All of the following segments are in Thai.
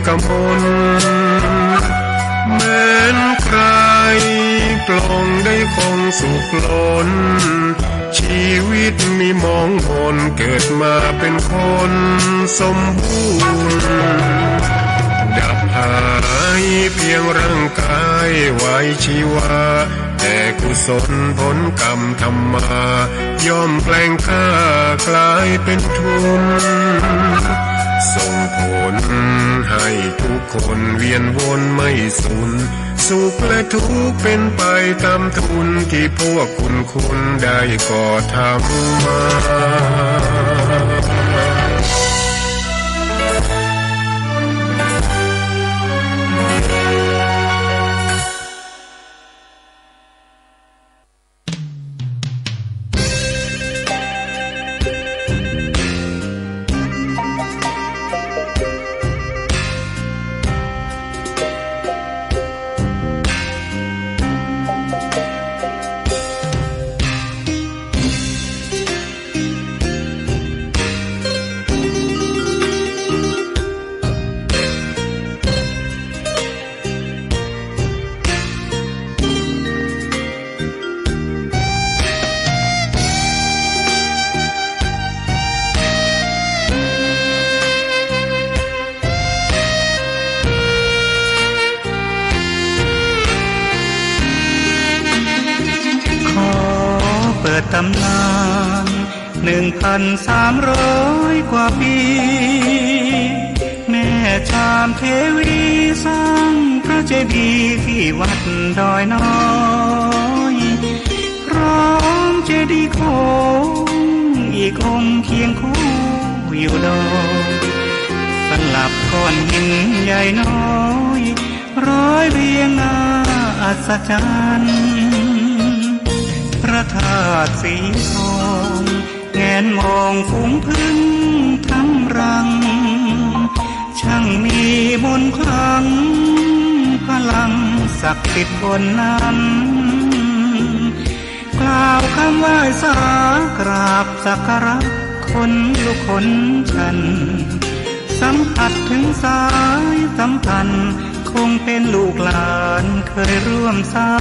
กมลแม้นใครปลงได้คงสุขล้นชีวิตมีมองมนเกิดมาเป็นคนสมบูรณ์ดับหายเพียงร่างกายไว้ชีวาแต่กุศลผลกรรมธรรมาย่อมแปลงค่ากลายเป็นทุนส่งผลให้ทุกคนเวียนวนไม่สุนสุขและทุกข์เป็นไปตามทุนที่พวกคุณได้ก่อทำมาตำนาน1,300 กว่าปีแม่ชามเทวีสร้างพระเจดีย์ที่วัดดอยน้อยพร้อมเจดีย์โค้งอีกองค์เคียงคู่อยู่ดอยสลับก้อนหินใหญ่น้อยร้อยเรียงน่าอัศจรรย์พระธาตุสีทองแงนมองฝูงพึ่งทำรังช่างมีมนต์คลังพลังศักดิ์สิทธิ์บนนั้นกล่าวคำไหว้สากราบสักการะคนลุกคนชันสัมผัสถึงสายสัมพันธ์คงเป็นลูกหลานเคยร่วมสร้า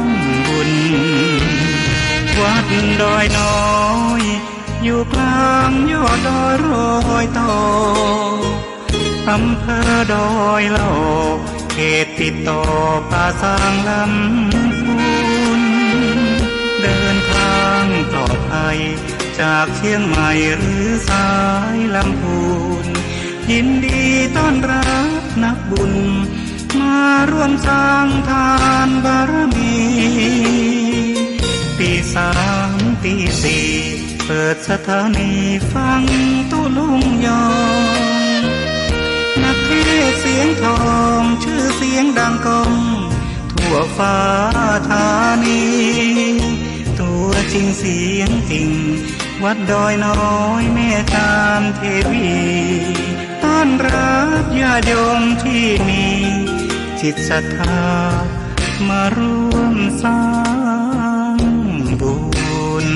งบุญวัดดอยน้อยอยู่กลางยอดดอยโรยต่ออำเภอดอยเหล่าเขตติดต่อป่าสางลำพูนเดินทางปลอดภัยจากเชียงใหม่หรือสายลำพูนยินดีต้อนรับนักบุญมาร่วมสร้างทานบารมีตี3 ตี 4เปิดสถานีฟังตุลุงยองนักเทศเสียงทองชื่อเสียงดังก้องทั่วฟ้าธานีตัวจริงเสียงจริงวัดดอยน้อยแม่ตามเทวีต้อนรับญาติโยมที่มีจิตศรัทธามาร่วมสร้างบุญ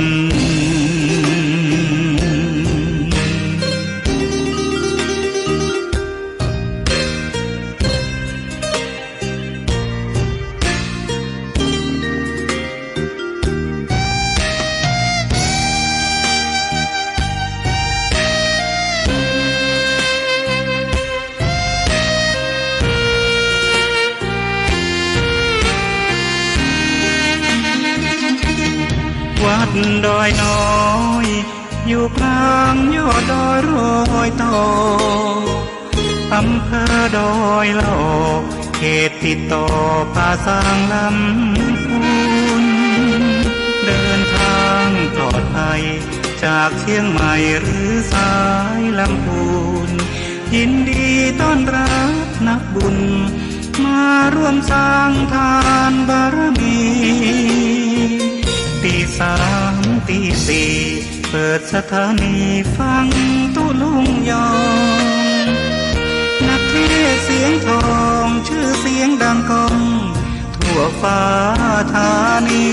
วัดดอยน้อยอยู่กลางยอดดอยโรยต่ออำเภอดอยเหล่าเขตติดต่อป่าสางลำพูนเดินทางปลอดภัยจากเชียงใหม่หรือสายลำพูนยินดีต้อนรับนักบุญมาร่วมสร้างทานบารมีตี3 ตี 4เปิดสถานีฟังตุลุงยองนักเทศเสียงทองชื่อเสียงดังก้องทั่วฟ้าธานี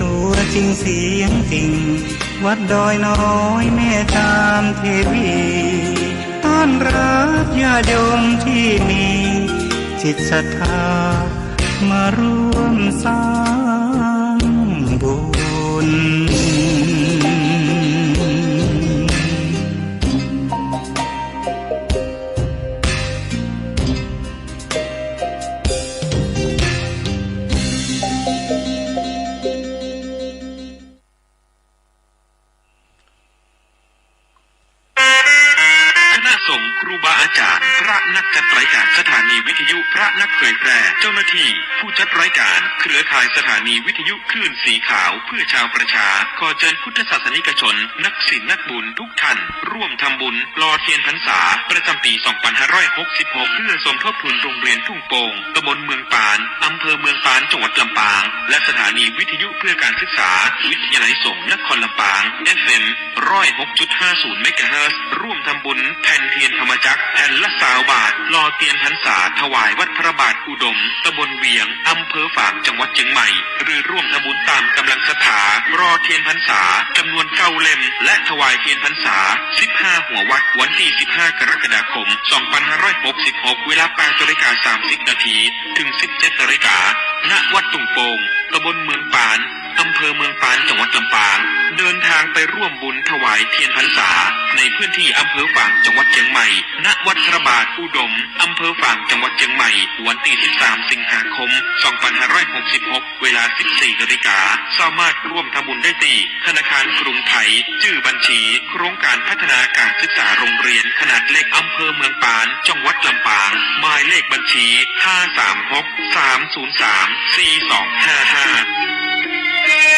ตัวจริงเสียงจริงวัดดอยน้อยแม่ตามเทวีต้อนรับ กญาติโยมที่มีจิตศรัทธามาร่วมสร้างบุญครูบาอาจารย์พระนักจัดรายการสถานีวิทยุพระนักเผยแพร่เจ้าหน้าที่ผู้จัดรายการเครือข่ายสถานีวิทยุคลื่นสีขาวเพื่อชาวประชาขอเชิญพุทธศาสนิกชนนักศีลนักบุญทุกท่านร่วมทำบุญหล่อเทียนพรรษาประจำปี 2566 เพื่อสมทบทุนโรงเรียนทุ่งโป่งตำบลเมืองปานอำเภอเมืองปานจังหวัดลำปางและสถานีวิทยุเพื่อการศึกษาวิทยาลัยสงฆ์นครลำปาง FM 106.50 เมกะเฮิรตซ์ร่วมทำบุญแผ่นเทียนธรรมจักรแผ่นละ20 บาทหล่อเทียนพรรษาถวายวัดพระบาทอุดมตำบลเวียงอำเภอฝางจังหวัดเชียงใหม่หรือร่วมทำบุญตามกำลังศรัทธารอเทียนพรรษาจำนวน9 เล่มและถวายเทียนพรรษา15 หัววัดวันที่15 กรกฎาคม 2566 เวลา 8:30 นาทีถึง 17:00 น.ณ วัดตุ่งโป่งตำบลเมืองปานอำเภอเมืองปานจังหวัดลำปางเดินทางไปร่วมบุญถวายเทียนพรรษาในพื้นที่อำเภอฝางจังหวัดเชียงใหม่ณวัดพระบาทอุดมอำเภอฝางจังหวัดเชียงใหม่วันที่13 สิงหาคม 2566 เวลา 14:00 น.สามารถร่วมทำบุญได้ที่ธนาคารกรุงไทยชื่อบัญชีโครงการพัฒนาการศึกษาโรงเรียนขนาดเล็กอำเภอเมืองปานจังหวัดลำปางหมายเลขบัญชี 536-303-4255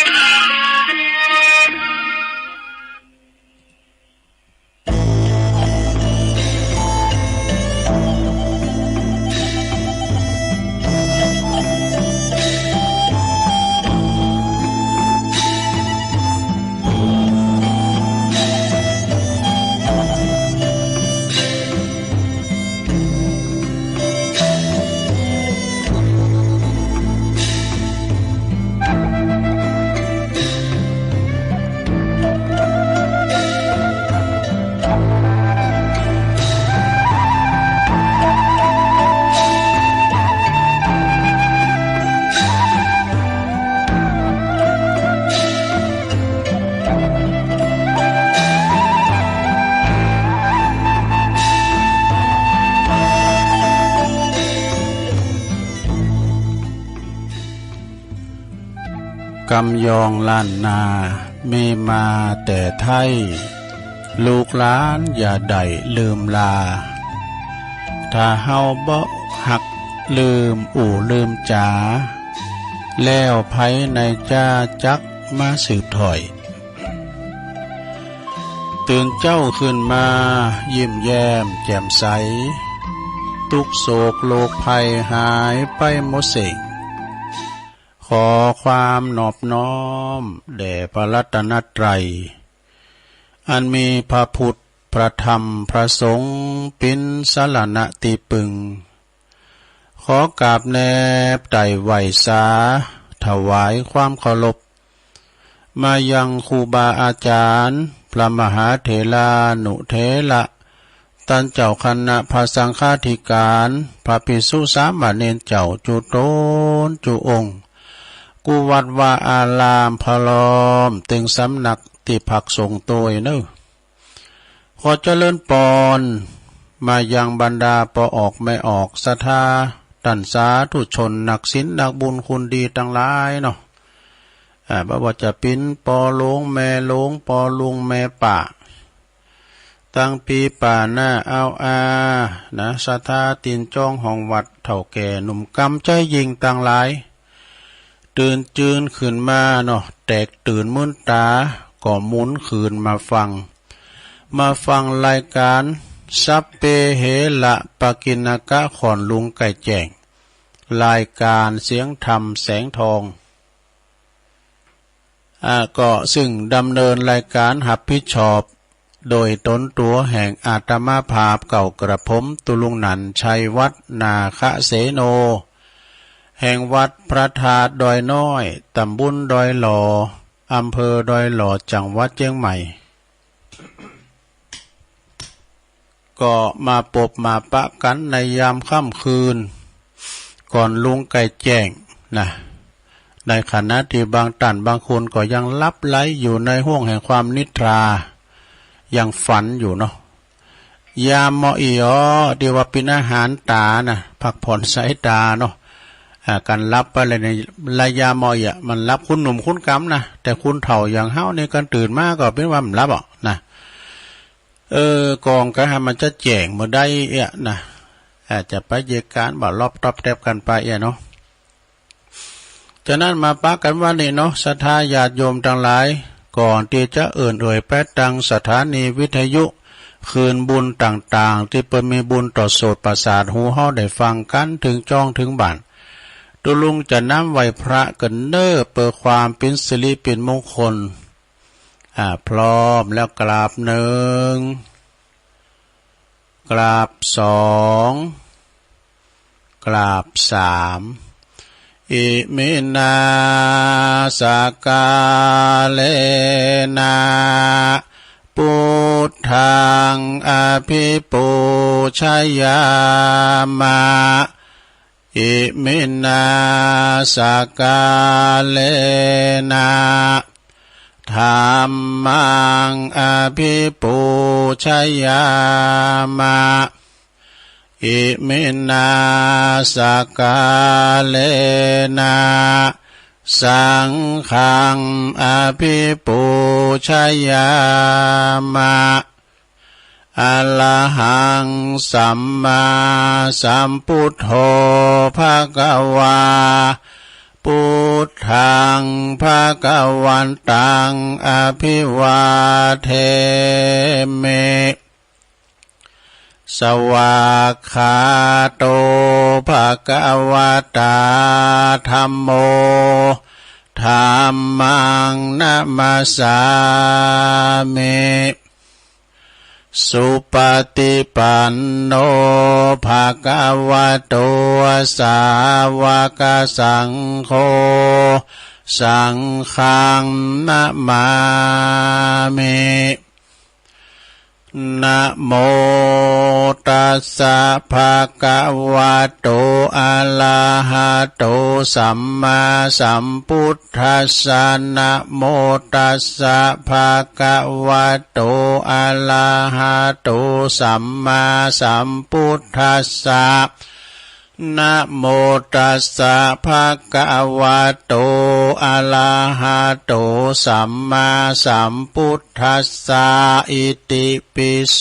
กำยองล้านนามีมาแต่ไทยลูกหลานอย่าได้ลืมลาถ้าเฮาบ่หักลืมลืมจ๋าแล้วไผในจ้าจักมาสืบถอยตื่นเจ้าขึ้นมายิ้มแย้มแจ่มใสทุกโศกโลกภัยหายไปหมดสิ้นขอความนอบน้อมแด่พระรัตนตรัยอันมีพระพุทธพระธรรมพระสงฆ์เป็นสรณะที่พึ่งขอกราบแนบไต่ไหวสาถวายความเคารพมายังครูบาอาจารย์พระมหาเถรานุเถระท่านเจ้าคณะพระสังฆาธิการพระภิกษุสามเณรเจ้าจุโตนจุองค์กุวัดวาอารามพลอมตึงสำนักที่ผักส่งตัวเนื้อขอเจริญปอนมายังบรรดาปอออกไม่ออกศรัทธาตันสาธุชนนักศีลนักบุญคุณดีทั้งหลายเนาะบ่ว่าจะเป็นปอหลวงแม่หลวงปอลุงแม่ป่าตั้งปีป่าหน้าเอานะศรัทธาตีนจ้องห้องวัดเถ่าแก่หนุ่มกำใจยิงต่างหลายตื่นจืนขึ้นมาเนาะแตกตื่นมื่นตาก็หมุนคืนมาฟังรายการซับเปเหละปากินกะขอนลุงไก่แจ้งรายการเสียงธรรมแสงทองก็ซึ่งดำเนินรายการหับผิดชอบโดยตนตัวแห่งอาตมาภาพเก่ากระผมตุลุงนันชัยวัฒนาคะเสโนแห่งวัดพระธาตุดอยน้อยตำบลดอยหล่ออำเภอดอยหล่อจังหวัดเชียงใหม่ ก็มาปบมาปะกันในยามค่ำคืนก่อนลุงไก่แจ้งนะในขณะที่บางท่านบางคนก็ยังลับไหลอยู่ในห้วงแห่งความนิทรายังฝันอยู่เนาะยามมออีอ๋อที่ว่าเป็นอาหารตานะพักผ่อนสายตาเนาะการรับอะไรในระยะมอยอ่ะมันรับคุณหนุ่มคุณกำนะแต่คุณเฒ่าอย่างเฮาในการตื่นมาก็เป็นว่ามันรับอ่ะนะกองก็ให้มันจะแจ้งมาได้นะอาจจะไปเยการบ่รอบตอบแทบกันไปเนาะฉะนั้นมาปะกันว่านี่เนาะศรัทธาญาติโยมทั้งหลายก่อนที่จะเแปดตังสถานีวิทยุคืนบุญต่างๆที่เปิดมีบุญต่อโสตประสาทหูเฮาได้ฟังกันถึงจ้องถึงบ้านตุลุงจะน้ำไหวพระกันเน้อเปิดความเป็นสิริเป็นมงคลพร้อมแล้วกราบหนึ่งกราบสองกราบสามอิมินาสกาเลนะพุทธังอภิปูชยามะอิมินาสกาเลนะธัมมังอภิปูชยามะอิมินาสกาเลนะสังฆังอภิปูชยามะอะระหังสัมมาสัมพุทโธภะคะวาพุทธังภะคะวันตังอภิวาเทมิสวากขาโตภะคะวะตาธัมโมธัมมังนะมัสสามิสุปฏิปันโนภะคะวะโตสาวกสังโฆสังฆังนะมามินะโมตัสสะภะคะวะโตอะระหะโตสัมมาสัมพุทธัสสะนะโมตัสสะภะคะวะโตอะระหะโตสัมมาสัมพุทธัสสะนะโมตัสสะภะคะวะโตอะระหะโตสัมมาสัมพุทธัสสะอิติปิโส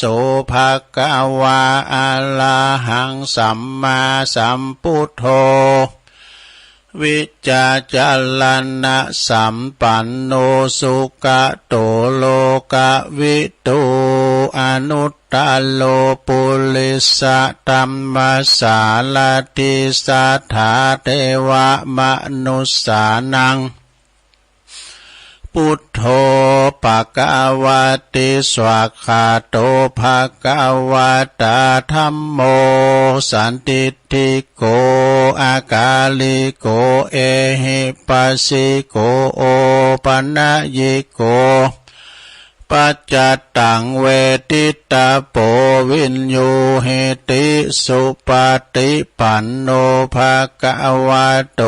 ภะคะวะอะระหังสัมมาสัมพุทโธวิจาจารณะสัมปันโนสุขโตโลกวิทูอนุตตโลปุริสตัมมัสสาลติสัทธาเทวมนุสสานังพุทโธภควติสวากขาโตภควตาธัมโมสันติติโกอากาลิโกเอหิปัสสิโกโอปัญญิโกปัจจตังเวทิตาโปวินโยเหติสุปฏิปันโนภะคะวะโต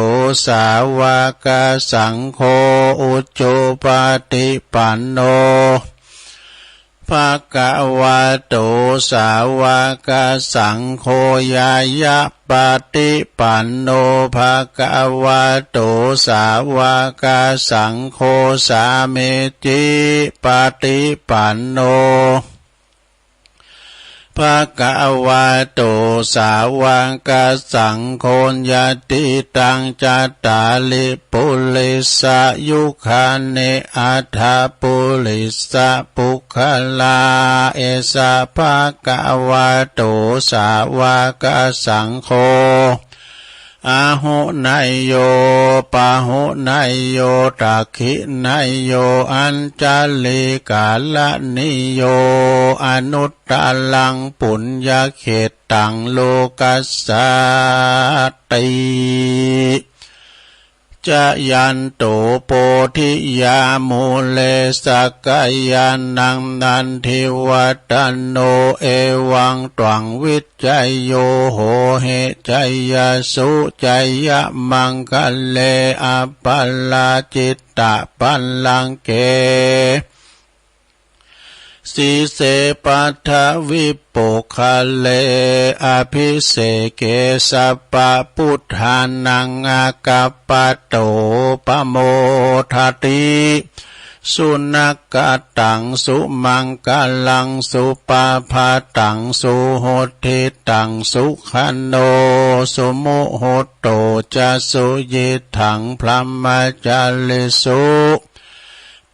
สาวกสังโฆอุจจุปฏิปันโนภะคะวะโตสาวกสังโฆยายะปฏิปันโนภะคะวะโตสาวกสังโฆสามิจิปฏิปันโนภะคะวะโตสาวกสังโฆญาติตังจัตตาลิปุริสยุคานิอัฏฐปุริสปุคลาเอสะภะคะวะโตสาวกสังโฆอาหุนายโยปะหุนายโยตักขินายโยอัญจลิกาลนิโยอนุตตลังปุญญเขตตังโลกัสสติ จะยันโตโพธิยามูเลสักกายานังนันทิวัตันโนเอวังตวังวิจัยโยโหเหจัยยสุจัยยมังคะเลอปัลลาจิตตะปัลลังเกสีเสปัทวิปุคะเลอภิเสเกสัปปะพุทธานังอากาปะโตปโมทติสุนักกตังสุมังกลังสุปาภาตังสุโหติตังสุขันโนสุโมโหโตจะสุยิถังพลัมมจาลิสุ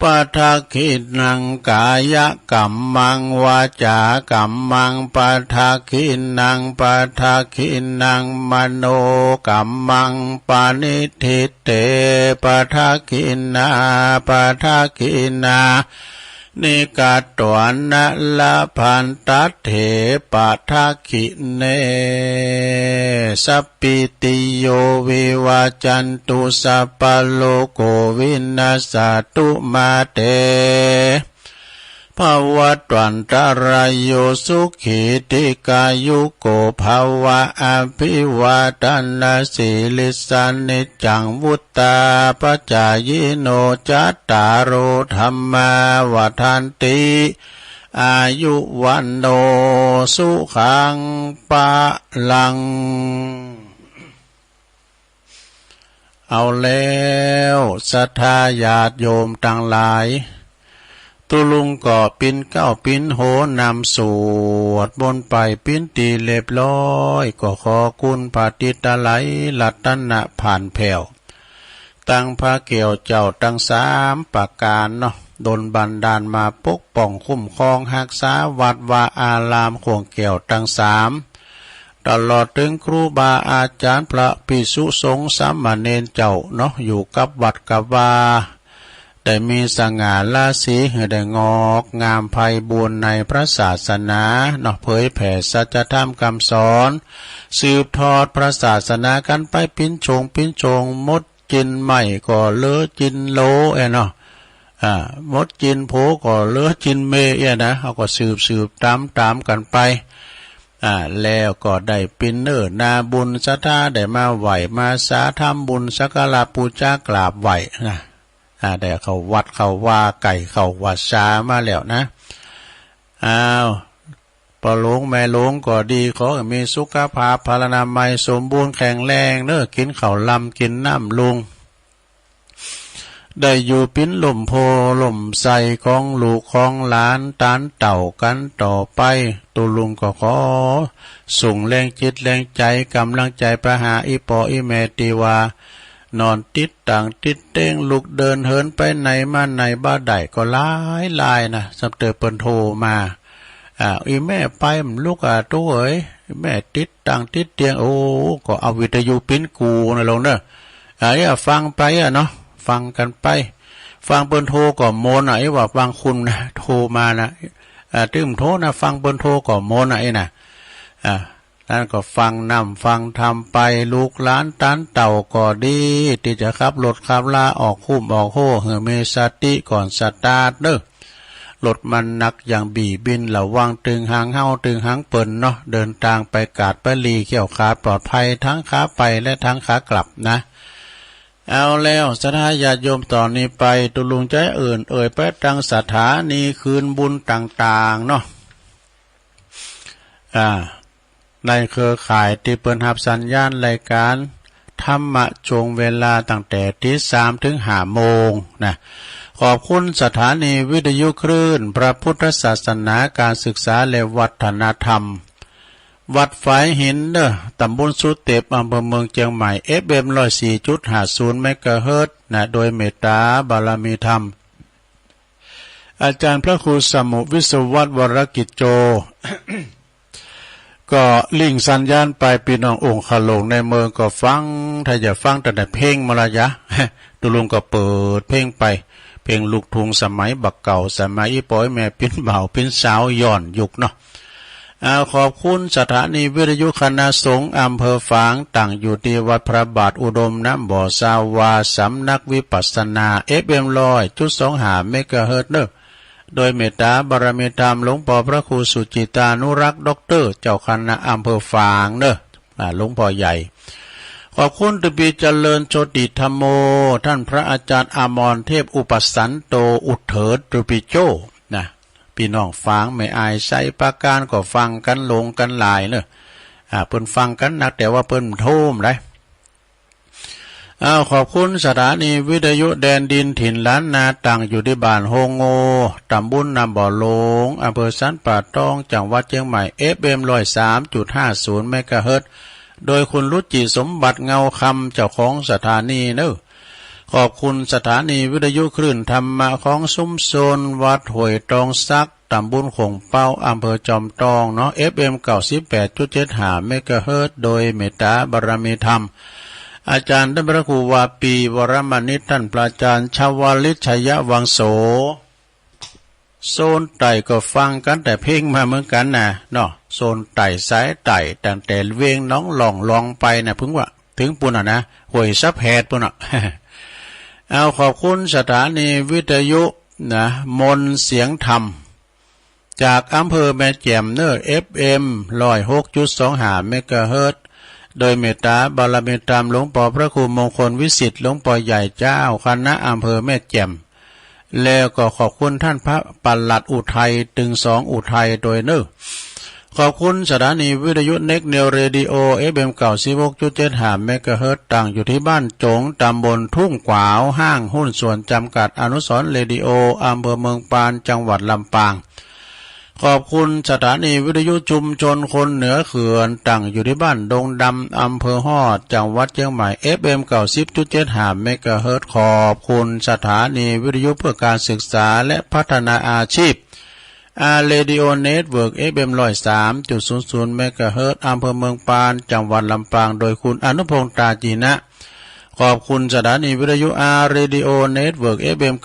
ปัทคินังกายกัมมังวาจากัมมังปัทคินังปัทคินังมโนกัมมังปานิทิเตปัทคินาปัทคินานิกาตวันนะละพันตัเถปัทคิเนสัพพิติโยวิวาจันตุสัพพโลกวินาศตุมาเตภวัตวันตรายโยสุขีติกายุโกภวะอภิวาทนาสิลิสานิจังวุตตาปัจจายโนจัตตารโอธัมมาวัฏันติอายุวันโนสุขังปะลังเอาแล้วศรัทธาญาติโยมทั้งหลายตุลุงก็ปิ้นเก้าปิ้นโหนำสวดบนไปปิ้นตีเรียบร้อยก็ขอคุณพระติตะไหลรัตนะผ่านแผ่วตั้งพระเกี่ยวเจ้าตั้ง3ประการเนาะดลบันดาลมาปกป้องคุ้มครองรักษาวัดวาอารามของเกี่ยวตั้ง3ตลอดถึงครูบาอาจารย์พระภิกษุสงฆ์สามเณรเจ้าเนาะอยู่กับวัดกับวาได้มีสง่าราศีให้ได้งอกงามไพบูรณ์ในพระศาสนาเนาะเผยแผ่สัจธรรมคำสอนสืบทอดพระศาสนากันไปปิ้นชงมดจินใหม่ก็เลือจินโลเนาะมดจินโผก็เลือจินเมนะเขาก็สืบตามกันไปแล้วก็ได้ปินเนอร์นาบุญศรัทธาได้มาไหวมาสาทำบุญสักการะปูชากราบไหวนะได้เข้าวัดเข้าว่าไก่เข้าวัดชามาแล้วนะปอหลวงแม่หลวงก็ดีขอให้มีสุขภาพพลานามัยสมบูรณ์แข็งแรงเนอกินข้าวลำกินน้ำลุงได้อยู่ปิ้นลมโพลมใสของลูกของหลานตานเต่ากันต่อไปตุลุงก็ขอส่งแรงจิตแรงใจกำลังใจไปหาอีปออีแมติวานอนติดต่างติดเต้งลุกเดินเหินไปไหนมาไหนบ้าใดก็ลายนะสับเตอเปินโทรมาอีแม่ไปมันลูกตัวเอ๋ยแม่ติดต่างติดเตียงโอ้ก็เอาวิทยุปิ้นกูนะลงเนอะฟังไปเนาะฟังกันไปฟังเปินโทรก็โมนว่าฟังคุณนะโทรมานะตื้มโทรนะฟังเปินโทรก็โมนนะนั่นก็ฟังนำฟังทำไปลูกหลานตันเต่าก็ดีที่จะขับรถขับลาออกคุ้มออกโห่เหือเมสติก่อนสตาร์ทเด้อรถมันหนักอย่างบีบินระวังตึงหางเฮาตึงหางเปิ่นเนาะเดินทางไปกาดไปลีเขี่ยวขาปลอดภัยทั้งขาไปและทั้งขากลับนะเอาแล้วศรัทธาญาติโยมตอนนี้ไปตุลุงใจเอ่ยไปตั้งสถานีคืนบุญต่างๆเนาะในเครือข่ายที่เปิดรับสัญญาณรายการธรรมะช่วงเวลาตั้งแต่ตี 3 ถึง 5 โมงนะขอบคุณสถานีวิทยุคลื่นพระพุทธศาสนาการศึกษาและวัฒนธรรมวัดฝายหินตำบลสุเตปอำเภอเมืองเชียงใหม่ FM 104.50 เมกะเฮิรตซ์นะโดยเมตตาบารมีธรรมอาจารย์พระครูสมุวิศวัตวรกิจโจ ก็ลิงสัญญาณไปพี่น้ององค์ขลงในเมืองก็ฟังถ้าจะฟังแต่เพลงมาละยะตุลุงก็เปิดเพลงไปเพลงลูกทุ่งสมัยบักเก่าสมัยอีปอยแม่ปิ้นเบาปิ้นสาวย้อนยุคเนาะ ขอบคุณสถานีวิทยุคณะสงฆ์อำเภอฝางตั้งอยู่ที่วัดพระบาทอุดมน้ำบ่อสาวาสำนักวิปัสสนา FM100.25 เมกะเฮิรตซ์เนอะโดยเมตตาบารมีธรรมหลวงพ่อพระครูสุจิตานุรักษ์ด็อกเตอร์เจ้าคณะอำเภอฝางเนอะหลวงพ่อใหญ่ขอบคุณตบีเจริญโชติธรรมโมท่านพระอาจารย์อมรเทพอุปสันโตอุเถิดตบีโจนะพี่น้องฟังไม่อายใส่ปากการก็ฟังกันลงกันหลายเนอะเพิ่นฟังกันนักแต่ว่าเพิ่นโทมได้ขอบคุณสถานีวิทยุแดนดินถิ่นล้านนาตั้งอยู่ที่บ้านโฮงโงตำบลน้ำบ่อหลงอำเภอสันป่าตองจังหวัดเชียงใหม่ FM103.50 เมกะเฮิรตซ์โดยคุณรุจิสมบัติเงาคำเจ้าของสถานีเนอะขอบคุณสถานีวิทยุคลื่นธรรมะของซุ้มโซนวัดห้วยตองซักตำบลคงเป้าอำเภอจอมตองเนาะ FM 98.75 เมกะเฮิรตซ์โดยเมตตาบารมีธรรมอาจารย์ท่านพระครูวาปีวรมณิตท่านพระอาจารย์ชวลิตชัยวังโสโซนไต่ก็ฟังกันแต่เพลงมาเหมือนกันนะเนาะโซนไต่สายไต่ตั้งแต่เวียงน้องหล่องลองไปนะพึ่งว่าถึงปุ่นนะห่วยซับแหดปุ่นเอาขอบคุณสถานีวิทยุนะมนเสียงธรรมจากอำเภอแม่แจ่มเนอร์ FM 106.25 เมกะเฮิรตซ์โดยเมตตาบารมีธรรมหลวงพ่อพระครูมงคลวิสิทธิ์หลวงพ่อใหญ่เจ้าคณะอำเภอแม่แจ่มแล้วก็ขอบคุณท่านพระปลัดอุทัยตึง2อุทัยโดยเนอขอบคุณสถานีวิทยุเน็กเนลเรดิโอ FM 96.75 เมกะเฮิรตซ์ตั้งอยู่ที่บ้านจงตำบลทุ่งกวาวห้างหุ้นส่วนจำกัดอนุสรณ์เรดิโออำเภอเมืองปานจังหวัดลำปางขอบคุณสถานีวิทยุชุมชนคนเหนือเขื่อนตั้งอยู่ที่บ้านดงดำอำเภอฮอดจังหวัดเชียงใหม่ FM 90.75 เมกะเฮิรตซ์ขอบคุณสถานีวิทยุเพื่อการศึกษาและพัฒนาอาชีพเรดิโอเน็ตเวิร์ก FM 103.00 เมกะเฮิรตซ์อำเภอเมืองปานจังหวัดลำปางโดยคุณอนุพงษ์ตาจีนะขอบคุณสถานีวิทยุเรดิโอเน็ตเวิร์ก FM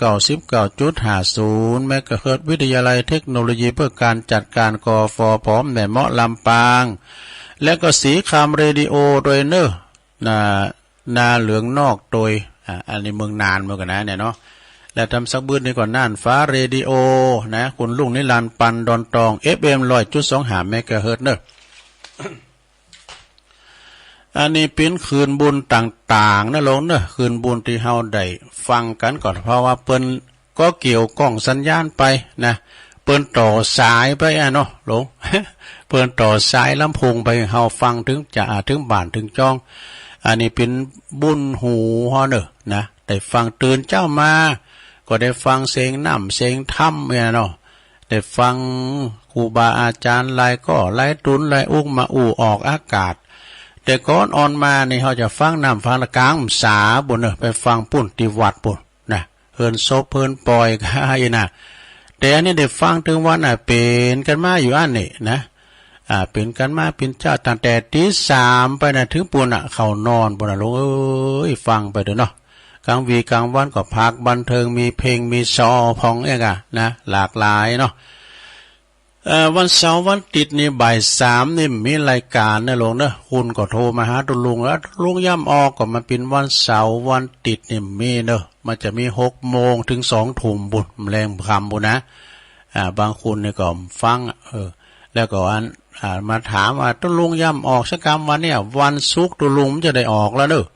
99.50 เมกะเฮิรตซ์วิทยาลัยเทคโนโลยีเพื่อการจัดการกฟผแม่เมาะลำปางและก็สีคำเรดิโอโดยเนอนาเหลืองนอกโดยอันนี้เมืองนานเมื่อกันนะเนี่ยเนาะและทำสักบื้นนี้ก่อนน่านฟ้าเรดิโอนะคุณลุงนิรันดร์ปันดอนตอง FM 100.25 เมกะเฮิรตซ์เนอะอันนี้เป็นคืนบุญต่างๆนะลงเนอะคืนบุญที่เฮาได้ฟังกันก่อนเพราะว่าเปิ้นก็เกี่ยวกล้องสัญญาณไปนะเปิ้นต่อสายไปเนาะลง เปิ้นต่อสายลำโพงไปเฮาฟังถึงจะถึงบ้านถึงจ้องอันนี้เป็นบุญหูเฮาเนอะนะได้ฟังตื่นเจ้ามาก็ได้ฟังเสียงน้ำเสียงธรรมเนี่ยเนาะได้ฟังครูบาอาจารย์หลายก็หลายตุนหลายอุ้งมาออกอากาศแต่ก่อนออนมานี่เขาจะฟังน้ำฟังกลางสาบุญไปฟังปุ่นที่วัดปุ่นนะเฮินโซเฮินปล่อยกันนะแต่อันนี้ได้ฟังถึงวันเป็นกันมาอยู่อันนี้นะเป็นกันมาเป็นเจ้าตั้งแต่ตี3ไปนะถึงปุ่นเขานอนปุ่นลงฟังไปเด้อเนาะกลางวีกลางวันก็พักบันเทิงมีเพลงมีซอพองเองนะหลากหลายเนาะวันเสาร์วันติดนี่บ่าย3นี่มีรายการนะลงนะคุณก็โทรมาหาตุลุงแล้วลุงย่ำออกก็มาเป็นวันเสาร์วันติดนี่มีเนอะมันจะมี6 โมงถึง2 ทุ่มบุญแรงคำบุญนะบางคนนี่ก็ฟังแล้วก็มาถามว่าตุลุงย่ำออกสักกรรมวันเนี่ยวันศุกร์ตุลุงจะได้ออกแล้วเนอะ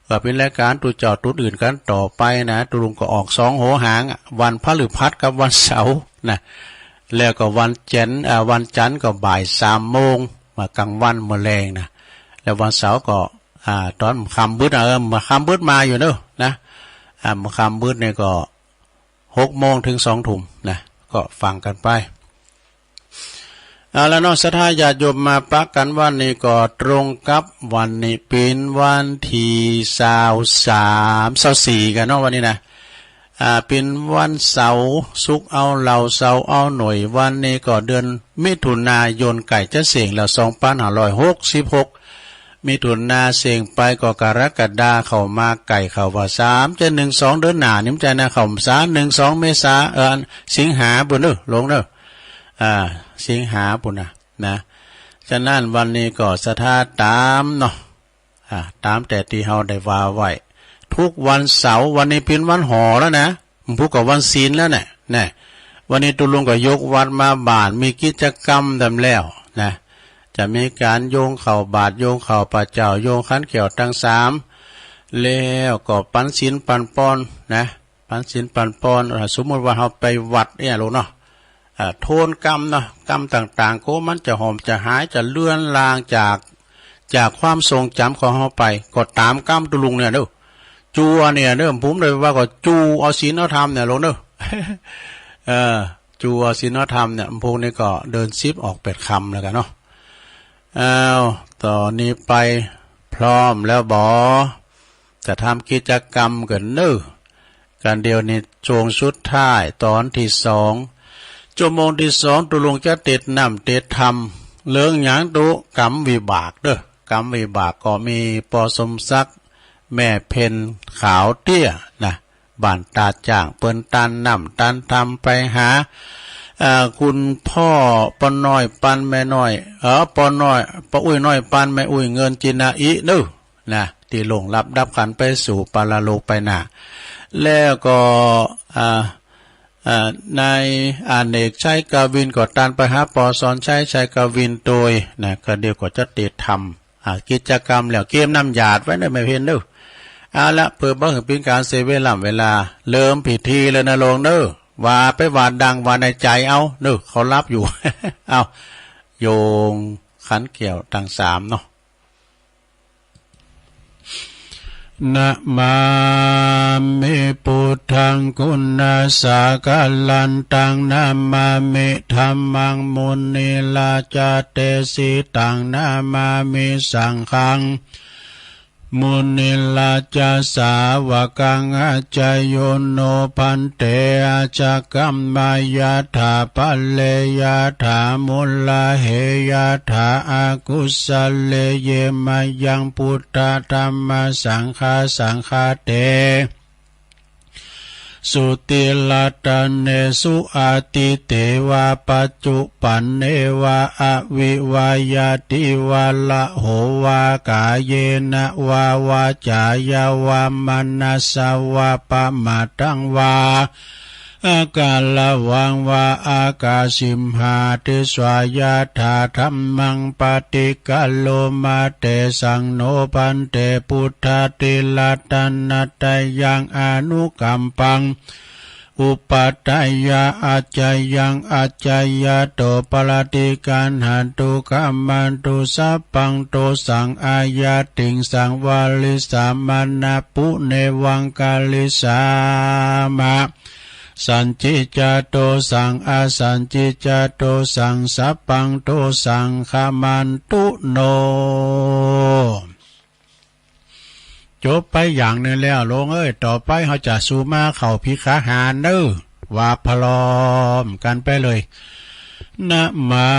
ก็เป็นรายการตุจอดตุอื่นกันต่อไปนะตุลุงก็ออก2 โหหางวันพฤหัสกับวันเสาร์นะแล้วก็วันจันทร์ก็บ่าย3 โมงมากลางวันมื้อแลงนะแล้ววันเสาร์ก็ตอนค่ำมืดมาค่ำมืดมาอยู่เนอะนะมาค่ำมืดเนี่ยก็6 โมงถึง2 ทุ่มนะก็ฟังกันไปแล้วน้องศรัทธาญาติโยมมาปักกันวันนี้ก็ตรงกับวันนี้เป็นวันที่23-24กันเนาะวันนี้นะเป็นวันเสาร์ศุกร์เอาเหล่าเสาร์เอาหน่วยวันนี้ก็เดือนมิถุนายนไก่จะเสี่ยงแล้ว2566มิถุนาเสี่ยงไปก็กรกฎาเข้ามาไก่เข้าว่า3จะ1-2เดือนหน้านี่มันจะนะเข้า1-2 เมษาสิงหาปุ่นเด้อลงเด้อสิงหาปุ่น นะฉะนั้นวันนี้ก็ศรัทธาตามเนาะตามแต่ที่เฮาได้ว่าไว้ทุกวันเสาร์วันนี้เป็นวันหอแล้วนะพูดกับวันศีลแล้วเนี่ยวันนี้ตุลุงก็ยกวัดมาบาทมีกิจกรรมทำแล้วนะจะมีการโยงเข่าบาทโยงเข่าพระเจ้าโยงขันเกี่ยวทั้ง3แล้วก็ปันศีลปันปอนนะปันศีลปันปอนสมมติว่าเราไปวัดเนี่ยลูกเนาะโทนกรรมเนาะกรรมต่างๆก็มันจะหอมจะหายจะเลื่อนลางจากความทรงจำของเราไปก็ตามกรรมตุลุงเนี่ยเด้อจูเนี่ยเด้อผมเลยว่าก็จูเอาศีลเอาธรรมเนี่ยลูกเด้อจูเอาศีลเอาธรรมเนี่ยพวกนี้ก็เดินซิปออก8 คำแล้วกันเนาะต่อนนี้ไปพร้อมแล้วบอจะทำกิจกรรมกันเน้อการเดียวนี้โจงสุดท้ายตอนที่2ชั่วโมงที่2ตุลงจะเต็ดน้ำเต็ดธรรมเรื่องหยังตุกรรมวิบากเด้อกรรมวิบากก็มีปอสมศักดิ์แม่เพนขาวเตี้ยนะบ้านตาจ่างเปิ้นตันน้ำตันทำไปหาคุณพ่อปอน้อยปันแม่น้อยปอน้อยปออุ้ยน้อยปันแม่อุ้ยเงินจินาอิเด้อนะที่ลงรับดับขันไปสู่ปาราโลกไปหน้าแล้วก็นายอเนกชัยกวินก็ตันไปหาปอสอนชัยกวินโดยนะก็เดียวก็จะติดทำกิจกรรมแล้วเกมน้ำหยาดไว้ในไม่เพียนเด้อเอาละเพื่อบ่ให้เป็นการเสียเวลาเริ่มพิธีแล้วนะลงเด้อว่าไปว่าดังว่าในใจเอาเด้อเขารับอยู่ เอาโยงขันเกี่ยวทั้ง3เนาะนะมามิพุทธังคุณาสากลันตังนะมามิธัมมังมุนิลาจเตสิตังนะมามิสังฆังมุนิลาจสาวกังอาจโยโนพันเตอาจกัมมายาถาปัลเลยาถามุลลาเหยาถาอากุสเลเยมายังพุทธธรรมสังฆาเตสุติลาตเนสุอาติเตวะปัจจุปันเนวะอวิวายาติวะละโหวากาเยนะวาวาจายาวามนัสสวะปะมาตังวาอากาลวังวาอากาสิมหาติสวายาธาธัมมังปฏิกัลโลมาเตสังโนพันเตพุทธติลาตันนัตยังอนุกัมปังอุปัฏฐายาอาจายังอาจายาโตปลติกันหันตุกัมมันตุสัพพังโตสังอายาติงสังวาลิสามานาปุเนวังกาลิสามะสันจิจโตสังอาสันจิจโตสังสัพพังโตสังขมันตุโนจบไปอย่างนึงแล้วลงต่อไปเขาจะสู่มาเข้าพิฆาหารเด้อว่าพร้อมกันไปเลยนะมา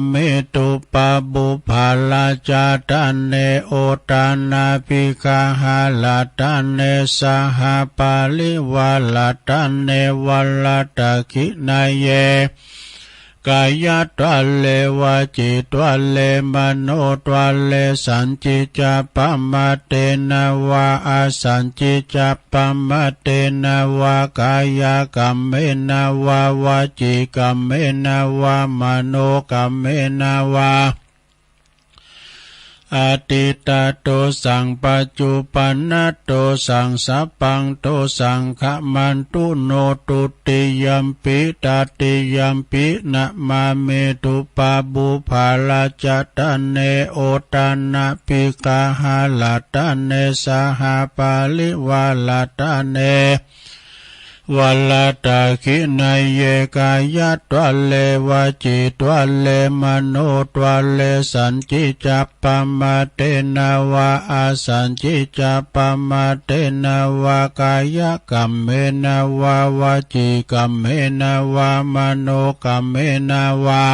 เมตุปะบุพาลาจาตันเนโอตานาภิกาหาลาตันเนสหปาลิวาลาตันเนวัลตะคินาเยกายตัลเลวะจิตัลเลมโนตัลเลสัญจิจปะมะเตนะวะอาสัญจิจปะมะเตนะวะกายกัมเมนะวะวะจิกัมเมนะวะมโนกัมเมนะวะอติตาโตสังปัจจุปันนโตสังสัพพังโตสังขมันตุโนตุติยัมปิตติยัมปินะมาเมตุปะบุภาลาจตันเนโอตานะปิกาหาลาตันเนสหปาลิวาลาตันเนวัลตะคินัยเยกายะตัลเลวะจิตัลเลมโนตัลเลสัญจิจัปปะมะเตนะวะอาสัญจิจัปปะมะเตนะวะกายกัมเมนะวะวะจิกัมเมนะวะมโนกัมเมนะวะ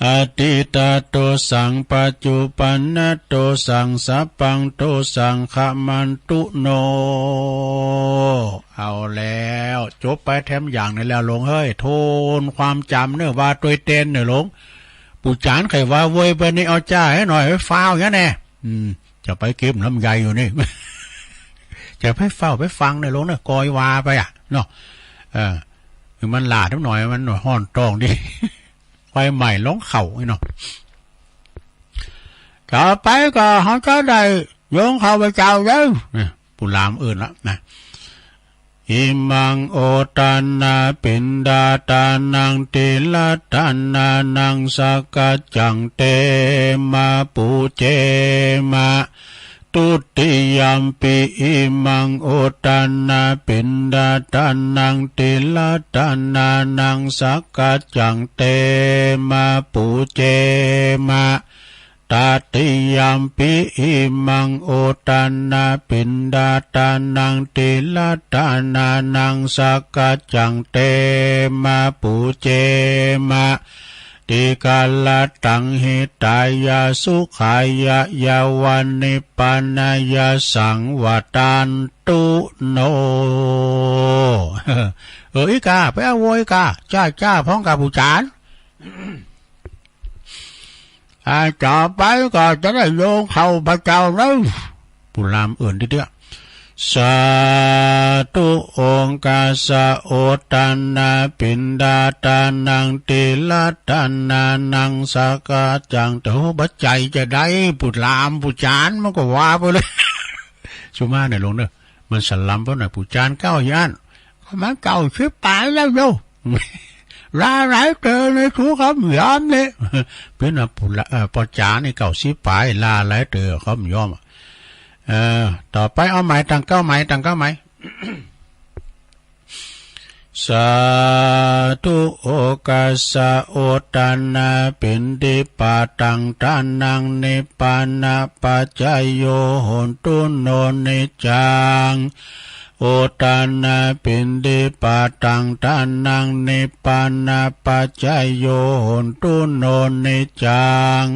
อติตาโตสังปัจจุปันนโตสังสัพพังโตสังขมันตุโนเอาแล้วจบไปแถมอย่างนี้แล้วลงเฮ้ยโทนความจำเนื้อว่าตัวเต้นเนื้อลงปู่จานใครว่าเว้ยไปนี่เอาจ้าให้หน่อยให้ฟ้าวอย่างนี้แน่จะไปเก็บน้ำใยอยู่นี่ จะไปเฝ้าไปฟังในลงเนี่ยกอยวาไปอ่ะเนาะมันหลาดนิดหน่อยมันหน่อยห่อนตองดิไฟใหม่ล้องเข่าไอ้เนาะต่อไปก็เขาจะได้โยงเข้าไปเจ้าเด้อผู้ลามอื่นละนะอิมังโอตานาปินดาตานังติลาตานานังสกัจจังเตมาปูเจมาตุติยัมปิอิมังโอตานาปินดาตานังติลาตานานังสกัจจังเตมาปูเจมาตาติยัมปิอิมังโอตานาปินดาตานังติลาตานานังสกัจจังเตมาปูเจมาติกาลตังหิตายาสุขายายาวันนิปานายาสังวตันตุโนอีกาไปเอาโวยกาจ้าพ้องกับผู้จานต่อไปก็จะได้โยงเข้าพระเจ้าแล้วผู้ลามอื่นทีเดียวสาธุองค์กาสะโอตันนาปินดาตานังติลาตานานังสากาจังแต่บัดใจจะได้ผู้ลามผู้จานมันก็ว่าไปเลยชุมาเนี่ยลงเนอะมันสลัมเพราะหน่อยผู้จานเก้าย่านมันเก่าชิบตายแล้วโยลาไหลเจอในทุกคำยอมเนี่ยเป็นผู้ปอจานนี่เก่าชิบไปลาไหลเจอคำยอมต่อไปเอาไหมตั้งเก้าไหมสาธุโอกาสะโอตานาปินดิปาตังตานังนิปานาปัจจโยโหตุโนนิจังโอตานาปินดิปาตังตานังนิปานาปัจจโยโหตุโนนิจัง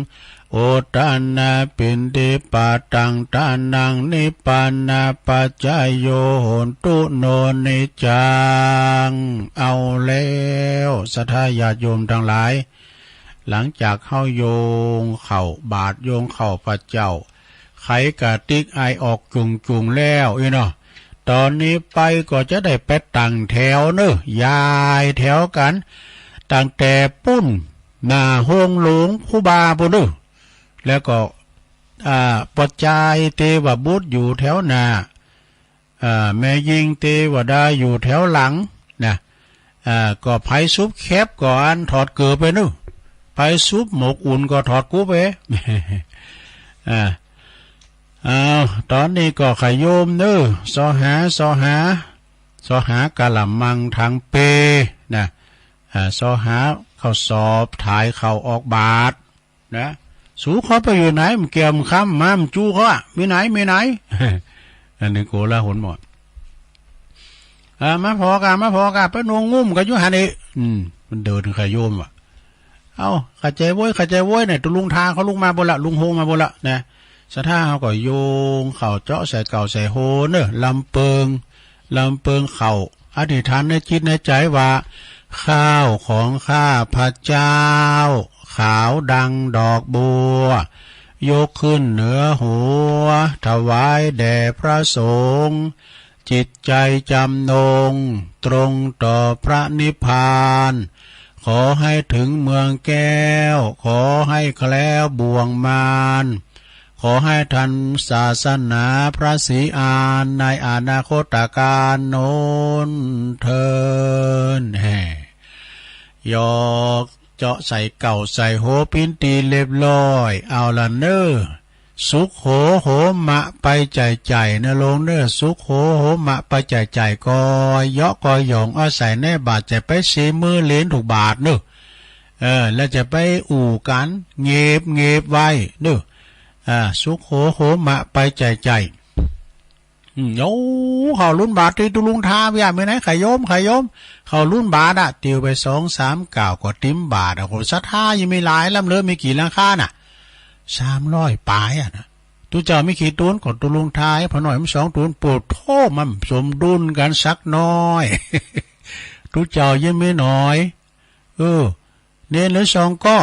โอตานาปินดิปาตังตานังนิปานาปัจจโยโหตุโนนิจังเอาแล้วสัทธาญาติโยมทั้งหลายหลังจากเข้าโยงเข่าบาทโยงเข่าพระเจ้าไขกะติกไอออกจุงแล้วเนาะตอนนี้ไปก็จะได้ไปตั้งแถวเนอะยายแถวกันตั้งแต่ปุ้นหน้าห้องหลวงครูบาปุ่นเนอะแล้วก็ปัจจัยเทวบุตรอยู่แถวหน้าแม่ยิงเทวดาอยู่แถวหลังนะก็ไผ่ซุปแคบก่อนถอดเกลือไปนู่นไผ่ซุปหมกอุ่นก็ถอดกูไปตอนนี้ก็ขยมเนอะสอหากะละมังทางเปนะสอหาเข้าสอบถ่ายเข้าออกบาทนะสูเขาไปอยู่ไหนมันเกี่ยมคำมามันจูเขาอ่ะมีไหนอันนี้โกละหนหมดมาพอกันไปนวงงุ่มกันอยู่หันนี่มันเดินขยมอ่ะเอาขัดใจโว้ยเนี่ยตุลุงทาเขาลุงมาบนละลุงโฮมาบนละนะสะท่าเขาก็โยงเข่าเจาะใส่เก่าใส่โฮเนอะลำเปิงเข่าอธิษฐานในจิตในใจว่าข้าวของข้าพระเจ้าขาวดังดอกบัวยกขึ้นเหนือหัวถวายแด่พระสงฆ์จิตใจจำนงตรงต่อพระนิพพานขอให้ถึงเมืองแก้วขอให้แคล้วบ่วงมารขอให้ทันศาสนาพระศรีอานในอนาคตการโน้นเทินยอกเจาะใส่เก่าใส่โหปิ้นตีเรียบร้อยเอาละเนอสุขโหมะไปใจนะลงเนอสุขโหมะไปใจก็ยอกก็หยองเอาใส่ในบาทจะไปซีมือเลนถูกบาทเนอแล้วจะไปอู่กันเงียบไว้เนอสุขโหมะไปใจ โอ้เขารุ่นบาทที่ตุลุงทาพี่ไม่ไหนขยมเขารุ่นบาทเตียวไป2-3ก่าวก็ติ้มบาทคนศรัทธายังไม่หลายลำเลยมีกี่ราคา300ปลายนะตุเจ้าไม่กี่ตูนก่อนตุลุงทายพอหน่อยมัน2ตูนปวดโทมันสมดุลกันสักน้อยตุเจ้ายังไม่น้อยเน้นเหลือ2ก็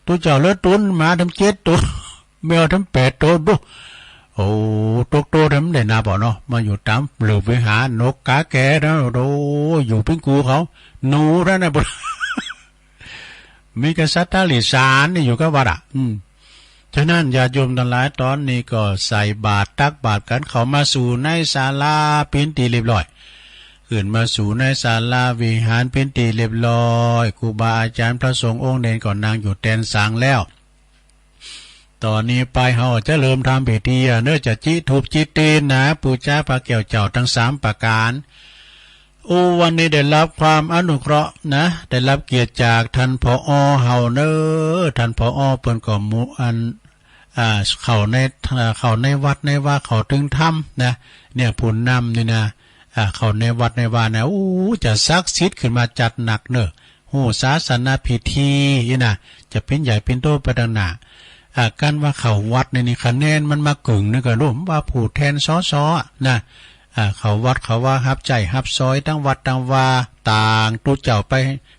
ตุเจ้าเหลือตุนมาทำ7ตัวแมวทำ8ตัวดูโอ้ตกโตทำได้นาบ่เนาะมาอยู่ตามหลือไปหานกกาแก่นะโอ้อยู่เป็นกูเขาหนูแล้วนะบ่มีกษัตริย์ลิสานนี่อยู่ก็วัดฉะนั้นญาติโยมทั้งหลายตอนนี้ก็ใส่บาตรตักบาตรกันเขามาสู่ในศาลาเป็นตีเรียบร้อยขึ้นมาสู่ในศาลาวิหารเป็นตีเรียบร้อยครูบาอาจารย์พระสงฆ์องค์เด่นก่อนนางอยู่แตนสางแล้วตอนนี้ไปเฮาจะเริ่มทำพิธีเนื่อจะจิถูกจิตเตนนะปูชาพระแก้วเจ้าทั้ง3ประการวันนี้ได้รับความอนุเคราะห์นะได้รับเกียรติจากท่านผอ.เฮาเน้อท่านผอ.เปิ้นก็หมู่เข้าในวัดในว่าเขาถึงถ้ำนะเนี่ยผุนนำนี่นะเข้าในวัดในว่านะจะซักซิดขึ้นมาจัดหนักเน้อหูศาสนาพิธีนะจะเป็นใหญ่เป็นโตไปดังหน้าการว่าเขาวัดในนี่คะแนนมันมากึ่งนึกก็รู้ว่าผู้แทนสอนะเขาวัดเขาว่าฮับใจฮับซอยตั้งวัดตั้งว่าต่างตู้เจ้าไป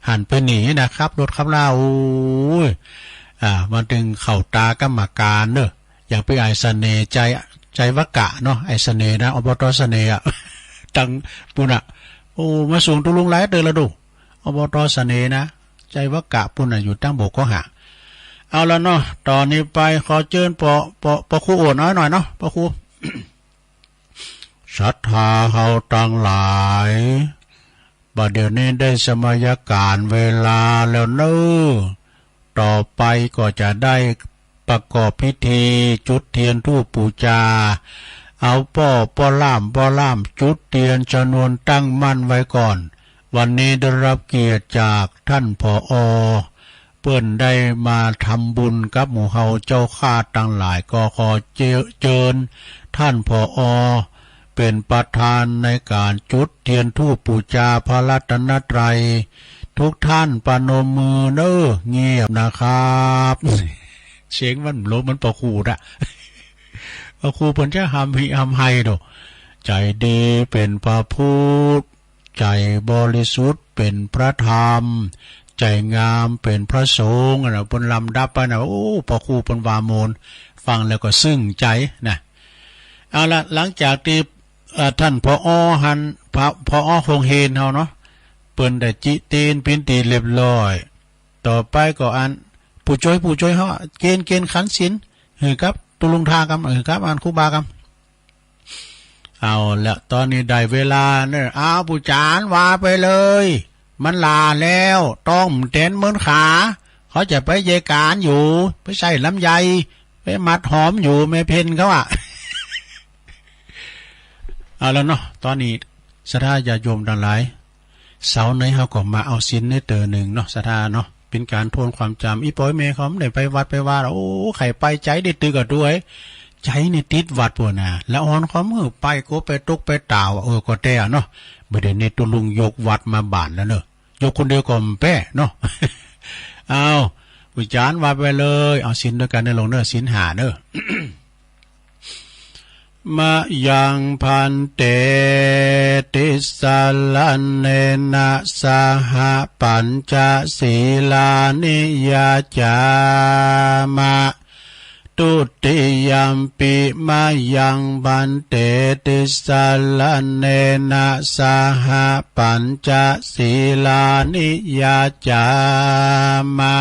หันไปหนีนะครับรถขับล่ามันถึงเข่าตากรรมการเนอะอย่างไปไอเสน่ใจวะกะเนาะไอเสน่นะอบตเสน่ตังปุ่นมาสูงตุลุงไล่เดินละดูอบตเสน่นะใจวะกะปุ่นอยู่ตั้งโบกก็หาเอาละเนาะตอนนี้ไปขอเชิญปอครูโอน้อยหน่อยเนาะปอครูศรัทธาเฮาตั้งหลายบัดเดี๋ยวนี้ได้สมัยการเวลาแล้วเนอะต่อไปก็จะได้ประกอบพิธีจุดเทียนธูปบูชาเอาป้อล่ามจุดเทียนจำนวนตั้งมั่นไว้ก่อนวันนี้ได้รับเกียรติจากท่านผอ.เปิ้นได้มาทำบุญกับหมู่เฮาเจ้าข้าตั้งหลายก็ขอเชิญท่านผอ.เป็นประธานในการจุดเทียนธูปบูชาพระรัตนตรัยทุกท่านปนมมือเน้อเงียบนะครับเสียงมันโลมันปะคูดปะคูเพิ่นจะหำให้ดอกใจดีเป็นพระพุทธใจบริสุทธิ์เป็นพระธรรมใจงามเป็นพระสงฆ์เพิ่นลำดับไปนะปะคูเพิ่นวาโมนฟังแล้วก็ซึ้งใจนะเอาละหลังจากที่ท่านผอ.หันผอ.คงเฮนเฮาเนาะเปิ้นได้จิเตนเป็นตีเรียบร้อยต่อไปก็อันผู้ช่วยเฮาเกณฑ์ขันศีลหือครับตุลุงทากรรมหือครับอันครูบากรรมเอาละตอนนี้ได้เวลาเนี่ยผู้จานว่าไปเลยมันลาแล้วต้องเต้นเหมือนขาเขาจะไปเยการอยู่ไปใส่ลำไยไปมัดหอมอยู่แม่เพนเขาเอาแล้วเนาะตอนนี้ศรัทธาญาติโยมทั้งหลายเสาร์ไหนเขาก็มาเอาศีลในเตอหนึ่งเนาะศรัทธาเนาะเป็นการทวนความจำอีป้อยเมย์เขาได้ไปวัดไปว่าไข่ไปใจได้ตื่นกับด้วยใจนี่ติดวัดปวดนะแล้วอ่อนความมือไปก็ไปตุกไปต่าวก็แต่เนาะเมื่อเดี๋ยวนี้ตุลุงยกวัดมาบ้านแล้วเนอะยกคนเดียวก็แป้เนาะเอาวิจารณ์ว่าไปเลยเอาศีลด้วยกันในลงเนอะศีลหาเนอะมายังพันเตติสาลันเนนะสหปัญจศีลานิยาจามะตุติยัมปิมายังพันเตติสาลันเนนะสหปัญจศีลานิยาจามะ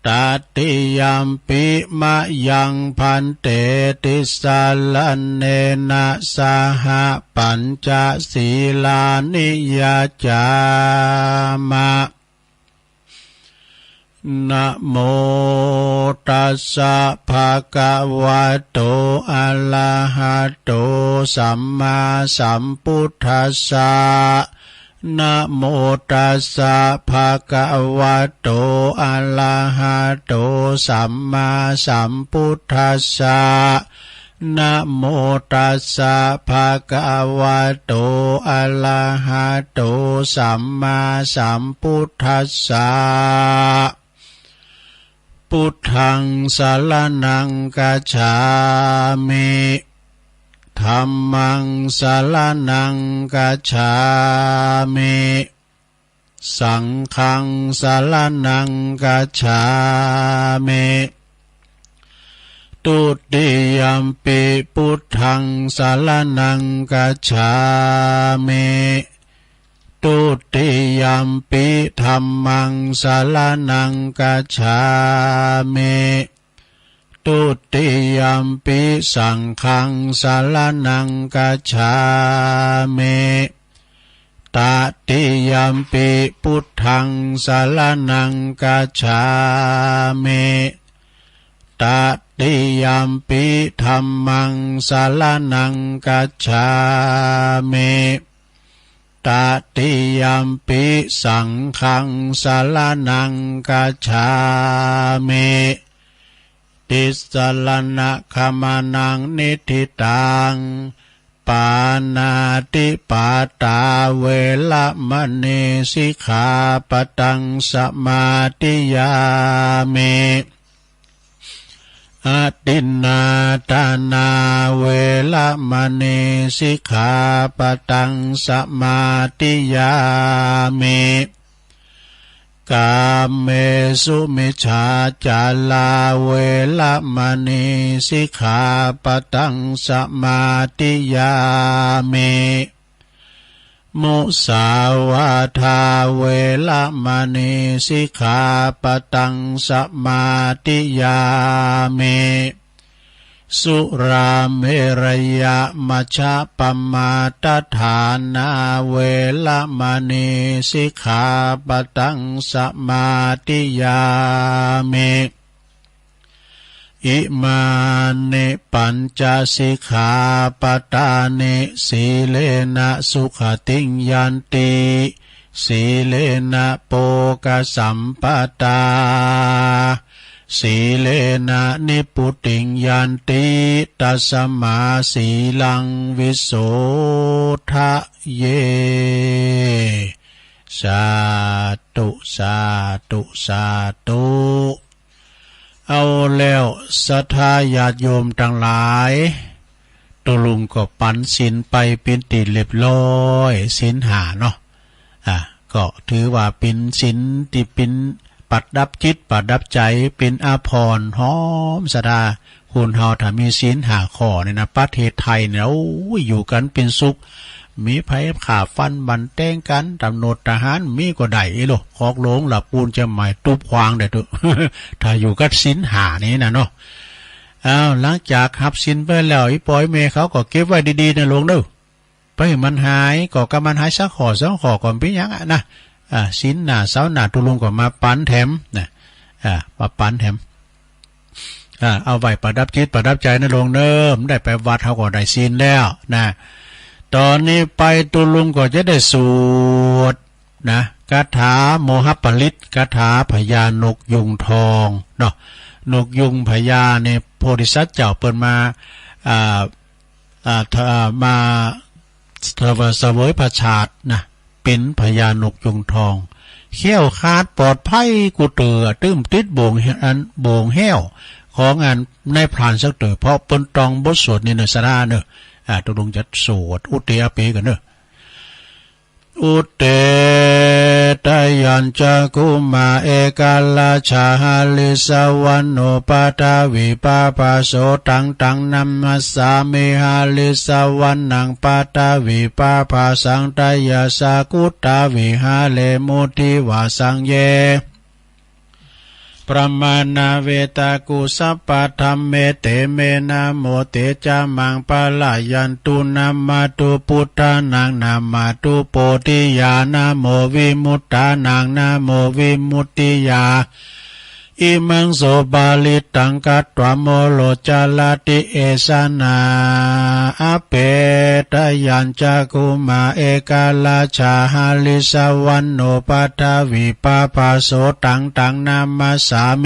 ตติยัมปิมะยังพันเตติสาลันเนนะสหปัญจศีลานิยาจามะนะโมตัสสะภะคะวะโตอะระหะโตสัมมาสัมพุทธัสสะนะโมตัสสะภะคะวะโตอะระหะโตสัมมาสัมพุทธัสสะ นะโมตัสสะภะคะวะโตอะระหะโตสัมมาสัมพุทธัสสะพุทธังสรณังคัจฉามิธัมมังสรณังคัจฉามิสังฆังสรณังคัจฉามิตุติยัมปิพุทธังสรณังคัจฉามิตุติยัมปิธัมมังสรณังคัจฉามิตุติยัมปิสังฆังสรณังคัจฉามิตติยัมปิพุทธังสรณังคัจฉามิตติยัมปิธัมมังสรณังคัจฉามิตติยัมปิสังฆังสรณังคัจฉามิติสรณะขมานังนิทิตังปานาติปาตาเวละมณีสิกขาปตังสมาธิยามิอตินนาทานาเวละมณีสิกขาปตังสมาธิยามิกาเมสุมิจฉาจาลาเวละมณีสิกขาปตังสมาธิยามิมุสาวาทาเวละมณีสิกขาปตังสมาธิยามิสุราเมรยะมัชฌะปมาทฐานาเวละมณีสิกขาปตังสมาธิยามิอิมานิปัญจสิกขาปทานิสีเลนะสุขติงยันติสีเลนะโภคสัมปทาสีเลนะนิพุติงยันติตัสมาสีลังวิโสทะเยสาธุสาธุสาธุเอาแล้วศรัทธาญาติโยมทั้งหลายตุลุงก็ปันศีลไปเป็นตีเรียบร้อยศีลหาเนาะก็ถือว่าเป็นศีลที่เป็นปัดดับจิตปัดดับใจเป็นอาภรณ์หอมสดาคุณเฮาถ้ามีศีลหาข้อเนี่ยนะประเทศไทยเนี่ยอยู่กันเป็นสุขมีไผขาฟันบันแต้งกันตำรวจทหารมีก็ได้โลกคอกโลงหลับปูนจะหมายตุบควางได้ตัว ถ้าอยู่กับศีลหานี้นะเนาะหลังจากหับศีลไปแล้วอีปอยเมเขาก็เก็บไว้ดีๆนะลงเด้อไปมันหายก็กำมันหายสักข้อสองข้อก่อนเป็นยังนะศีลหน้าเสาหน้าตุลุงก็มาปันแถมนะมาปันแถมเอาไว้ประดับจิตประดับใจนะลงเนิ่มได้ไปวัดเขาก็ได้ศีลแล้วนะตอนนี้ไปตุลุงก็จะได้สวดนะคาถาโมหปริตคาถาพญานกยุงทองเนาะนกยุงพญาเนี่ยโพธิสัตว์เจ้าเปิดมามาเสวยพระชาตินะเป็นพญานกยุงทองเขี้ยวคาดปลอดภัยกูเตือตื้มติดโบงแห้วของงานในพรานสักเตือเพราะปนตองบทสวดในเนสราเนอะตุลงจัดสวดอุเตอเปกันเนอะอุเตตยัญจกุมาเอกาลาชาหาลิสวันโนปาทาวิปาปาโสตังตังนัมมัสสามิหาลิสวันนังปาทาวิปาปาสังตายาสากุตาวิหาเลมุติวาสังเยประมาณนาเวตากุสัพพะธัมเมเตเมนะโมเตจามังปะลายันตุนามาตุพุทธานังนามาตุโพธิญาณโมวิมุตตานังนาโมวิมุตติยาอิมังโสบาลิตังกัตตวโมโลจาลาติเอสนาอเปตยัญจกุมาเอกาลาชาหาลิสวันโนปัทวิปาปาโสตังตังนามาสาเม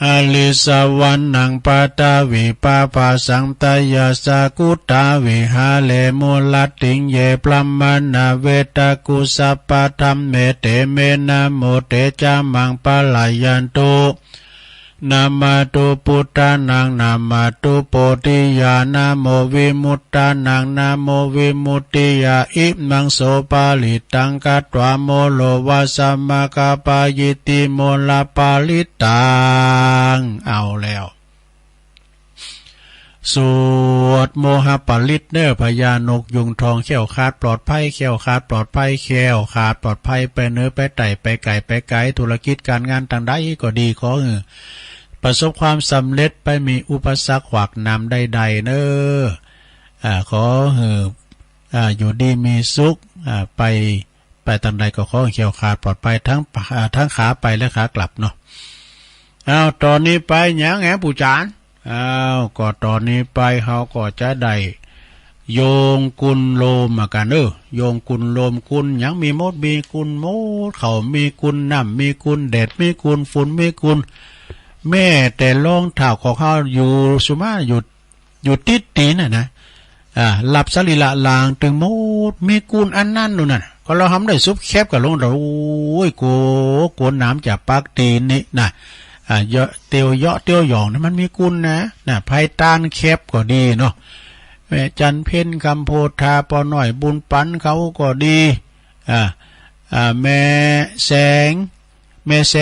อลิสวรรณังปาตาวิปาปาสังตายาสากุตาวิหาเลมุลัตติงเยปลัมมานาเวตากุสัพพะธัมเมเตเมนะโมเตจามังปะลายันตุนามาตุพุทธานังนามาตุโพธิญาณโมวิมุตตานังนาโมวิมุตติยาอิมังโสปาลิตังกัตวาโมโลวาสัมมาคาปายติโมลาปาลิตังเอาแล้วสวดโมหปลิตเนอพญานกยุงทองเขี้ยวขาดปลอดภัยเขี้ยวขาดปลอดภัยเขี้ยวขาดปลอดภัยไปเนื้อไปไต่ไปไก่ไปไกลธุรกิจการงานต่างใดก็ดีขอประสบความสำเร็จไปมีอุปสรรคขวากน้ำใดๆเนอขออยู่ดีมีสุขไปทางใดก็ขอเขี้ยวขาดปลอดภัยทั้งขาไปและขากลับเนาะเอาตอนนี้ไปหยังแหมปู่จานก็ตอนนี้ไปเขาก็จะได้โยงกุลโลมกันโยงกุลโลมกุลยังมีมดมีกุลมดเขามีกุลน้ำมีกุลแดดมีกุลฝุ่นมีกุลแม่แต่รองเท้าของเขาอยู่สุมาอยู่ติดตีน่ะนะหลับสลิละลางตึงมดมีกุลอันนั้นนู่นน่ะก็เราทำได้ซุปแคบกับลงเราโอ้ยโกนน้ำจากปากตีนนี่นะเยาะเตียวหยองนะมันมีกุลนะไพตานแคบก็ดีเนาะแม่จันเพ็ญคำโพธาปอหน่อยบุญปันเขาก็ดีแม่แส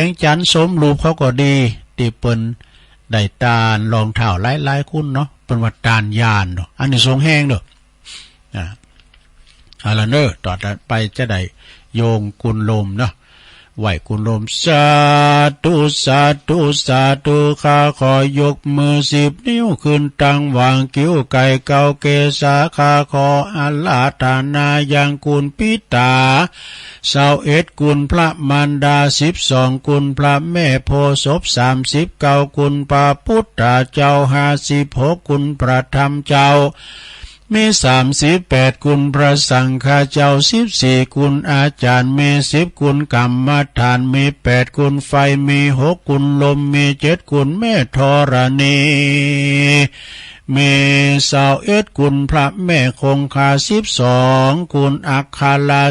งจันสมรูปเขาก็ดีตีเปิ้นได้ตาลรองเท้าหลายคุณเนาะเป็นวัดตาลยานเนาะอันนี้ทรงแห้งเนาะอะไรเนอะต่อไปจะได้โยงกุลลมเนาะไหวกุลมสาธุสาธุสาธุข้าขอยกมือ10 นิ้วขึ้นตั้งวางกิ้วไก่เกาเกษาข้าขออาลาธนายังกุลปิตา21กุลพระมารดา12กุลพระแม่โพศพ39กุลพระพุทธเจ้า56กุลพระธรรมเจ้ามี38กุลพระสังฆเจ้า14กุลอาจารย์มี10กุลกรรมฐานมี8กุลไฟมี6กุลลมมี7กุลแม่ธรณีมี21กุลพระแม่คงคา12กุลอัคคาลา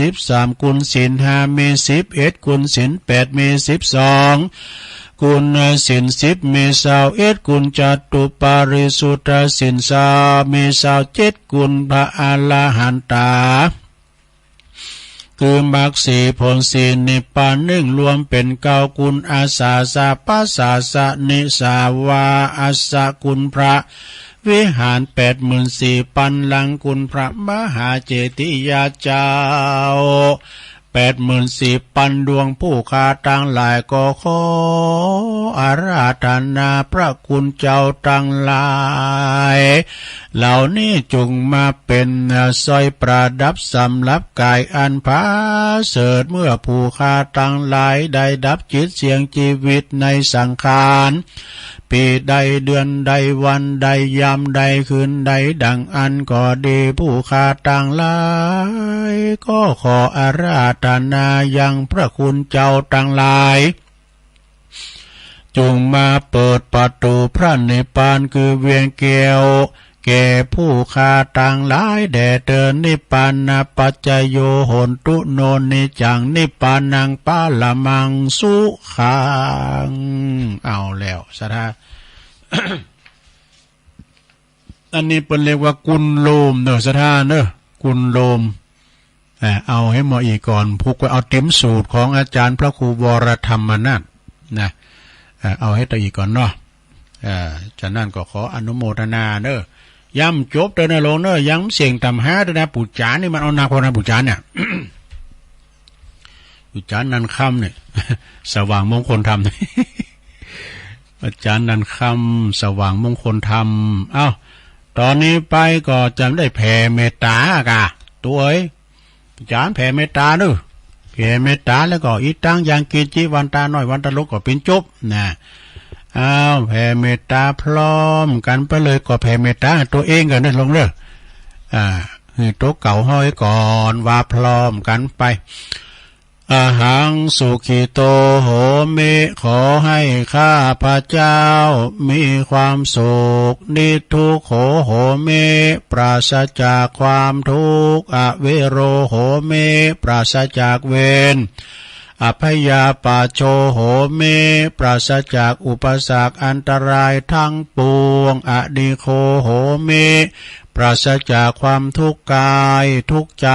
33กุลศีล5มี11กุลศีล8มี12กุลศีล10มี21กุลจตุปาริสุทธศีลมี27กุลพระอรหันตาคือมรรค4ผล4นิพพาน1รวมเป็น9กุลอาสาสะปัสสาสะนิสาวาอาสะกุลพระวิหาร84,000ปันลังกุลพระมหาเจติยาเจ้า84,000ดวงผู้ค้าตั้งหลายก็ขออาราธนาพระคุณเจ้าตั้งหลายเหล่านี้จงมาเป็นสร้อยประดับสำหรับกายอันผาเสริฐเมื่อผู้ค้าตั้งหลายได้ดับจิตเสียงชีวิตในสังขารปีใดเดือนใดวันใดยามใดคืนใดดังอันก็ดีผู้ค้าต่างหลายก็ขออาราธนายังพระคุณเจ้าต่างหลายจงมาเปิดประตูพระนิพพานคือเวียงแก้วแก่ผู้ค้าต่างหลายแด่เดินนิพพานาปัจจโยโหนตุโนนิจังนิพพานังปาละมังสุขังเอาแล้วสถา อันนี้เป็นเรียกว่ากุลโลมเนอะสถาเนอะกุลโลมเอาให้หมออีกก่อนพุกไว้เอาเต็มสูตรของอาจารย์พระครูวรธรรมนาถนะเอาให้ตัวอีกก่อนเนาะจากนั้นก็ขออนุโมทนาเนอะย้ำจบเด้อนะลงเนอะย้ำเสียงตำหาเด้อนะปู่จานนี่มันเอานาพอนะปู่จานเนี่ย ปู่จานนันคำเนี่ย สว่างมงคลธรรม อาจารย์นันคำสว่างมงคลธรรมเอ้าตอนนี้ไปก็จะได้แผ่เมตตากะตัวเอ้ยอาจารย์แผ่เมตตาเนอะแผ่เมตตาแล้วก็อีตั้งยังกิจิวันตาหน่อยวันตะลุกก็เป็นจบนะแผ่เมตตาพร้อมกันไปเลยก็แผ่เมตตาตัวเองกันได้ลงเลยตัวเก่าห้อยก่อนว่าพร้อมกันไป อาหังสุขิโตโหมิขอให้ข้าพระเจ้ามีความสุขนิทุกขโหมิปราศจากความทุกข์อเวโรโหมิปราศจากเวรอภยาปาโชโหมิปราศจากอุปสรรคอันตรายทั้งปวงอดิโคโหมิปราศจากความทุกข์กายทุกข์ใจ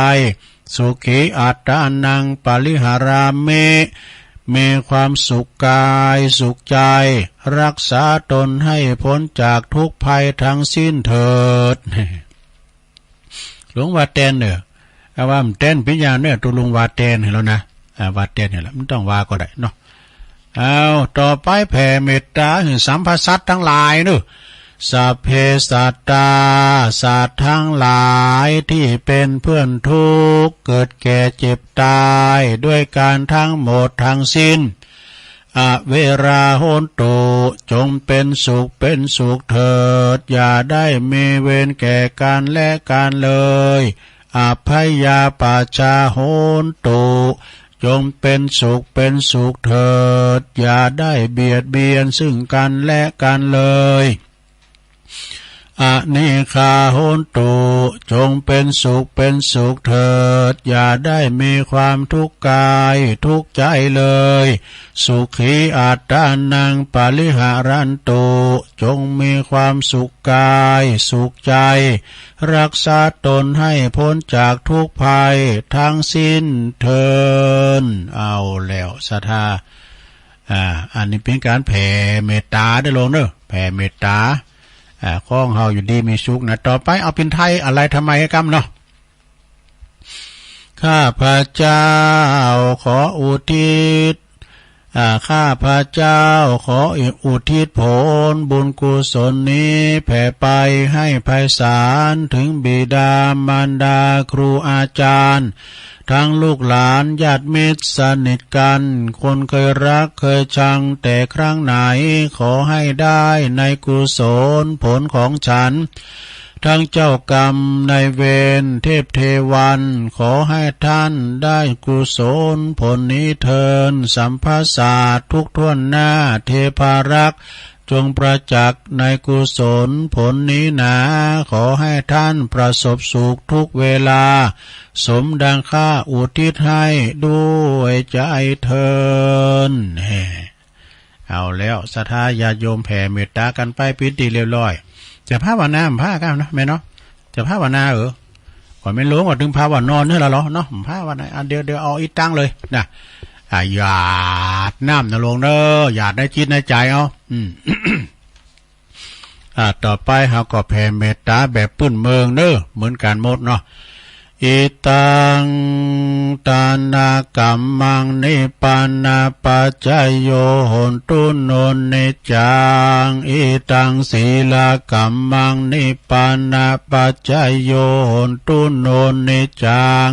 สุขีอัตตานังปริหารามิมีความสุขกายสุขใจรักษาตนให้พ้นจากทุกภัยทั้งสิ้นเถิดหลวงว่าเต้นเนี่ยว่ามันเต้นพิญญาเนี่ยตัวลุงว่าเต้นเห็นแล้วนะว่าเต้นเนี่ยแหละมันต้องว่าก็ได้เนาะเอาต่อไปแผ่เมตตาถึงสัมภสัตทั้งหลายเนอะสัพเพสัตตาสัตว์ทั้งหลายที่เป็นเพื่อนทุกข์เกิดแก่เจ็บตายด้วยการทั้งหมดทั้งสิ้นอเวราโหนตุจงเป็นสุขเถิดอย่าได้มีเวรแก่กันและกันเลยอภัยยาปาชาโหนตุจงเป็นสุขเถิดอย่าได้เบียดเบียนซึ่งกันและกันเลยอนิคาโหนตุจงเป็นสุขเถิดอย่าได้มีความทุกข์กายทุกข์ใจเลยสุขีอัตตานังปริหารันตุจงมีความสุขกายสุขใจรักษาตนให้พ้นจากทุกภัยทั้งสิ้นเถิดเอาแล้วศรัทธาอันนี้เป็นการแผ่เมตตาได้ลงเนอะแผ่เมตตาข้องเฮาอยู่ดีมีสุขนะต่อไปเอาเป็นไทยอะไรทำไมให้กำเนาะข้าพระเจ้าขออุทิศข้าพระเจ้าขออุทิศผลบุญกุศลนี้แผ่ไปให้ไพศาลถึงบิดามารดาครูอาจารย์ทั้งลูกหลานญาติมิตรสนิทกันคนเคยรักเคยชังแต่ครั้งไหนขอให้ได้ในกุศลผลของฉันทั้งเจ้ากรรมนายเวรเทพเทวันขอให้ท่านได้กุศลผลนี้เทินสัมภาษาทุกท่วนหน้าเทพารักษ์จงประจักษ์ในกุศลผลนี้นะขอให้ท่านประสบสุขทุกเวลาสมดังข้าอุทิศให้ด้วยใจเทินเอาแล้วศรัทธาญาติโยมแผ่เมตตากันไปปิติเรียบร้อยจะภาวนาผ้ากันนะแม่เนาะจะภาวนาก่อนไม่รู้ว่าถึงภาวนอนเนี่ยละเหรอเนาะภาวนาเดี๋ยวเอาอีตั้งเลยนะหยาดน้ำนะลงเนอะหยาดในจิตในใจเอาต่อไปเราก็แผ่เมตตาแบบปื้นเมืองเนอะเหมือนกันหมดเนาะอิตังตานากัมมังนิปานาปัจจโยโหนตุโนนิจังอิตังศีลากัมมังนิปานาปัจจโยโหนตุโนนิจัง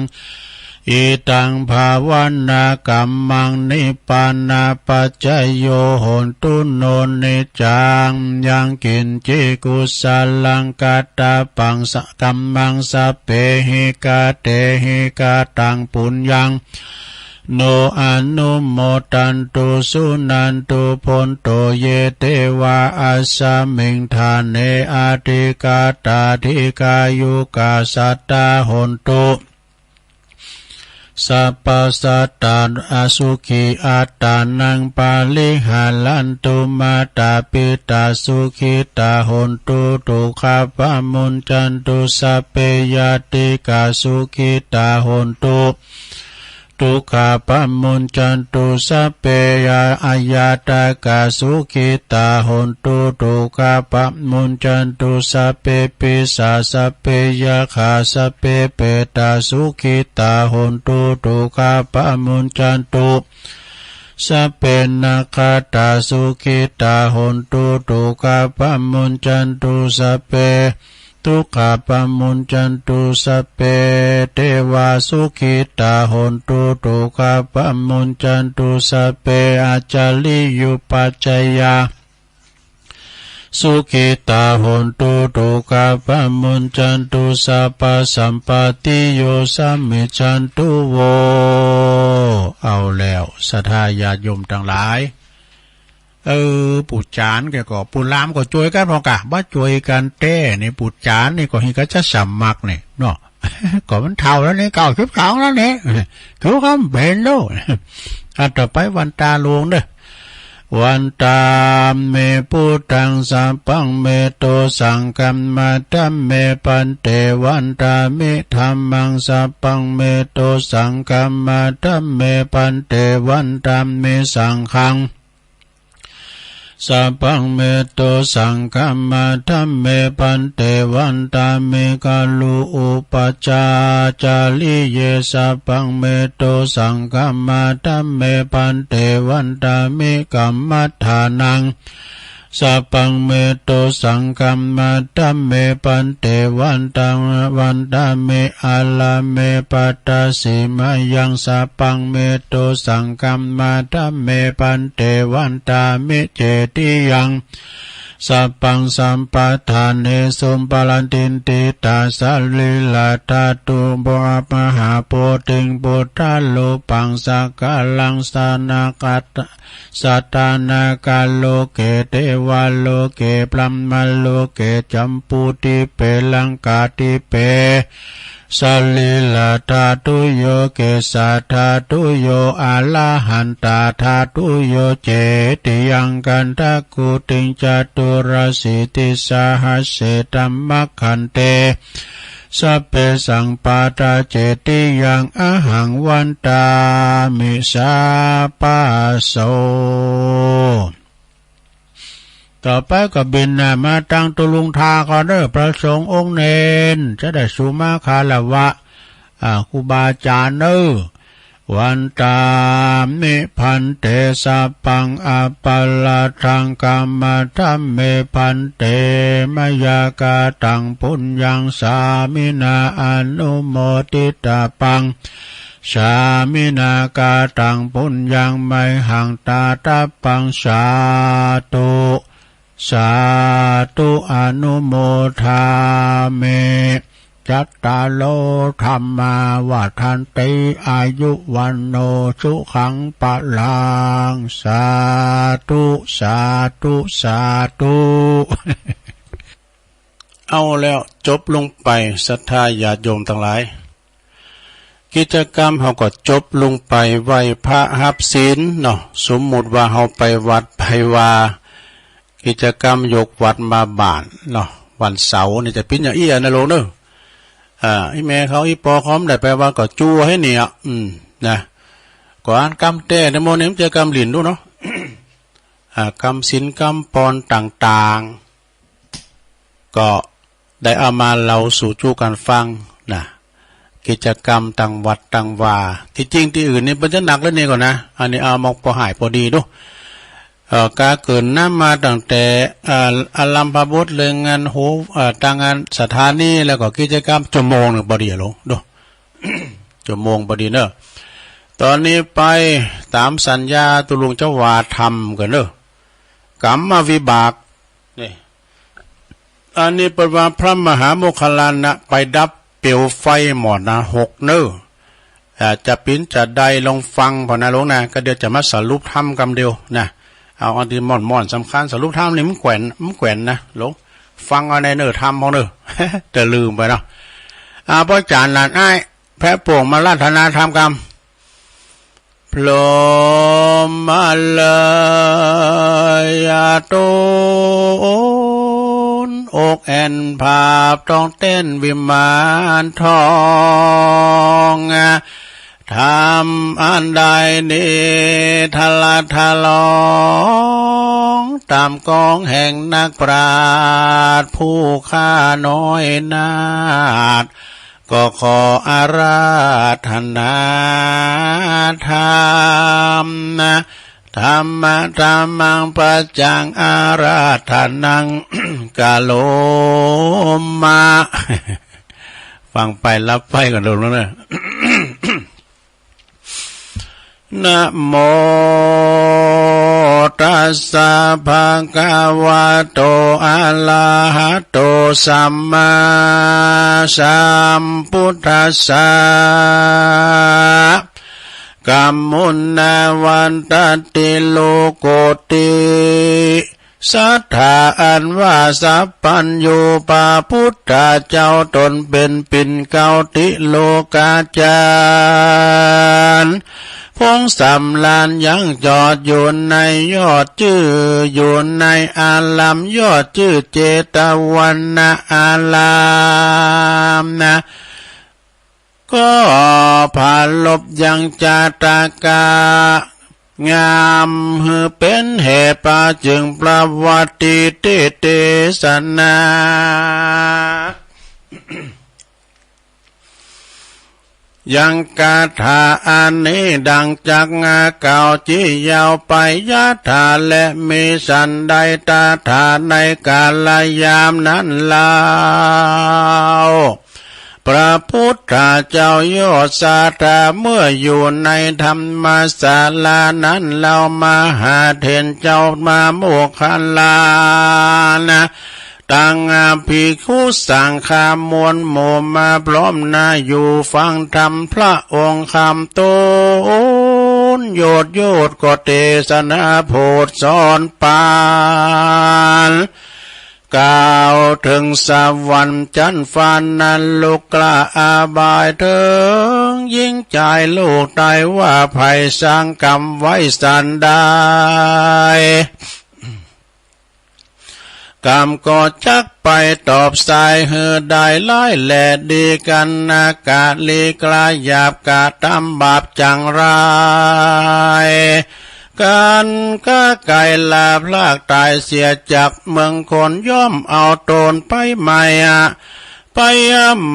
อิตังภาวันนากัมมังนิปานาปัจจโยโหนตุโนนิจังยังกินจิกุสลังกาตาปังสกัมมังสเปหิกาเตหิกาตังปุญญังโนอนุโมตันตุสุนันตุพนโตเยเตวะอัสสมิงทานเนอาติกาตาธิกายุกาสัตตาหนตุสัพพสัตตาอสุขีอัตตานังปาลิหาลันตุมาตาปิตาสุขิตาหนตุตุขาปะมุนจันตุสัพเพยติกาสุขิตาหนตุตุขาปะมุนจันตุสัพเพยอายาตากาสุขิตาหนตุตุขาปะมุนจันตุสัพเพปิสาสัพเพยาขาสัพเพเปตาสุขิตาหนตุตุขาปะมุนจันตุสัพเพนาคาตาสุขิตาหนตุตุขาปะมุนจันตุสัพเพทุกขาปมุญจันตุสัพเพเทวาสุขิตาหนตุทุกขาปมุญจันตุสัพเพอาจาริยุปัจจยา สุขิตาหนตุตุกาปมุนจันตุสัพพสัมปติโยสัมมิจันตุโวเอาแล้วศรัทธาญาติโยมทั้งหลายปู่จานแกก็ปู่ลามก็ช่วยกันพอกะบ้าช่วยกันเต้นี่ปู่จานนี่ก็เห็นก็จะสมัครเนี่ยเนาะก็มันเท่าแล้วนี่92แล้วเนี่ยเขาคำเป็นโลกต่อไปวันตาหลวงเด้อวันตาเมพุทธังสัพพังเมโตสังกัมมาตัมเมปันเตวันตาเมธัมมังสัพพังเมโตสังกัมมาตัมเมปันเตวันตาเมสังฆังสัพพังเมโตสังกัมมาธัมเมปันเตวันตาเมกาลุอุปจาจาริเยสัพพังเมโตสังกัมมาธัมเมปันเตวันตาเมกัมมัฏฐานังสัพพังเมโตสังกัมมาธัมเมปันเตวันตาเมอาลาเมปัตตสิมายังสัพพังเมโตสังกัมมาธัมเมปันเตวันตาเมเจติยังสัพพังสัมปทานเนสุมปลันตินติตาสัลลิลาตาตุบวมหาโพธิงปุถะโลปังสักกาลังสานากัตสัตตานากาโลเกเทวาโลเกปลัมมาโลเกจัมปูติเปลังกาติเปสัลลิลาธาตุโยเกสัทธาตุโยอาลาหันตาธาตุโยเจติยังกันทะกุติงจตุรสิติสหัสเสตัมมัคคันเตสัพเพสังปาตาเจติยังอหังวันตามิสาปาโสต่อไปก็บินมาตั้งตุลุงทาก็เด้อพระสงฆ์องค์เนนจะได้สุมาคาลวะครูบาอาจารย์เด้อวันตามิพันเตสัพพังอปัลลทังกัมมธัมเมพันเตมยากาตังปุญญังสามินาอนุโมทิตาปังสามินากาตังปุญญังไมหังตาตาปังสาธุสาธุอนุโมทาเมจัตตาโลธรรมาวัฏันติอายุวันโนสุขังปะลังสาธุสาธุสาธุเอาแล้วจบลงไปศรัทธาญาติโยมทั้งหลายกิจกรรมเขาก็จบลงไปไหว้พระหับศีลเนาะสมมุติว่าเขาไปวัดไปว่ากิจกรรมยกวัดมาบ้านเนาะวันเสาร์นี่จะเป็นอย่างอี้นะโลเนอะไอ้แม่เขาอีปอเขาได้ไปว่าก็จูให้เนี่ยนะก่อนกรรมแต่ในโมนี้มันจะกรรมหลินด้วยเนาะกรรมศีลกรรมปอนต่างๆก็ได้เอามาเราสู่จูกันฟังนะกิจกรรมต่างวัดต่างว่าที่จริงที่อื่นนี่มันจะหนักแล้วนี่ก่อนนะอันนี้เอามองพอหายพอดีด้วยกาเกิดน้ำมาตั้งแต่อลัมพบุตรเรื่องงานโหต่างงานสถานีแล้วก็กิจกรรมชั่วโมงหนึ่งบดีลงดู ชั่วโมงบดีเนอะตอนนี้ไปตามสัญญาตุลุงเจ้าวาทำกันเนอะกรรมวิบากนี่อันนี้เป็นว่าพระมหาโมคคัลลานะไปดับเปลวไฟหมอนะ6เนอะจะปิ้นจะได้ลองฟังพอนะลงนะก็เดี๋ยวจะมาสรุปทำกำเดียวนะเอาอันที่ม่อนสำคัญสรุปทำนี่มันแขวนนะลงฟังเอาในเนื้อทำพอเนอะ จะลืมไปเนาะพระจานหลานไอ้แพระโป่งมาราธนาธรรมกรรมพลมาลายาโตอกแอนภาพต้องเต้นวิมานทองทำอันใดนี้ทลาทลองตามกองแห่งนักปราชญ์ผู้ข้าน้อยนาฏก็ขออาราธนาธรรมนะธรรมะธรรมังปัจจังอาราธนังกาโลมาฟังไปรับไปกันดูแล้วเนี่ย นะโมตัสสะภะคะวะโตอะระหะโตสัมมาสัมพุทธัสสะกัมมุนาวันตติโลโกติสัทธาอันว่าสัพพัญญูปาพุทธเจ้าตนเป็นปิ่นเกาติโลกาจารย์พงสำลานยังจอดอยู่ในยอดชื่ออยู่ในอาลามยอดชื่อเจตวันนะอาลามนะก็ผ่านลบยังจาตากางามหือเป็นเหตุปาจึงประวัติเตสนายังกาถาอันนี้ดังจากงาเก่าจี้ยาวไปยะถาและมีสันใดตาถาในกาลยามนั้นลาวพระพุทธเจ้ายอดสาธาเมื่ออยู่ในธรรมศาลานั้นเรามาหาเถนเจ้ามาโมคคัลลานะต่างภิกขุสังฆามวลหมู่มาพร้อมหน้าอยู่ฟังธรรมพระองค์คำโตโยดก็เทศนาโพธสอนปานกล่าวถึงสวรรค์จันทร์ฟ้านั้นลูกกล้าอาบายถึงยิ่งใจลูกตายว่าภัยสร้างกรรมไว้สันได้กรรมก็จักไปตอบสายเหือได้ไล่แหลดีกันอากาศลีกลายหยาบกาตำบาปจังไรกันก็ไก่ลาพลากตายเสียจากเมืองคนย่อมเอาโตนไปใหม่ไป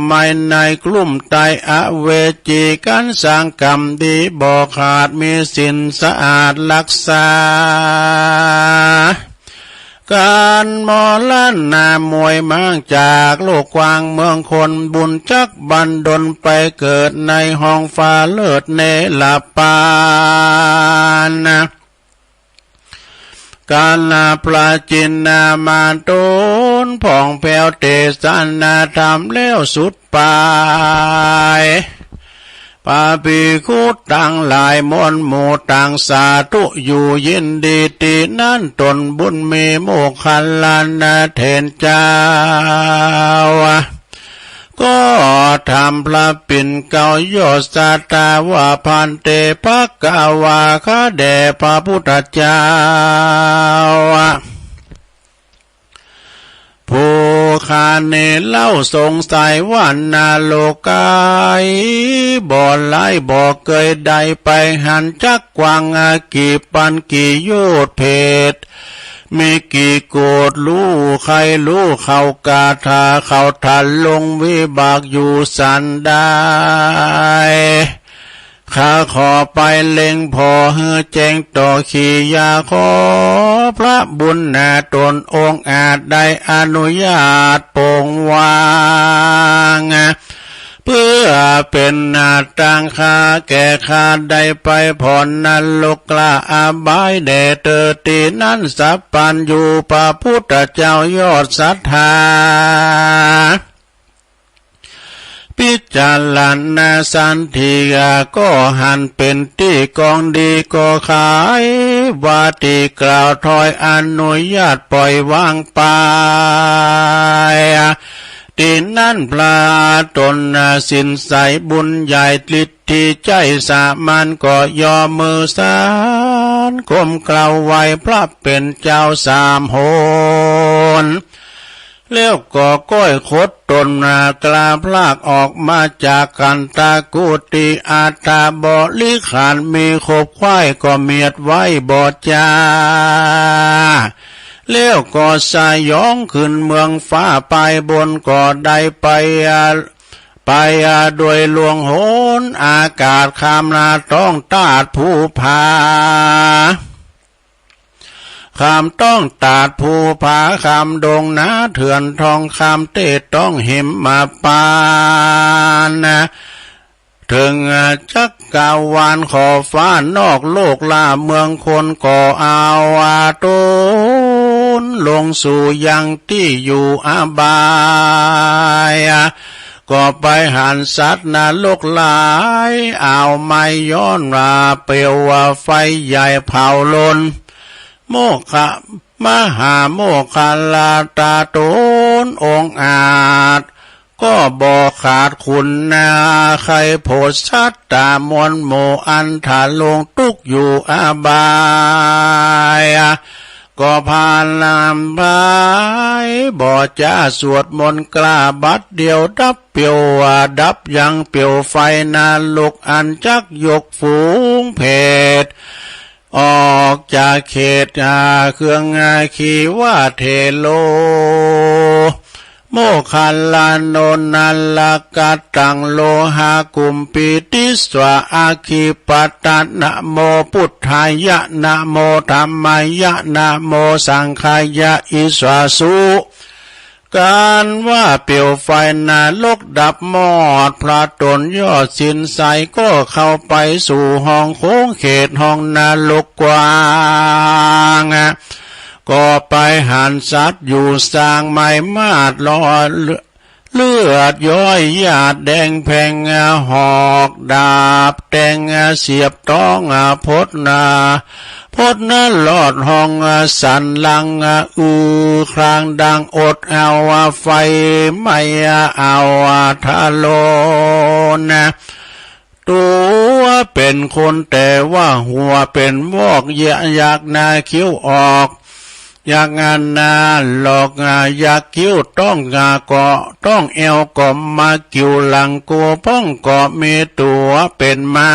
ใหม่ในกลุ่มไตอเวจีกันสร้างกรรมดีบ่ขาดมีสินสะอาดรักษาการมอล้านนามวยมั่งจากโลกกว้างเมืองคนบุญจักบันดลไปเกิดในห้องฟ้าเลิศเนลปานนะการนาปลาจินนามาโตนผ่องแผ้วเตสันนาธรรมแล้วสุดปายปาปิคุต่างหลายมนหมู่ต่างสาธุอยู่ยินดีตีนั้นตนบุญมีโมคคัลลานาเทนเจ้าก็ทำพระปิ่นเก่ายอดสาตาว่าพันเตภะกาวาคะแด่พระพุทธเจ้าผู้ข้าเนเล่าสงสัยว่านาโลกายบ่อไหลบ่อเกยใดไปหันจักกวางกี่ปันกี่โยชน์เพศมีกี่โกดรู้ใครรู้เขากาถาเขาทันลงวิบากอยู่สันได้ข้าขอไปเล็งพอเฮือแจ้งต่อขียาขอพระบุญนาตนองค์อาจได้อนุญาตโปร่งวางเพื่อเป็นนาต่างคาแก่ข้าได้ไปผ่อนนันโลกกล้าอาบายแด่เตอตีนั้นสัพพัญญูพระพุทธเจ้ายอดศรัทธาพิจารณาสันติก็หันเป็นที่กองดีก็ขาย ว่าที่กล่าวถอยอนุญาตปล่อยวางไปที่นั่นพระตนสินใสบุญใหญ่ฤทธิใจสามัญก็ยอมมือสารก้มกล่าวไว้พระเป็นเจ้าสามโหนแล้วก็ก้อยคดตนกลาพลากออกมาจากกันตากุติอาตาบริขารมีขบควายก็เมียดไว้บอจาแล้วก็สายองขึ้นเมืองฟ้าไปบนก็ได้ไปโดยหลวงโหนอากาศคามนาต้องตาดผู้พาคำต้องตาดภูผาคำดงนาเถื่อนทองคำเตต้องหิมมาปาน ถึงจักกาวานขอฟ้านอกโลกลาเมืองคนก่อเอาต้นลงสู่ยังที่อยู่อาบายก็ไปหันสัตว์นรกหลายเอาไม่ย้อนมาเปลวไฟใหญ่เผาลนโมฆะมหาโมคาลาตาโตนองอาจก็บ่ขาดคุณนาใครโพสัตตามวลโมอันถาลงตุกอยู่อาบายก็พานลำพายบ่จะสวดมนต์กล้าบัดเดียวดับเปียวดับยังเปียวไฟนาลกอันจักยกฝูงเพศออกจากเขตเครื่องขีว่าเทโลโมคัลลานนนัลลกัตตังโลหะกุมปิติสวะอาคิปัตตะนะโมพุทธายะนะโมธัมมายะนะโมสังฆายะอิสวาสุการว่าเปลวไฟนาลกดับมอดพระตนยอดสินใสก็เข้าไปสู่ห้องโค้งเขตห้องนาลกกว้างก็ไปหันสัตว์อยู่สร้างไม้มาดลอยเลือดย้อยหยาดแดงแพงหอกดาบแดงเสียบต้องพดนาหลอดห้องสันลังครางดังอดเอาไฟไม่เอาทะโลนตัวเป็นคนแต่ว่าหัวเป็นวอกอยากนาคิ้วออกอยากงานนาหลอกอยากคิ้วต้องเกาะต้องเอวก็มากิ้วหลังกัวป้องก็มีตัวเป็นมา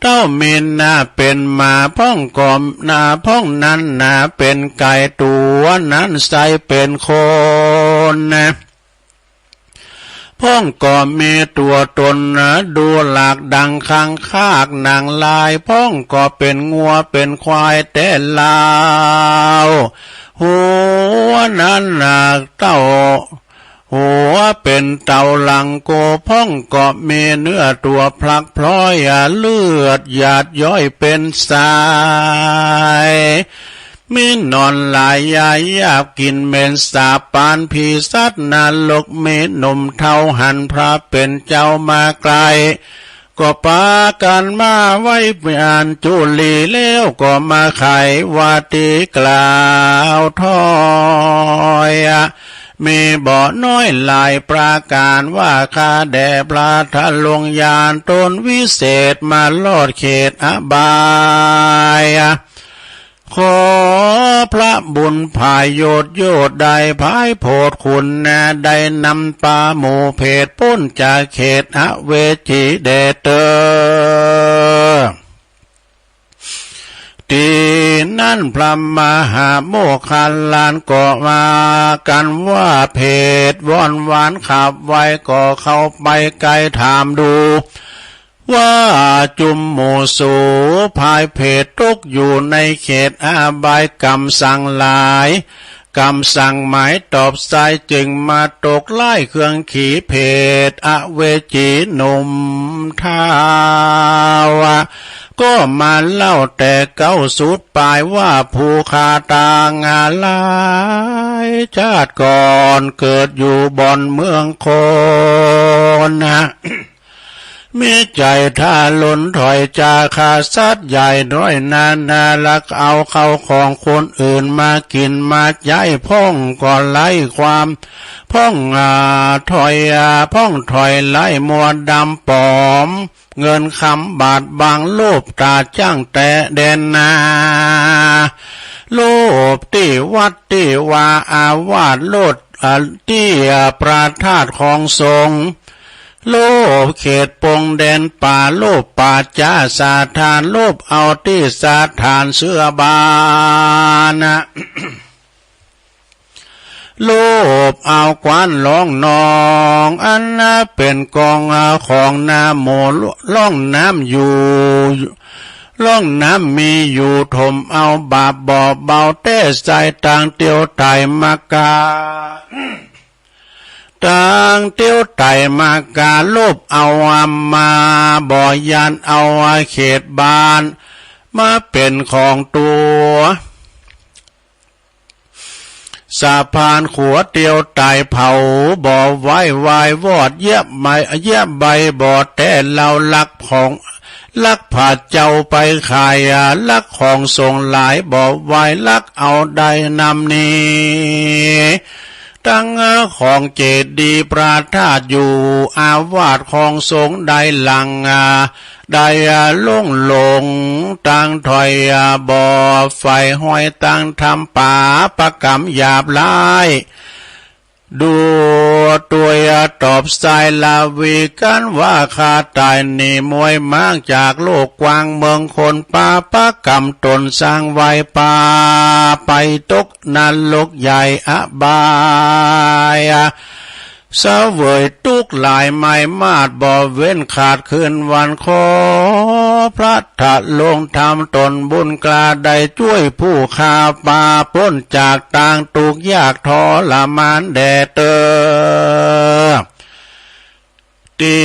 เต้ามีนาเป็นมาพ้องกอมนาพ้องนั้นนาเป็นไก่ตัวนั้นใส่เป็นคนพ้องก็มีตัวตนดูหลากดังข้างคากนางลายพ้องก็เป็นงัวเป็นควายแต่ลาวหัวนั้นเต้าหัวเป็นเต่าหลังโกพ้องก็มีเนื้อตัวพลักพลอยเลือดหยาดย้อยเป็นสายมีนอนหลายยายาบกินเมนสาปานผีสัตว์นรกเมนมเท่าหันพระเป็นเจ้ามาไกลก็ปากันมาไว้เปลี่ยนจุลีแล้วก็มาไขวาตีกล่าวถอยมีบ่อน้อยหลายประการว่าข้าแด่พระทะลงยานตนวิเศษมาลอดเขตอบายขอพระบุญภายโยดใดภายโพดคุณได้นำปาหมู่เพศพ้นจากเขตอเวจีเดเตอตีนั่นพระมหาโมคคัลลานก็มากันว่าเพศว่อนหวานขับไว้ก็เข้าไปไกลถามดูว่าจุมหมู่สูภายเพศตกอยู่ในเขตอาบายกรรมสั่งหลายกรรมสั่งหมายตอบสายจึงมาตกไล่เครื่องขี่เพศอเวจีหนุ่มท้าวก็มาเล่าแต่เก้าสุดปลายว่าผู้ขาตางาลายชาติก่อนเกิดอยู่บ่อนเมืองโคนมีใจท่าล้นถอยจาคาสัตว์ใหญ่น้อยนาลักเอาเข้าของคนอื่นมากินมาย้ายพ้องก่อไล่ความพ้องถอยไล่มัวดำปอมเงินคำบาทบางโลภตาจ้างแต่แดนนาโลภที่วัดที่ว่าอาวาสโลดที่ประทาตของทรงโลภเขตปงแดนป่าโลภป่าจ้าสาทานโลภเอาที่สาทานเสื้อบานโลภเอากวานล่องนองอันเป็นกองของนาโมล่องน้ำอยู่ล่องน้ำมีอยู่ถมเอาบาปบ่อเบาแต่ใจต่างเตียวไตมากาแ ต่างเตี้ยวไต่มากาลบเอามาบ่อยันเอาเขตบ้านมาเป็นของตัวสะพานขัวเตียวไต่เผาบ่อไว้วายวอดเย็บใบบ่อแต่เราลักของลักผาเจ้าไปขายลักของส่งหลายบ่อไว้ลักเอาได้นำนี้ตั้งของเจดีย์ประทาตอยู่อาวาสของสงฆ์ได้หลังได้ลงตั้งถอยบ่อไฟห้อยตั้งทำป่าประกำหยาบลายดูตัวตอบสายลาวีกันว่าข้าตายนี่มวยมากจากโลกกว้างเมืองคนป่าประกำตนสร้างไว้ป่าไปตกนรกใหญ่อบายเสวยตุกหลายไม่มาดบ่เว้นขาดคืนวันขอพระถัดลงทำตนบุญกล้าได้ช่วยผู้ข้าป่าพ้นจากต่างตุกยากทรมานแด่เตอตี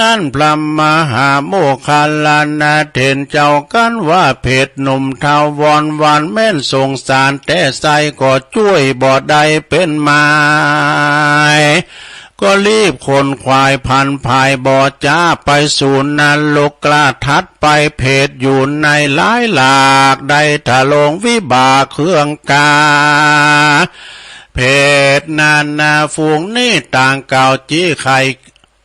นั่นพระมหาโมคคัลลานาเถนเจ้ากันว่าเพศหนุ่มทาวรวันแม่นสงสารแต่ใส่ก็ช่วยบ่ได้เป็นไม้ก็รีบคนควายพันภายบ่อจ้าไปสู่นรกกล้าทัดไปเพศอยู่ในหลายหลากได้ถลงวิบากเครื่องกาเพศนานาฝูงนี่ต่างเก่าจี้ไข่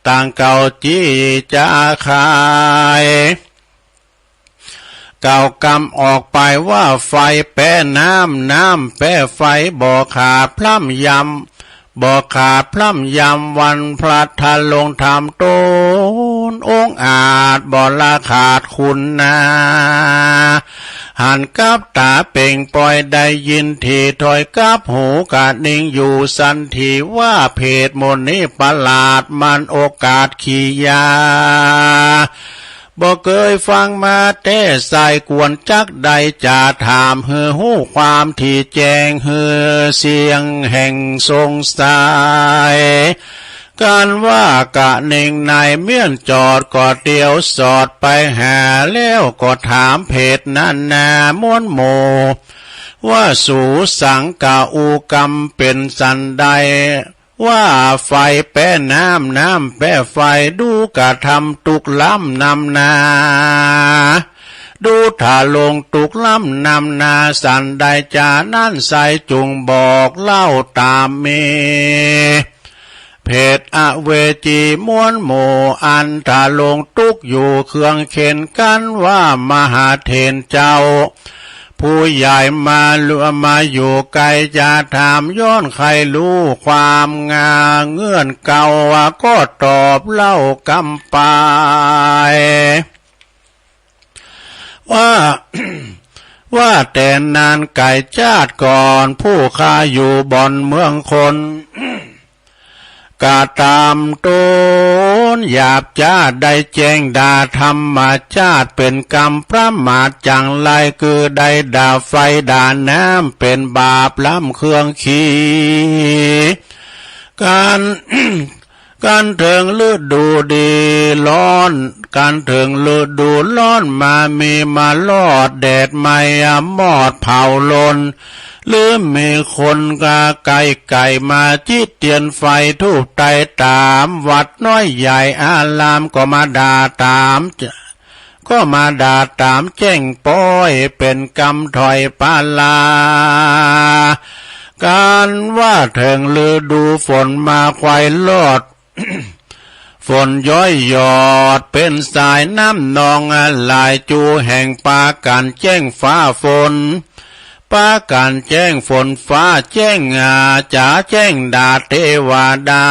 ต่างเก่าจี้จะขายเก่ากำออกไปว่าไฟแป้น้ำแป้ไฟบ่อขาดพร่ำยำบ่อขาดพร่ำยำวันพระทันลงทำต้นองอาจบ่อละขาดคุณนาหันกับตาเป่งปล่อยได้ยินทีถอยกับหูกาดนิ่งอยู่สันทีว่าเพศมนนี้ประหลาดมันโอกาสขี้ยาบ่เคยฟังมาแต่ใส่กวนจักใดจะถามเฮือหู้ความที่แจ้งเฮือเสียงแห่งสงสัยการว่ากะเน่งนายเมี่ยนจอดก็เดียวสอดไปหาแล้วก็ถามเพศนั้นนาม้วนโมว่าสูสังกะอูกรรมเป็นสันใดว่าไฟแป้น้ำแป้ไฟดูกะทำตุกล้ำนำนาดูถ้าลงตุกล้ำนำนาสันใดจานั่นใสจุงบอกเล่าตามเมเพศอเวจีม้วนโมอันถ้าลงตุกอยู่เครื่องเข็นกันว่ามหาเถรเจ้าผู้ใหญ่มาอยู่ไกลจะถามย้อนใครรู้ความงาเงื่อนเก่าก็ตอบเล่ากำไปว่าแต่นานไก่ชาติก่อนผู้ข้าอยู่บ่อนเมืองคนกาตามต้นหยาบจ้าได้แจ้งด่าธรรมชาติเป็นกรรมพระมาทจังไรคือได้ด่าไฟด่าน้ำเป็นบาปล้ำเครื่องขี้การถึงฤดูดีร้อนการถึงฤดูร้อนมีมาลอดแดดไม่มอดเผาลนหรือมีคนกาไก่มาจิตเตียนไฟทูบไตตามวัดน้อยใหญ่อารามก็มาด่าตามแจ้งป้อยเป็นกรรมถอยปาลาการว่าถึงฤดูฝนมาควายลอด ฝนย้อยหยอดเป็นสายน้ำนองลายจูแห่งปาการแจ้งฟ้าฝนปาการแจ้งฝนฟ้าแจ้งจ๋าแจ้งดาเทวดา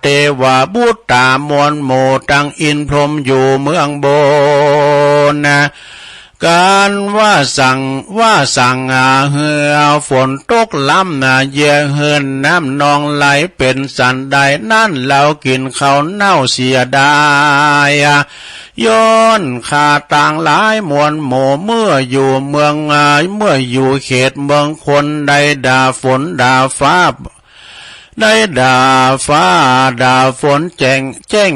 เทวบุตตามวลโมตังอินพรหมอยู่เมืองโบนการว่าสั่งเหือฝนตกล้ำเยื่อเฮือนน้ำนองไหลเป็นสันใดนั่นเรากินข้าวเน่าเสียดายย้อนขาต่างหลายมวลโหมู่เมื่ออยู่เมืองเมื่ออยู่เขตเมืองคนใดด่าฝนด่าฟ้า ได้ด่าฟ้าด่าฝนแจ้ง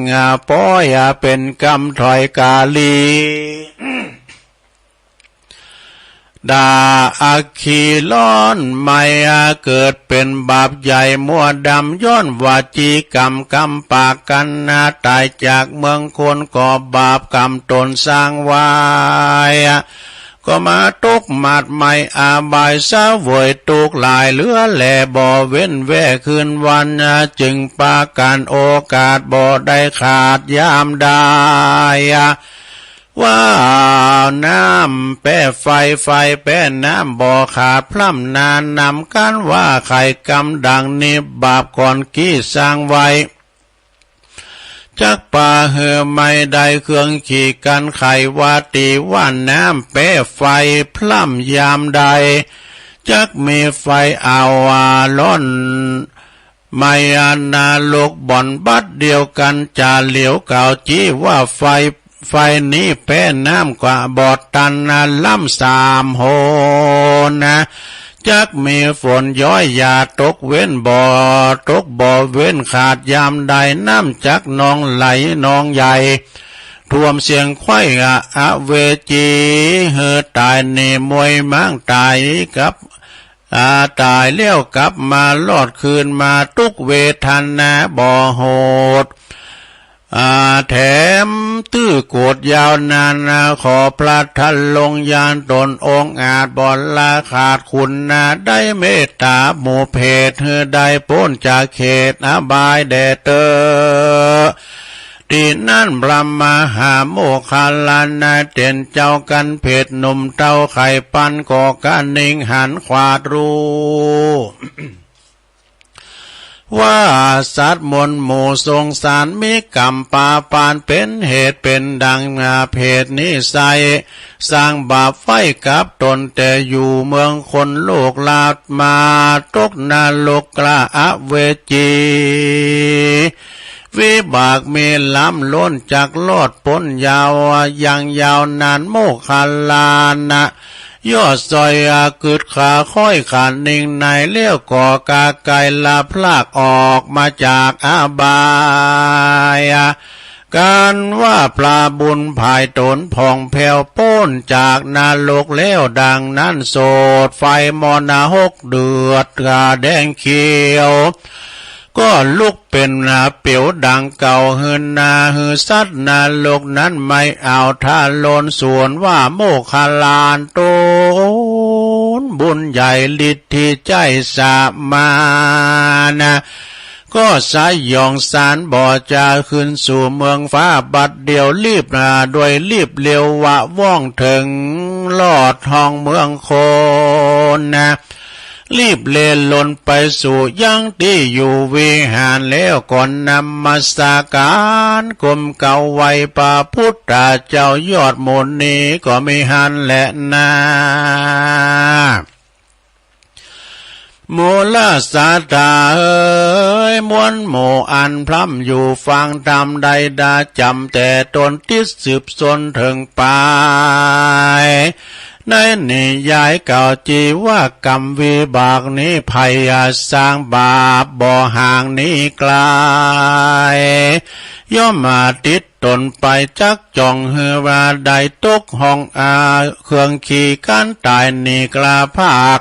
ป้อยเป็นกรรมถอยกาลีด่าอาคีร้อนไม่เกิดเป็นบาปใหญ่มัวดำย้อนวาจีกรรมกรรมปากกันตายจากเมืองคนก่อบาปกรรมตนสร้างไว้ก็มาตุกหมัดไม่อาบายสาเวยตุกหลายเหลือแหล่บ่เว้นแว่คืนวันจึงปาการโอกาสบ่ได้ขาดยามได้ว่าน้ำแป้ไฟแป้น้ำบ่ขาดพร่ำนานนำกันว่าไข่กำดังนี้บาปก่อนกี้สร้างไว้จักป่าเหอไม่ได้เครื่องขี่กันไขว่าตีว่าน้ำแป้ไฟพร่ำยามใดจักมีไฟเอาล้อนไม่นาโลกบ่อนบัดเดียวกันจะเหลียวเก่าจี้ว่าไฟนี้แป้น้ำกว่าบอดตันล่ำสามโหนะจักมีฝนย้อยยาตกเว้นบ่เว้นขาดยามใดน้ำจักนองไหลนองใหญ่ท่วมเสียงไข่เวจีเฮตายเนมวยมั่งตายกับตายเลี้ยวกลับมาลอดคืนมาทุกเวทนาบ่โหดแถมตื้อโกดยาวนานขอพระท่านลงยานตนองค์อาจบ่ลาขาดคุณได้เมตตาหมู่เพศได้พ้นจากเขตอบายแดเตอที่นั่นพระมหาโมคคัลลานะเต็นเจ้ากันเพศหนุ่มเต้าไข่ปันก่อกันนิ่งหันขวาดรู้ว่าสัตว์มนหมู่สงสารมีกรรมปาปานเป็นเหตุเป็นดังเพศนิสัยสร้างบาปไฟกับตนแต่อยู่เมืองคนโลกลาดมาตกนรกกละอเวจีวิบากมีล้ำล้นจากลอดพ้นยาวยังยาวนานโมคคัลลานะยอดซอยกึดขาค่อยขาดนิ่งในเลี้ยวก่อกาไกลาพลากออกมาจากอบายการว่าปลาบุญภายตนผ่องแผ้วพ้นจากนรกแล้วดังนั้นโสดไฟมอนาหกเดือดกาแดงเขียวก็ลุกเป็นเปียวดังเก่าหืนสัตว์นรกนั้นไม่เอาท่าโลนส่วนว่าโมคคัลลานโตนบุญใหญ่ฤทธิใจสามานะก็สายยองสารบ่อจะขึ้นสู่เมืองฟ้าบัดเดียวรีบโดยรีบเร็วว่ว่องถึงลอดห้องเมืองโคนนะรีบเลนลนไปสู่ยังที่อยู่วิหารแล้วก่อนนำมาสการกรมเก่าไว้พระพุทธเจ้ายอดมนนี้ก็ไม่หันและนาโมลสาตามวลโมอันพร่ำอยู่ฟังธรรมใดดาจำแต่ตนติดสืบสนถึงไปในนิยายเก่าจีว่ากรรมวิบากนี้ภัยสร้างบาปบ่ห่างนี้ไกลย่อมมาติดตนไปจักจ่องเฮือว่าใดตกห้องเครื่องขี่กันตายนี่กลาภาค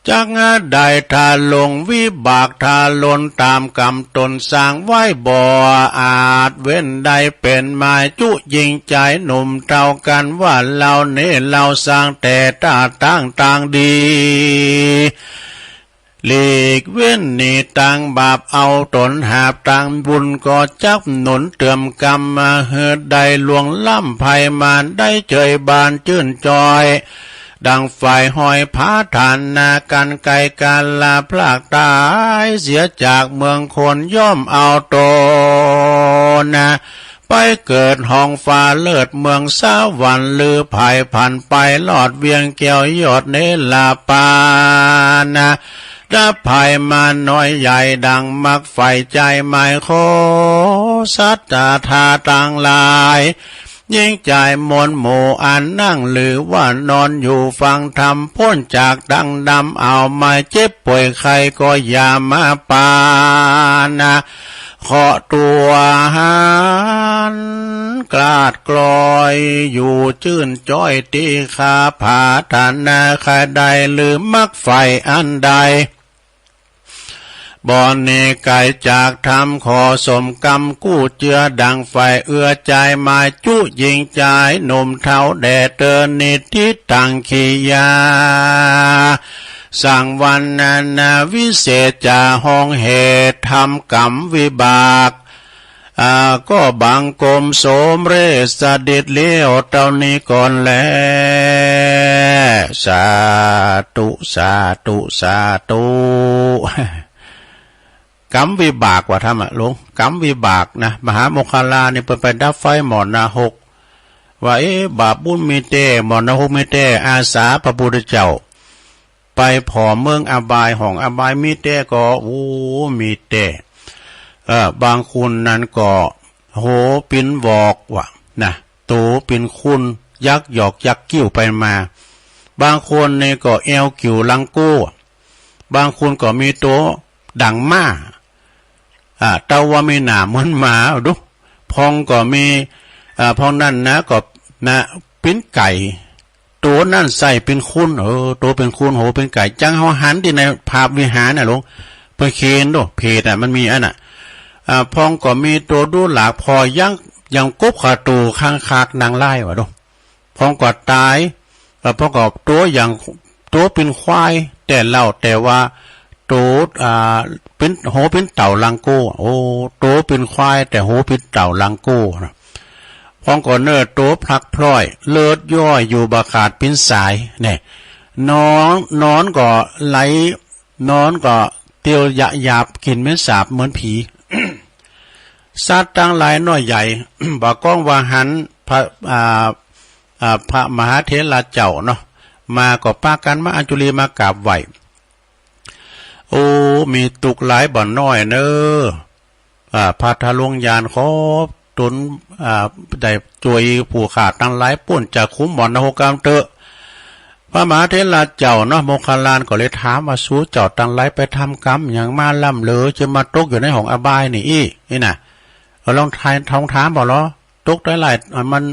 จากใดทาลงวิบากทาลนตามกรรมตนสร้างไว้บ่อาจเว้นใดเป็นหมายจุยิงใจหนุ่มเท่ากันว่าเราเนี่ยเราสร้างแต่ตาต่างดีหลีกเว้นนี่ต่างบาปเอาตนหาบต่างบุญก็จับหนุนเติมกรรมมาเฮือใดลวงล่ำภัยมานได้เจยบานชื่นจอยดังฝ่ายหอยผาฐานนากันไกลกาลาพลากตายเสียจากเมืองคนย่อมเอาโตนะไปเกิดห้องฟ้าเลิศเมืองสวรรค์ลือภายผ่านไปลอดเวียงแก้วยอดเนลาปานะถ้าภายมาน้อยใหญ่ดังมักไฟใจหมายโคสัตตาทาต่างลาย ยิ่งจ่ายมนหมู่อ่านนั่งหรือว่านอนอยู่ฟังธรรมพ้นจากดังดำเอามาเจ็บป่วยใครก็อย่ามาปานะขอตัวหันกลาดกลอยอยู่ชื่นจ้อยตีขาผาฐานนาใครใดหรือมักไฟอันใดบ่อนเนไก่จากทำขอสมกรรมกู้เจือดังไฟเอื้อใจมาจุยิงใจหนุ่มเท้าแดดเดินนิทิตังขียาสั่งวันนาวิเศษจะห้องเหตุทำกรรมวิบากก็บังกรมโสมเรศเด็ดเลี้ยวเต่านี้ก่อนแลสาธุสาธุสาธุกรรมวิบากว่าทำหลวงกรรมวิบากนะมหาโมคคลลาเนี่ยไปดับไฟหมอนนาหกว่าบาปบุญมีเตหมอนนาหกมีเตอาสาพระพุทธเจ้าไปผอเมืองอบายห้องอบายมีเตก็มีเตบางคุณนั้นก็โหปินวอกว่ะนะโตปินคุณยักหยอกยักกิ้วไปมาบางคนเนี่ยก็เอวกิ่วลังกู้บางคนก็มีโตดังมาเต้าว่ามีหนาเหมือนหมาดูพองก็มีพองนั่นนะก็นะเป็นไก่ตัวนั่นใส่เป็นคุณตัวเป็นคุณโหเป็นไก่จังเฮาหันที่ในภาพวิหารน่ะหลวงไปเคนดูเพจมันมีอันน่ะพองก็มีตัวดูหลากพอยังกบขาตูข้างคากนางไล่วะดูพองก็ตายพองก็ตัวอย่างตัวเป็นควายแต่เล่าแต่ว่าตัวเป็นโหเป็นเต่าลังโก้ตัวเป็นควายแต่โหเป็นเต่าลังโก้นะพองก่อนตัวพลักพร้อยเลือดย่อยอยู่บาขาดเป็นสายเนี่ยนอนก็ไหลนอนก็เตียวหยาบกินเม็ดสาบเหมือนผี สัตว์ตั้งหลายน้อยใหญ่ บากล้องวาหันพระมหาเถรเจ้าเนาะมาก็ป้ากันมาอัญจุลีมากราบไหวมีตุกหลายบ่อนน้อยเนพาทะลวงยานขอตนได้จวยผู้ขาดตั้งหลายป่นจากคุ้มบ่อนนโหกรรมเตอะพระมหาเถรเจ้าเนาะโมคคัลลานก็เลยถามว่าสู้เจ้าตั้งหลายไปทำกรรมอย่างมาล่ำเลยจะมาตกอยู่ในห้องอบายนี่น่ะลองทายท้องถามบอกเหรอตกได้หลายมัน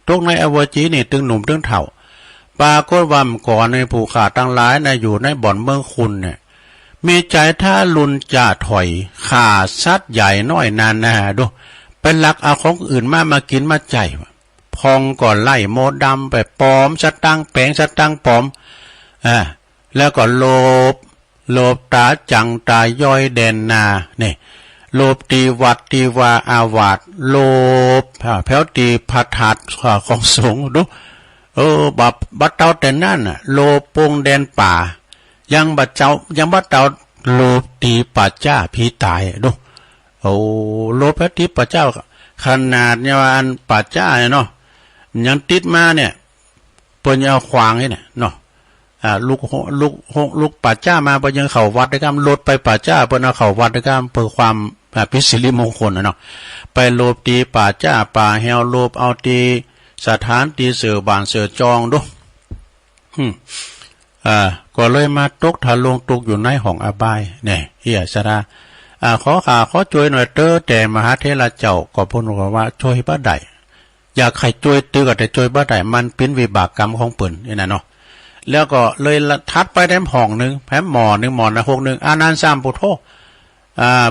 ตกในอเวจีนี่ตึงหนุ่มตึงเฒ่าปาก็ว่าก่อนในผู้ขาดตั้งหลายนะอยู่ในบ่อนเมืองคุณเนี่ยมีใจถ้าลุนจะถอยขาซัดใหญ่น้อยนานนะดูเป็นลักเอาของอื่นมากินมาใจพองก่อนไล่โมดำไปปอมสตังแปงสตังปอมแล้วก็โลบตาจังตาย่อยแดนนาเนี่ยโลบตีวัดตีวาอาวาดโลบแพ้วตีพัดหัดของสงดูบัดเตาแต่นั่นโลปงแดนป่ายังบัดเตาโลบตีป่าจ้าผีตายดูโลบแพ้วตีป่าเจ้าขนาดเนี่ยอันป่าจ้าเนี่ยเนาะยังติดมาเนี่ยเปิ้นเอาขวางเนี่ยเนาะลูกป่าจ้ามาเปิ้นยังเข้าวัดได้กำลดไปป่าจ้าเปิ้นเอาเข้าวัดได้กำเพื่อความเป็นสิริมงคลเนาะไปโลบตีป่าจ้าป่าแฮวโลบเอาตีสถานตีเสือบานเสือจองดูก็เลยมาตกทะลงตกอยู่ในห้องอบายเนี่ยเฮียสระขอช่วยหน่อยแต่มหาเถรเจ้าก็พูดว่าช่วยบ่ได้อยากใครช่วยตื้อก็แต่ช่วยบ่ได้มันเป็นวิบากกรรมของเปิ้นนี่นะเนาะแล้วก็เลยทัดไปแถมห้องนึงแถมหมอนึงหมอนะหกนึงอานันต์3ปุโธ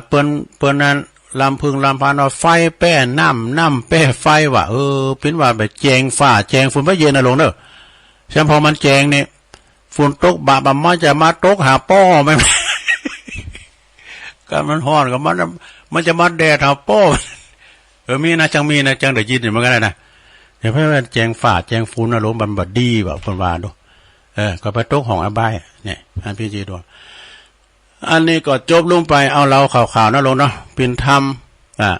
เปิ้นนั้นลำพึงลำพานว่าไฟแป้น้ำแป้ไฟว่ะเป็นว่าแบบแจงฟ้าแจงฝุ่นพระเย็นน่ะลงเด้อฉะนั้นพอมันแจงนี่ฝุ่นตกบะมันจะมาตกหาป้อไหม ก็มันฮ้อนก็มันจะมาแดดหาป้อมีนะจังได้ยินอยู่เหมือนกันนะเดี๋ยวเพื่อนแจงฝ่าแจงฝุ่นอารมณ์บันบดีแบบคนวาดูก็ไปตกของอบายเนี่ยอันพี่จีดูอันนี้ก็จบลงไปเอาเราข่าวๆนะลงเนาะเป็นธรรม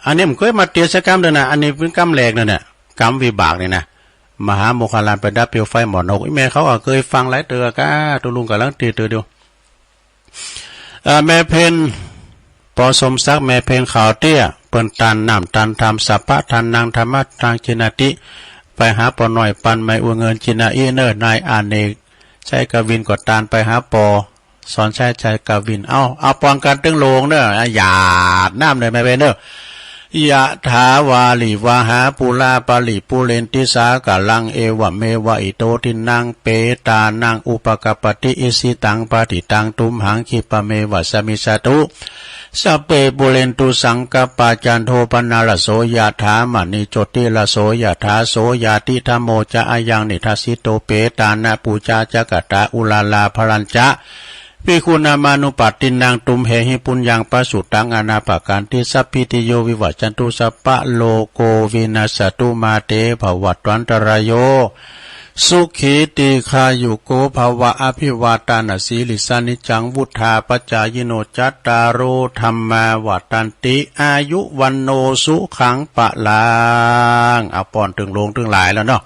อันนี้มันเคยมาเตียสกรรมด้วยนะอันนี้เป็นกรรมแรกเนี่ยกรรมวิบากเนี่ยนะมหาโมคคัลลานไปดับเปลวไฟหมอนกแม่เขาเคยฟังหลายเตือกตัวลุงกับลังตีเตือเดียวแม่เพนปอสมศักดิ์แม่เพนขาวเตี้ย เปิ้นตานน้ำตานธรรมสัพพะทานนางธรรมะทางจินาติไปหาปอหน่อยปันไม่อวเงินจินาอีเนอร์นายอาเนกใช้กวินกดตานไปหาปอสอนใช้ใจกวินเอาปอนกันตึงโลงเนอะหยาดน้ำเลยไม่เป็นเนอะยะถาวาลิวาหาปุลาปาลิปุเรนติสากะลังเอวะเมวะอิโตทินังเปตานังอุปกปติอิสิตังปฏิตังตุมหังคิปะเมวะสมิสตุสัพเพปุเรนตุสังกปาจันโทปนาลโสยะถามณิโจติลโสยะถาโสยะติธรรมโมจะอายังนิทัสสิโตเปตานะปูจาจักตาอุลาลาพลัญจะวิคุณามานุปัตตินังตุมเหหิปุญญังปสุตังอนาปการติสัพพิติโยวิวัจจันตุสัพพะโลโกวินัสสตุมาเตภวัตวันตรายโยสุขีติคายุโกภวะอภิวาตานาสีลิสานิจังวุธาปจายโนจัตตารโอธรรมาวัตันติอายุวันโนสุขังปะลังเอาปอนถึงลงถึงหลายแล้วเนาะ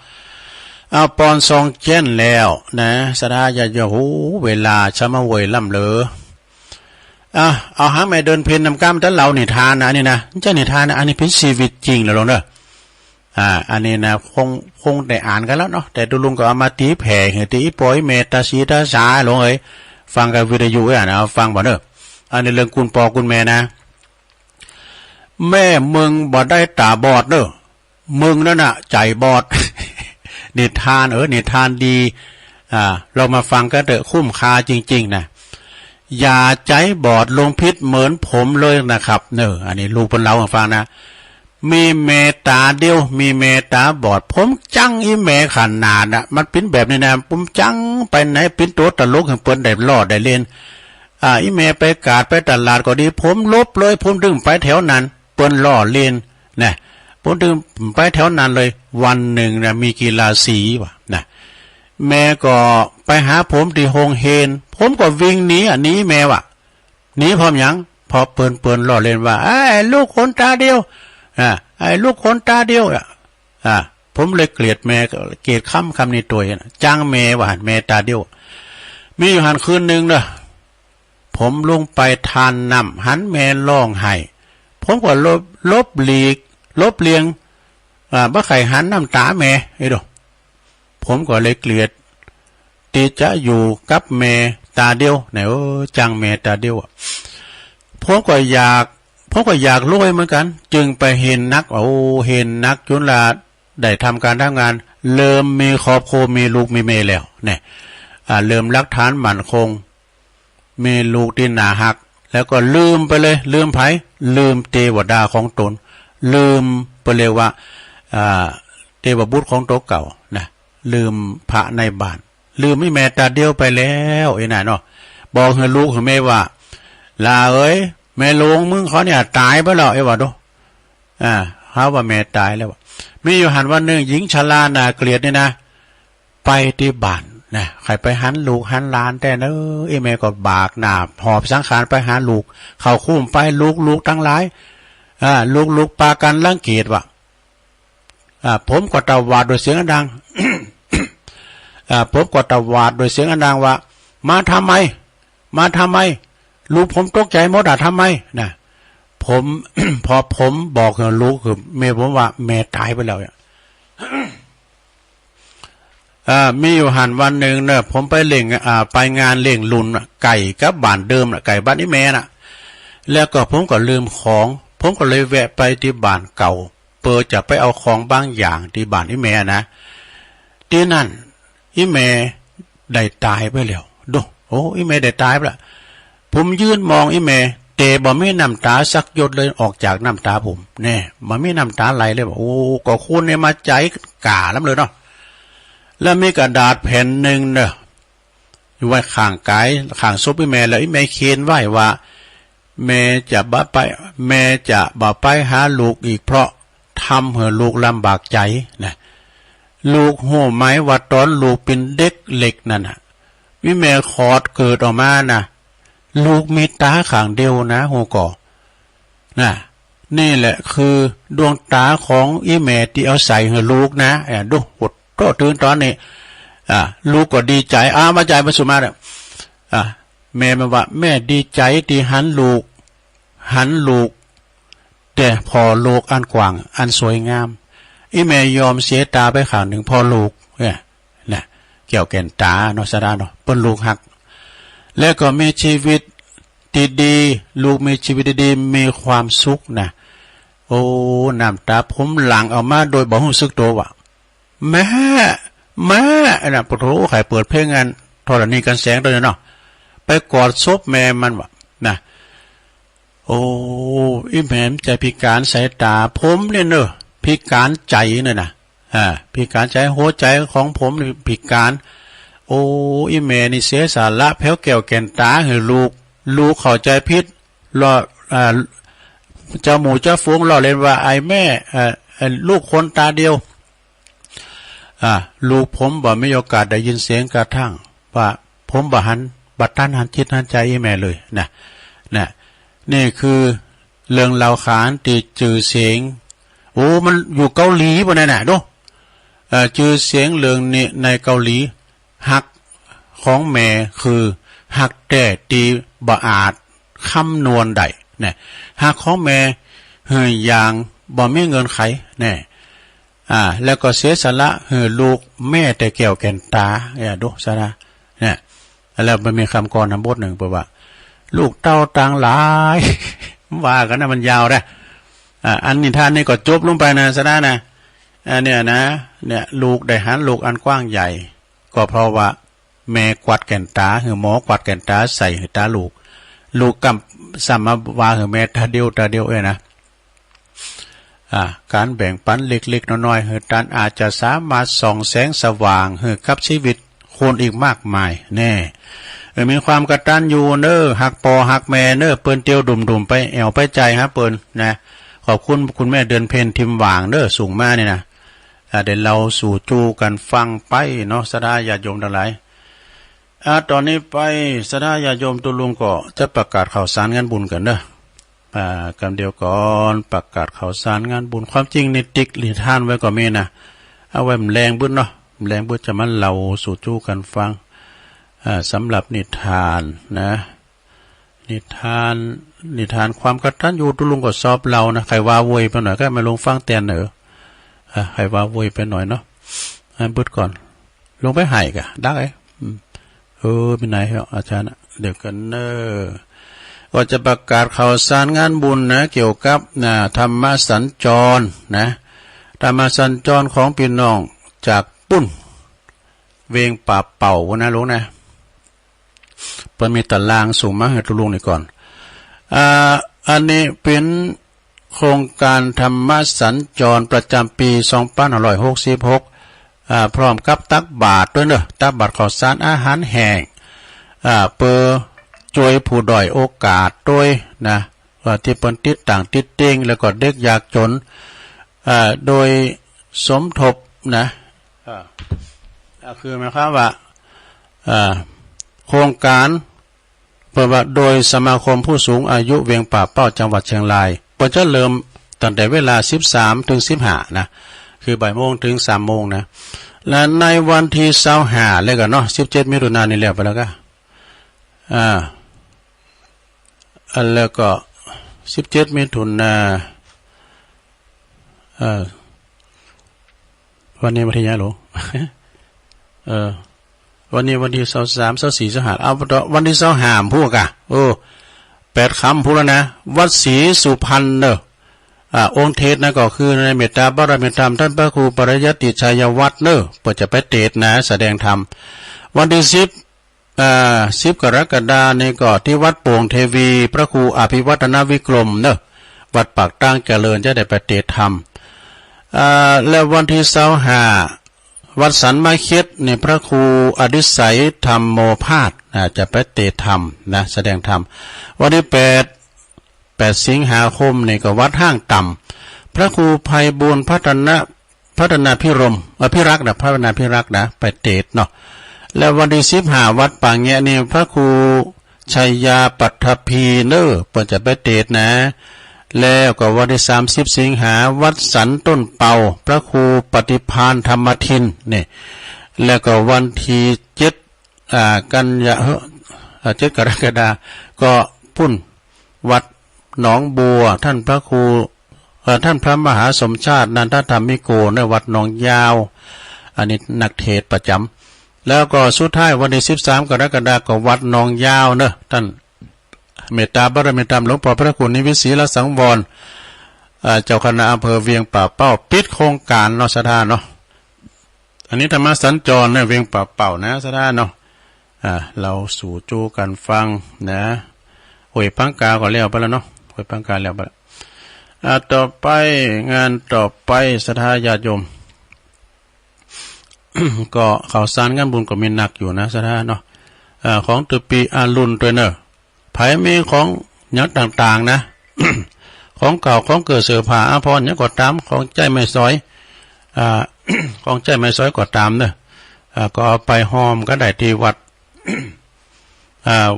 เอาปอนซองเจ้นแล้วนะสดาญาโยโหเวลาชะมะเวยล่ำเลอเอาหาไม่เดินเพนนำกล้ามท่านเรานิทานนะนี่นะเจ้านิทานนะอันนี้เป็นชีวิตจริงแล้วเนอะอันนี้นะคงได้อ่านกันแล้วเนาะแต่ดูลุงก็เอามาตีแผ่ตีปอยเมตตาสีตาสาลงเอ้ยฟังกับวิทยุนะฟังบ่เนอะอันนี้เรื่องคุณปอคุณแม่นะแม่มึงบ่ได้ตาบอดเนอะมึงนั่นน่ะใจบอดนิทานนิทานดีเรามาฟังกันเถอะคุ้มค่าจริงๆนะอย่าใจบอดลงพิษเหมือนผมเลยนะครับอันนี้ลูกเป็นเราฟังนะมีเมตตาเดียวมีเมตตาบอดผมจังอีแม่ขนาดมันเป็นแบบนี้นะผมจังไปไหนเป็นตัวตลกให้เปิ้นได้รอดได้เล่นอีแม่ไปกาดไปตลาดก็ดีผมลบเลยผมดึงไปแถวนั้นเปิ้นล่อเล่นนะผมดึงไปแถวนั้นเลยวันหนึ่งนะมีกีฬาสีว่ะนะแม่ก็ไปหาผมที่โฮงเฮนผมก็วิ่งหนีหนีแม่ว่ะหนีพร้อมยังพอเปิ้นล่อเล่นว่าไอ้ลูกคนตาเดียวไอ้ลูกคนตาเดียวผมเลยเกลียดแม่เกลียดคำนี้ตัวจ้างแม่ว่าแม่ตาเดียวมีอยู่หันคืนนึงเด้อผมลงไปทานน้ำหันแม่ร้องไห้ผมก็ลบเลียงบ่ไข่หันน้ำตาแม่ไอ้ดอกผมก็เลยเกลียดตีจะอยู่กับแม่ตาเดียวไหนจังแม่ตาเดียวผมก็อยากรวยเหมือนกันจึงไปเห็นนักจุฬาได้ทำการงานเริ่มมีครอบครัวมีลูกมีเมย์แล้วเนี่ยเริ่มรักฐานมั่นคงมีลูกที่หนาหักแล้วก็ลืมไปเลยลืมไผลืมเทวดาของตนลืมไปเลยว่าเทวบุตรของตัวเก่านะลืมพระในบ้านลืมไม่แม่ตาเดียวไปแล้วไอ้น่ะเนาะบอกให้ลูกให้แม่ว่าลาเอ้ยแม่ลงมึงเขาเนี่ยตายไปแล้วไอ้วะดูหาว่าแม่ตายแล้วมีอยู่หันวันหนึ่งหญิงชราน่าเกลียดนี่นะไปที่บ้านนะใครไปหันลูกหันหลานแต่ไอ้แม่ก็บากหนาหอบสังขารไปหาลูกเขาคุ้มไปลูกทั้งหลายลูกปากันรังเกียจว่ะผมก็ตะวาดโดยเสียงดัง ผมก็ตะวาดโดยเสียงดังว่ามาทำไมลูกผมตกใจหมดทำไมนะผม พอผมบอกกับลูกคือแม่ผมว่าแม่ตายไปแล้วมีอยู่หันวันหนึ่งเนี่ยผมไปเล่งไปงานเล่งลุนไก่กับบ้านเดิมไก่บ้านนี้แม่น่ะแล้วก็ผมก็ลืมของผมก็เลยแวะไปที่บ้านเก่าเปิดจะไปเอาของบางอย่างที่บ้านนี้แม่นะที่นั่นอีแม่ได้ตายไปแล้วดูอีแม่ได้ตายไปแล้วผมยืนมองอีแม่เตะบ่มีน้ำตาสักหยดเลยออกจากน้ำตาผมแน่บ่มีน้ำตาไหลเลยบอกก็คุณเนี่ยมาใจกาล้ำเลยเนาะแล้วมีกระดาษแผ่นหนึ่งเนอะอยู่ไว้ข้างกายข้างศพอีแม่แล้วอีแม่เขียนไว้ว่าแม่จะบ่ไปหาลูกอีกเพราะทำให้ลูกลำบากใจนะลูกโห่ไหมว่าตอนลูกเป็นเด็กเล็กนั่นน่ะวิแม่คอดเกิดออกมานะลูกมีตาข้างเดียวนะโหก่อนะนี่แหละคือดวงตาของอีแม่ที่เอาใส่ให้ลูกนะดูหดโตตื่นตอนนี้ลูกก็ดีใจมาใจมาสุมาเนี่ยแม่มาว่าแม่ดีใจที่หันลูก แต่พอโลกอันกว้างอันสวยงามอีแม่ยอมเสียตาไปข้างหนึ่งพอลูกเนี่ยเกี่ยวแก่นตาเนาะสะดาเนาะเปิ้นลูกหักแล้วก็มีชีวิตดีๆลูกมีชีวิตดีๆมีความสุขนะโอ้น้ำตาผมหลั่งออกมาโดยบ่รู้สึกตัวว่าแม่น่ะปะโถใครเปิดเพลงงานธรณีกันแสงตัวเนาะไปกอดซบแม่มันว่านะโอ้อีแม่ใจพิการสายตาผมเนี่ยเนอะพิการใจเนี่ยนะพิการใจหัวใจของผมนี่พิการโอ้อีแม่นี่เสียสาระแผ้วแก้วแก่นตาให้ลูกเข้าใจผิดล้อเจ้าหมูเจ้าฟุ้งล้อเล่นว่าไอ้แม่ลูกคนตาเดียวลูกผมบ่มีโอกาสได้ยินเสียงกระทั่งว่าผมบ่หันบัดทันหันจิตหันใจอีแม่เลยนะนี่คือเรื่องเล่าขานตีจือเสียงโอ้มันอยู่เกาหลีป่ะน่ะดูจือเสียงเรื่องนี้ในเกาหลีหักของแม่คือหักแต่ตีบ่อาจคำนวณได้เนี่ยหักของแม่เฮยอย่างบ่มีเงินไขเนี่ยแล้วก็เสียสละเฮยลูกแม่แต่แก้วแก่นตาดูซะนะเนี่ยแล้วมันมีคำกรบทหนึ่งบอกว่าลูกเต้าต่างหลายว่ากันนะมันยาวนะอันนิทานนี่ก็จบลงไปนะซะนะเนี่ยลูกได้หันลูกอันกว้างใหญ่ก็เพราะว่าแม่กวาดแก่นตาหรือหมอกวาดแก่นตาใส่ให้ตาลูกกำสัมมาว่าหรือแม่ตาเดียวนะการแบ่งปันเล็กๆน้อยๆให้ท่านอาจจะสามารถส่องแสงสว่างให้กับชีวิตคนอีกมากมายแน่มีความกตัญญูเน้อหักปอหักแม่เน้อเปิ้นเตียวดุ่มๆไปแอวไปใจฮะเปิ้นนะขอบคุณแม่เดือนเพ็ญทิมหว่างเน้อสูงมากนี่นะเดี๋ยวเราสู่จูกันฟังไปเนาะสดาญาติโยมทั้งหลายตอนนี้ไปสดาญาติโยมตุลุงก็จะประกาศข่าวสารงานบุญกันเด้อกันเดียวก่อนประกาศข่าวสารงานบุญความจริงในติ๊กหรือท่านไว้ก็มีนะเอาไว้แรงบึ้นเนาะแรงบึ้นจะมาเราสู่จูกันฟังสำหรับนิทานนะนิทานความกตัญญูตุลุงก็สอบเรานะใครว่าโวยไปหน่อยก็มาลงฟังแตนเหนอใครว่าโวยไปหน่อยเนาะบึ้ดก่อนลงไปหายกะดักเป็นไหนเหรออาจารย์เดี๋ยวกันเนอก็จะประกาศข่าวสารงานบุญนะเกี่ยวกับธรรมสัญจรนะธรรมสัญจรของพี่น้องจากปุ้นเวงป่าเป่านะลุงนะเปิดมีตารางสูงมากให้ตุลุงนี่ก่อนอันนี้เป็นโครงการธรรมสัญจรประจำปี2566พร้อมกับตักบาตรด้วยเนอะตักบาตรข้าวสารอาหารแห้งเปิดช่วยผู้ด้อยโอกาสด้วยนะว่าที่เปิ้นติดต่างติดเต้งแล้วก็เด็กยากจนโดยสมทบนะคือหมายความว่าโครงการเปิดว่าโดยสมาคมผู้สูงอายุเวียงป่าเป้าจังหวัดเชียงรายเปิดจะเริ่มตั้งแต่เวลา 13 ถึง 15นะคือบ่ายโมงถึง 3 โมงนะและในวันที่25แล้วก็เนาะ17มิถุนายนนี่แล้วไปแล้วก็แล้วก็17มิถุนายนวันนี้วันที่ไหนหรอวันนี้วันที่23 24 25เอาวันที่25พูดกะ8คำพูดแล้วนะวัดศรีสุพรรณเนอะองค์เทศนะก็คือในเมตตาบารมีธรรมท่านพระครูปริยัติชัยวัฒน์เนอะเปิดจะไปเทศนะแสดงธรรมวันที่10กรกฎาคมนี้ก็ที่วัดโป่งเทวีพระครูอภิวัฒนวิกรมเนอะวัดปากตั้งเจริญจะได้ไปเทศธรรมและวันที่25วัดสันมาเค็ดในพระครูอดิศัยธรรมโมภาสจะไปเทศธรรมนะแสดงธรรมวันที่8สิงหาคมนี่ก็วัดห้างต่ำพระครูไพบูลย์พัฒนาพิรมพิรักษ์นะพัฒนาพิรักษ์นะไปเทศเนาะแล้ววันที่15วัดป่าแงะนี่พระครูชัยยาปัทภีเนอเปิดจะไปเทศนะแล้วก็วันที่30สิงหาวัดสันต้นเป่าพระครูปฏิภาณธรรมทินนี่แล้วก็วันที่7กันยา7กรกฎาคมก็พุ่นวัดหนองบัวท่านพระครู ท่านพระมหาสมชาตินันทธรรมิโกในวัดหนองยาวอันนี้นักเทศประจำแล้วก็สุดท้ายวันที่13 กรกฎาคมวัดหนองยาวเนอะท่านเมตตาบารมีธรรมหลวงพ่อพระคุณนิวิสีละสังวรเจ้าคณะอำเภอเวียงป่าเป้าปิดโครงการเนาะสถานเนาะอันนี้ธรรมสัญจรในเวียงป่าเป้านะสถานเนาะเราสู่จูกันฟังนะหวยพังกาก็แล้วไปแล้วเนาะหวยพังกาแล้วไปแล้วต่อไปงานต่อไปศรัทธาญาติโยม ก็ข่าวสารงานบุญก็มีหนักอยู่นะศรัทธาเนาะของตุปีอารุณตัวเนอะไผมีของยักษ์ต่างๆนะ ของเก่าของเกิดเสือผ่าอาพรเนี่ยก็ตามของใจไม่ซอย ของใจไม่ซอยก็ตามเนอะก็เอาไปหอมก็ได้ที่วัด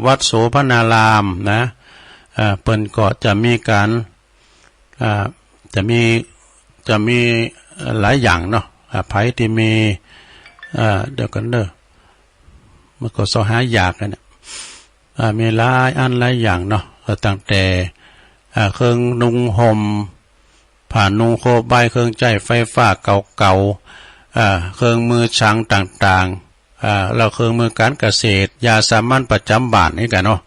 วัดโสภณารามนะเปิ้นก็จะมีการจะมีหลายอย่างเนาะไผที่มีเดี๋ยวกันเด้อมันก็สอหาอยากกันเนี่ยมีหลายอันหลายอย่างเนาะตั้งแต่เครื่องนุ่งห่มผ่านุ่งโคบายเครื่องใจไฟฟ้าเก่าเครื่องมือช่างต่างๆแล้วเครื่องมือการเกษตรยาสามัญประจำบ้านนี่กันเนาะ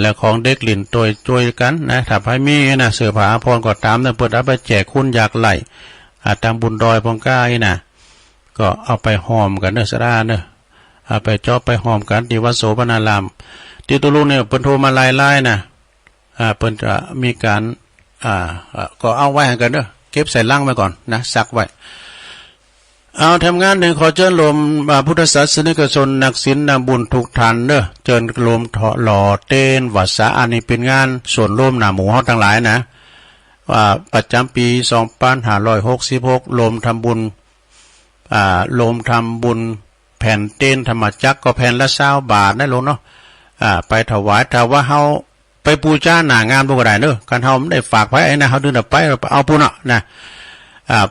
แล้วของเด็กหลินตัวช่วยกันนะถ้าใครมีนะเสื้อผ้าพรก็ตามนะเปิดเอาไปแจกคุณอยากไหลตามบุญดอยพงก้ายนะก็เอาไปหอมกันเนอะสระเนอะเอาไปจ่อไปหอมกันที่วัดโสภณารามที่ตุลุเนี่ยเปิ้นโทรมาไล่นะเปิ้นจะมีการก็เอาไว้ให้กันเนอะเก็บใส่ลังไว้ก่อนนะซักไว้เอาทำงานหนึ่งขอเชิญรวมพุทธศาสนิกชนนักศีลนักบุญทุกท่านเนอะเชิญรวมหล่อเต้นวัดสาอันนี้เป็นงานส่วนร่วมหน้าหมู่เฮาทั้งหลายนะประจำปี2566รวมทำบุญรวมทำบุญแผ่นเต้นธรรมจักรก็แผ่นละ20 บาทนะลงเนาะไปถวายถ้าว่าเฮาไปปูจ้าหน้างานบ่ก็ได้เนอะการเฮาไม่ได้ฝากไว้ไอ้นะเฮาดึงไปเอาปุ่นนะ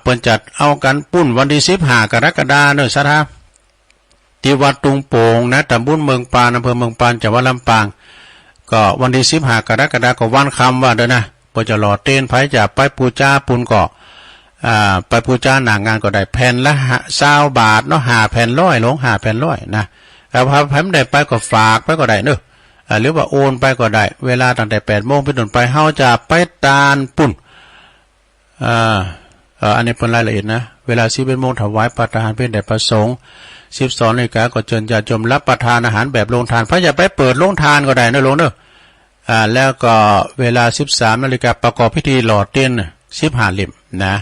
เปิ้นจัดเอากันปุ้นวันที่15 กรกฎาคมเนอะสถาที่วัดตุงโป่งนะตำบลเมืองปานอำเภอเมืองปานจังหวัดลำปางก็วันที่15 กรกฎาคมก็วันคำว่าเด้อนะบ่จะหล่อเต้นไผจะไปปูจ้าปุ้นก็ไปปูจ้าหน้างานก็ได้แผ่นละ20 บาทเนาะ5 แผ่น100ลง5 แผ่น100นะถ้าไผไม่ได้ไปก็ฝากไปก็ได้เนอะหรือว่าโอนไปก็ได้เวลาตั้งแต่ 8 โมงเป็นต้นไปเฮาจะไปตานปุ้นอันนี้เป็นรายละเอียดนะเวลา11 โมงถวายประทานเป็นแด่พระสงฆ์12 นาฬิกาก็เชิญญาติโยมรับประทานอาหารแบบโรงทานพระอย่าไปเปิดโรงทานก็ได้นะลงเนอะแล้วก็เวลา13 นาฬิกาประกอบพิธีหล่อเต้น15 เหลี่ยมนะ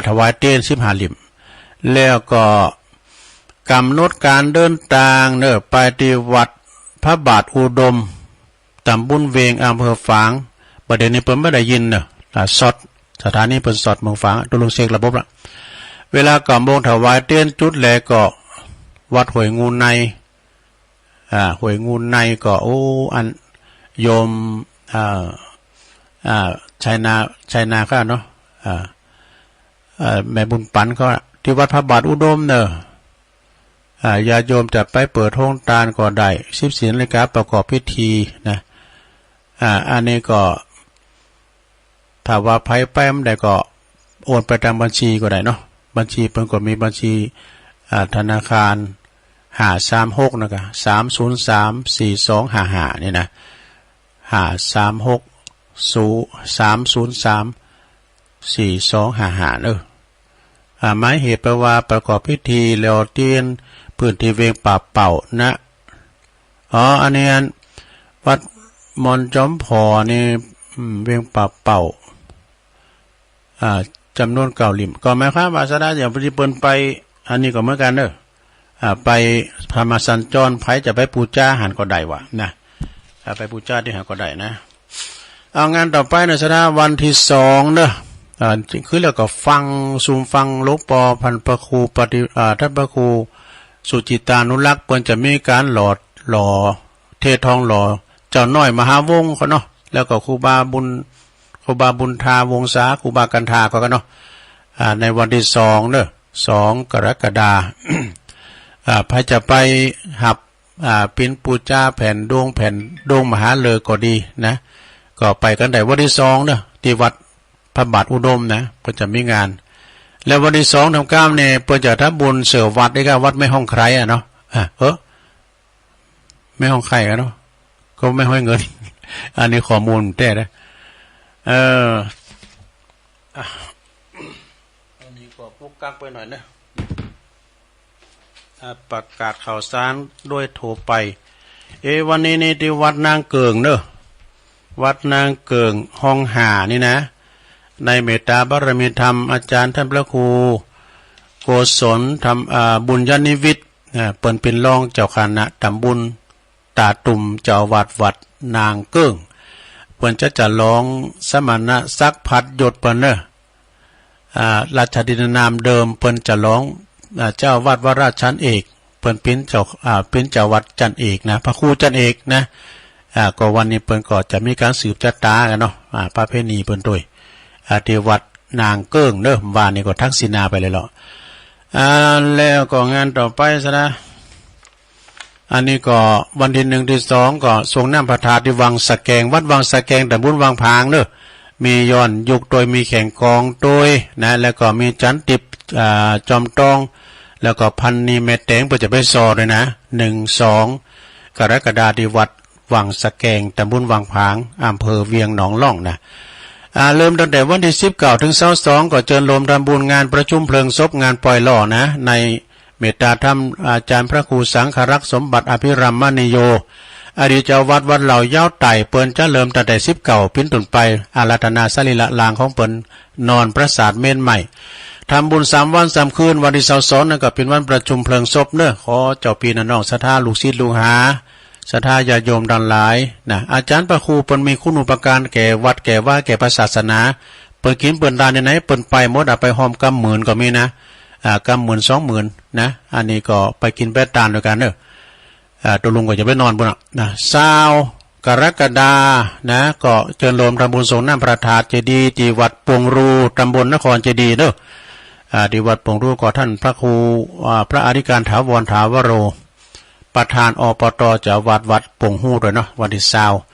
ถวายเต้น15 เหลี่ยมแล้วก็กำหนดการเดินทางเนอะไปที่วัดพระบาทอุดมตำบลเวงอำเภอฝางประเด็นนี้เพิ่นไม่ได้ยินเนอะสดสถานีเป็นสดเมืองฝางตุลุงเสกระบบละเวลากำโมงถวายเต้นจุดแลก็วัดหวยงูในหวยงูในก็โอ้อันโยมชัยนาข้าเนาะแม่บุญปันก็ที่วัดพระบาทอุดมเนอะญาติโยมจะไปเปิดห้องทานก็ได้14 นาฬิกาประกอบพิธีนะอันนี้ก็ถ้าว่าไผไปไม่ได้ก็โอนไปตามบัญชีก็ได้เนาะบัญชีเพิ่นก็มีบัญชีธนาคาร536นะครับ3034255นี่นะ53603034255หมายเหตุแปลว่าประกอบพิธีแล้วเตียนพื้นที่เวียงป่าเป่านะอันนี้วัดมอนจอมพอนี่เวียงป่าเป่าจำนวน9 หลิ่มก็หมายความว่าสถานอย่างที่เปิ้นไปอันนี้ก็เหมือนกันเด้อไปพามาสัญจรไผจะไปปูจ้าหันก็ได้วะนะไปปูจ้าที่หันก็ได้นะเอางานต่อไปในสถานวันที่2เด้อคือแล้วก็ฟังซูมฟังหลวงปู่พันพระครูท่านพระครูสุจิตานุรักษ์เปิ้นจะมีการหล่อเททองหล่อเจ้าน้อยมหาวงศ์เขาเนาะแล้วก็ครูบาบุญทาวงศาครูบากันทาก็เนาะในวันที่2เด้อ2 กรกฎาคมพระจะไปหับปิ้นปูจ้าแผ่นดวงมหาฤกษ์ก็ดีนะก็ไปกันได้วันที่2เด้อ ที่วัดพระบาทอุดมนะเพิ่นจะมีงานแล้ววันที่2 ถึง 9เนี่ยเพิ่นจะทำบุญเสือวัดได้ก็วัดแม่ห้องใครเนาะแม่ห้องใครกันเนาะก็ไม่ให้เงิน อันนี้ข้อมูลแต่นะอันนี้ก็ปุ๊กกักไปหน่อยนะประกาศข่าวสารด้วยโทรไปวันนี้นี่ที่วัดนางเกิงเนอะวัดนางเกิงห้องหานี่นะในเมตตาบารมีธรรมอาจารย์ท่านพระครูโกศลธรรมบุญญาณิวิทย์เปิ่นเป็นรองเจ้าคณะตำบลตาตุ่มเจ้าวัดนางเกิงเปิ่นจะร้องสมณะซักพัดยศเปิ่นเนอะราชดินนามเดิมเปิ่นจะร้องเจ้าวัดวราชันเอกเปิ่นเป็นเจ้าวัดจันเอกนะพระครูจันเอกนะก็วันนี้เปิ่นก็จะมีการสืบชะตากันเนาะประเพณีเปิ่นด้วยที่วัดนางเกิ้งเนอะวานนี้ก็ทักษิณาไปเลยเหรอแล้วก็งานต่อไปซะนะอันนี้ก็วันที่1 ที่ 2ก็ทรงน้ำพระธาตุที่วังสะแกงวัดวังสะแกงตำบลวังพางเนอะมีย้อนยุกโดยมีแข่งกองโดยนะแล้วก็มีจันติบจอมตองแล้วก็พันนีเมตแตงเพื่อจะไปสอเลยนะ1 2 กรกฎาคมที่วัดวังสะแกงตำบลวังพางอำเภอเวียงหนองล่องนะเริ่มตั้งแต่วันที่19 ถึง 22ก็เจิญรวมทำบุญงานประชุมเพลิงศพงานปล่อยหล่อนะในเมตตาธรรมอาจารย์พระครูสังฆรักษ์สมบัติอภิรัมมณีโยอดีตเจ้าวัดวัดเหล่าเย้าไต่เปิ้นจะเริ่มตั้งแต่19ปิ้นตุนไปอาราธนาสรีละลางของเปิ้นนอนประสาทเมนใหม่ทำบุญ3 วัน 3 คืนวันที่22นั่นก็เป็นวันประชุมเพลิงศพเนอะขอเจ้าปีน้องศรัทธาลูกศิษย์ลูกหาศรัทธาญาโยมดังหลายนะอาจารย์พระครูเปิ้นมีคุณูปการแก่วัดแก่ว่าแก่ศาสนาเปิ้นกินเปิ้นดานไหนเปิ้นไปหมดไปหอมกำหมื่นก็มีนะกำหมื่น20,000นะอันนี้ก็ไปกินแปดตานด้วยกันเนอะตัวลุงก็จะไปนอนบนนะ20 กรกฎานะก็เจิญรวมทำบุญสงฆ์น้ำพระธาตุเจดีย์ที่วัดปวงรูตำบลนครเจดีย์เนอะที่วัดปวงรูก็ท่านพระครูพระอธิการถาวรถาวโรประธานอปตจะวัดปวงหู้ด้วยเนาะวันที่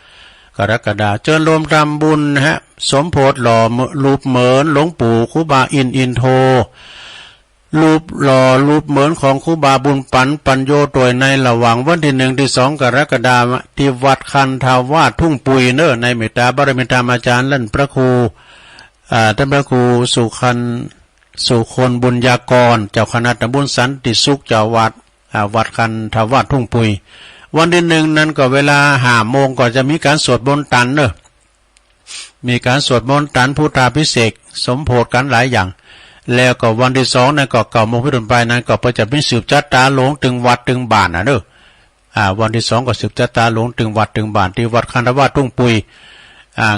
20 กรกฎาคมเจิญรวมทำบุญนะฮะสมโพธิหล่อรูปเหมือนหลวงปู่ครูบาอินโทรูปหล่อรูปเหมือนของครูบาบุญปัญโยโดยในระหว่างวันที่1 ที่ 2 กรกฎาคมที่วัดคันธาวาสทุ่งปุยเนอะในเมตตาบารมีธรรมอาจารย์ลั่นพระครูท่านพระครูสุคนบุญญากรเจ้าคณะตำบลสันติสุขเจ้าวัดคันธาวาสทุ่งปุยวันที่1นั้นก็เวลา5 โมงก็จะมีการสวดมนต์ตันเนอะมีการสวดมนต์ตันพุทธาภิเษกสมโภชกันหลายอย่างแล้วก็วันที่2นั้นก็9 โมงเป็นต้นไปนั้นก็จะเป็นสืบจัตตาหลวงถึงวัดถึงบ้านนะเด้อวันที่2ก็สืบจัตตาหลวงถึงวัดถึงบ้านที่วัดคันธาวาสทุ่งปุย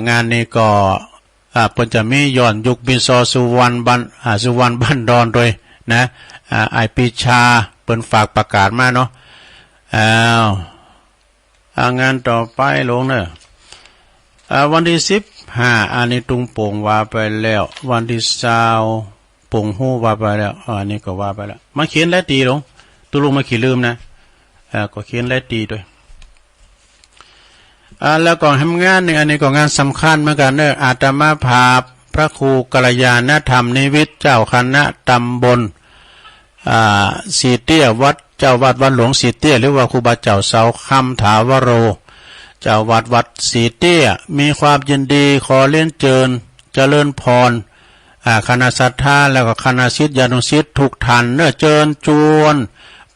งานนี้ก็เพิ่นจะมีย้อนยุคบินซอสุวรรณบ้านดอนโดยนะไอปีชาเปิ้นฝากประกาศมาเนาะงานต่อไปลงเนอะวันที่15อันนี้ตุงโป่งว่าไปแล้ววันที่20ป่งหู้ว่าไปแล้วอันนี้ก็ว่าไปแล้วมาเขียนและตีลงตุลุงมาขีดลืมนะก็เขียนและตีด้วยแล้วก็ทำงานหนึ่งอันนี้ก็งานสำคัญเหมือนกันเนอะอาตมาภาพพระครูกัลยาณธรรมนิวิทย์เจ้าคณะตำบลสีเตี้ยวัดเจ้าวัดหลวงสีเตี้ยหรือว่าครูบาเจ้าเสาคำถาวโรเจ้าวัดสีเตี้ยมีความยินดีขอเลี้ยงเจริญพรคณะศรัทธาแล้วก็คณะศิษยานุศิษย์ทุกท่านเนื้อเจิญจวน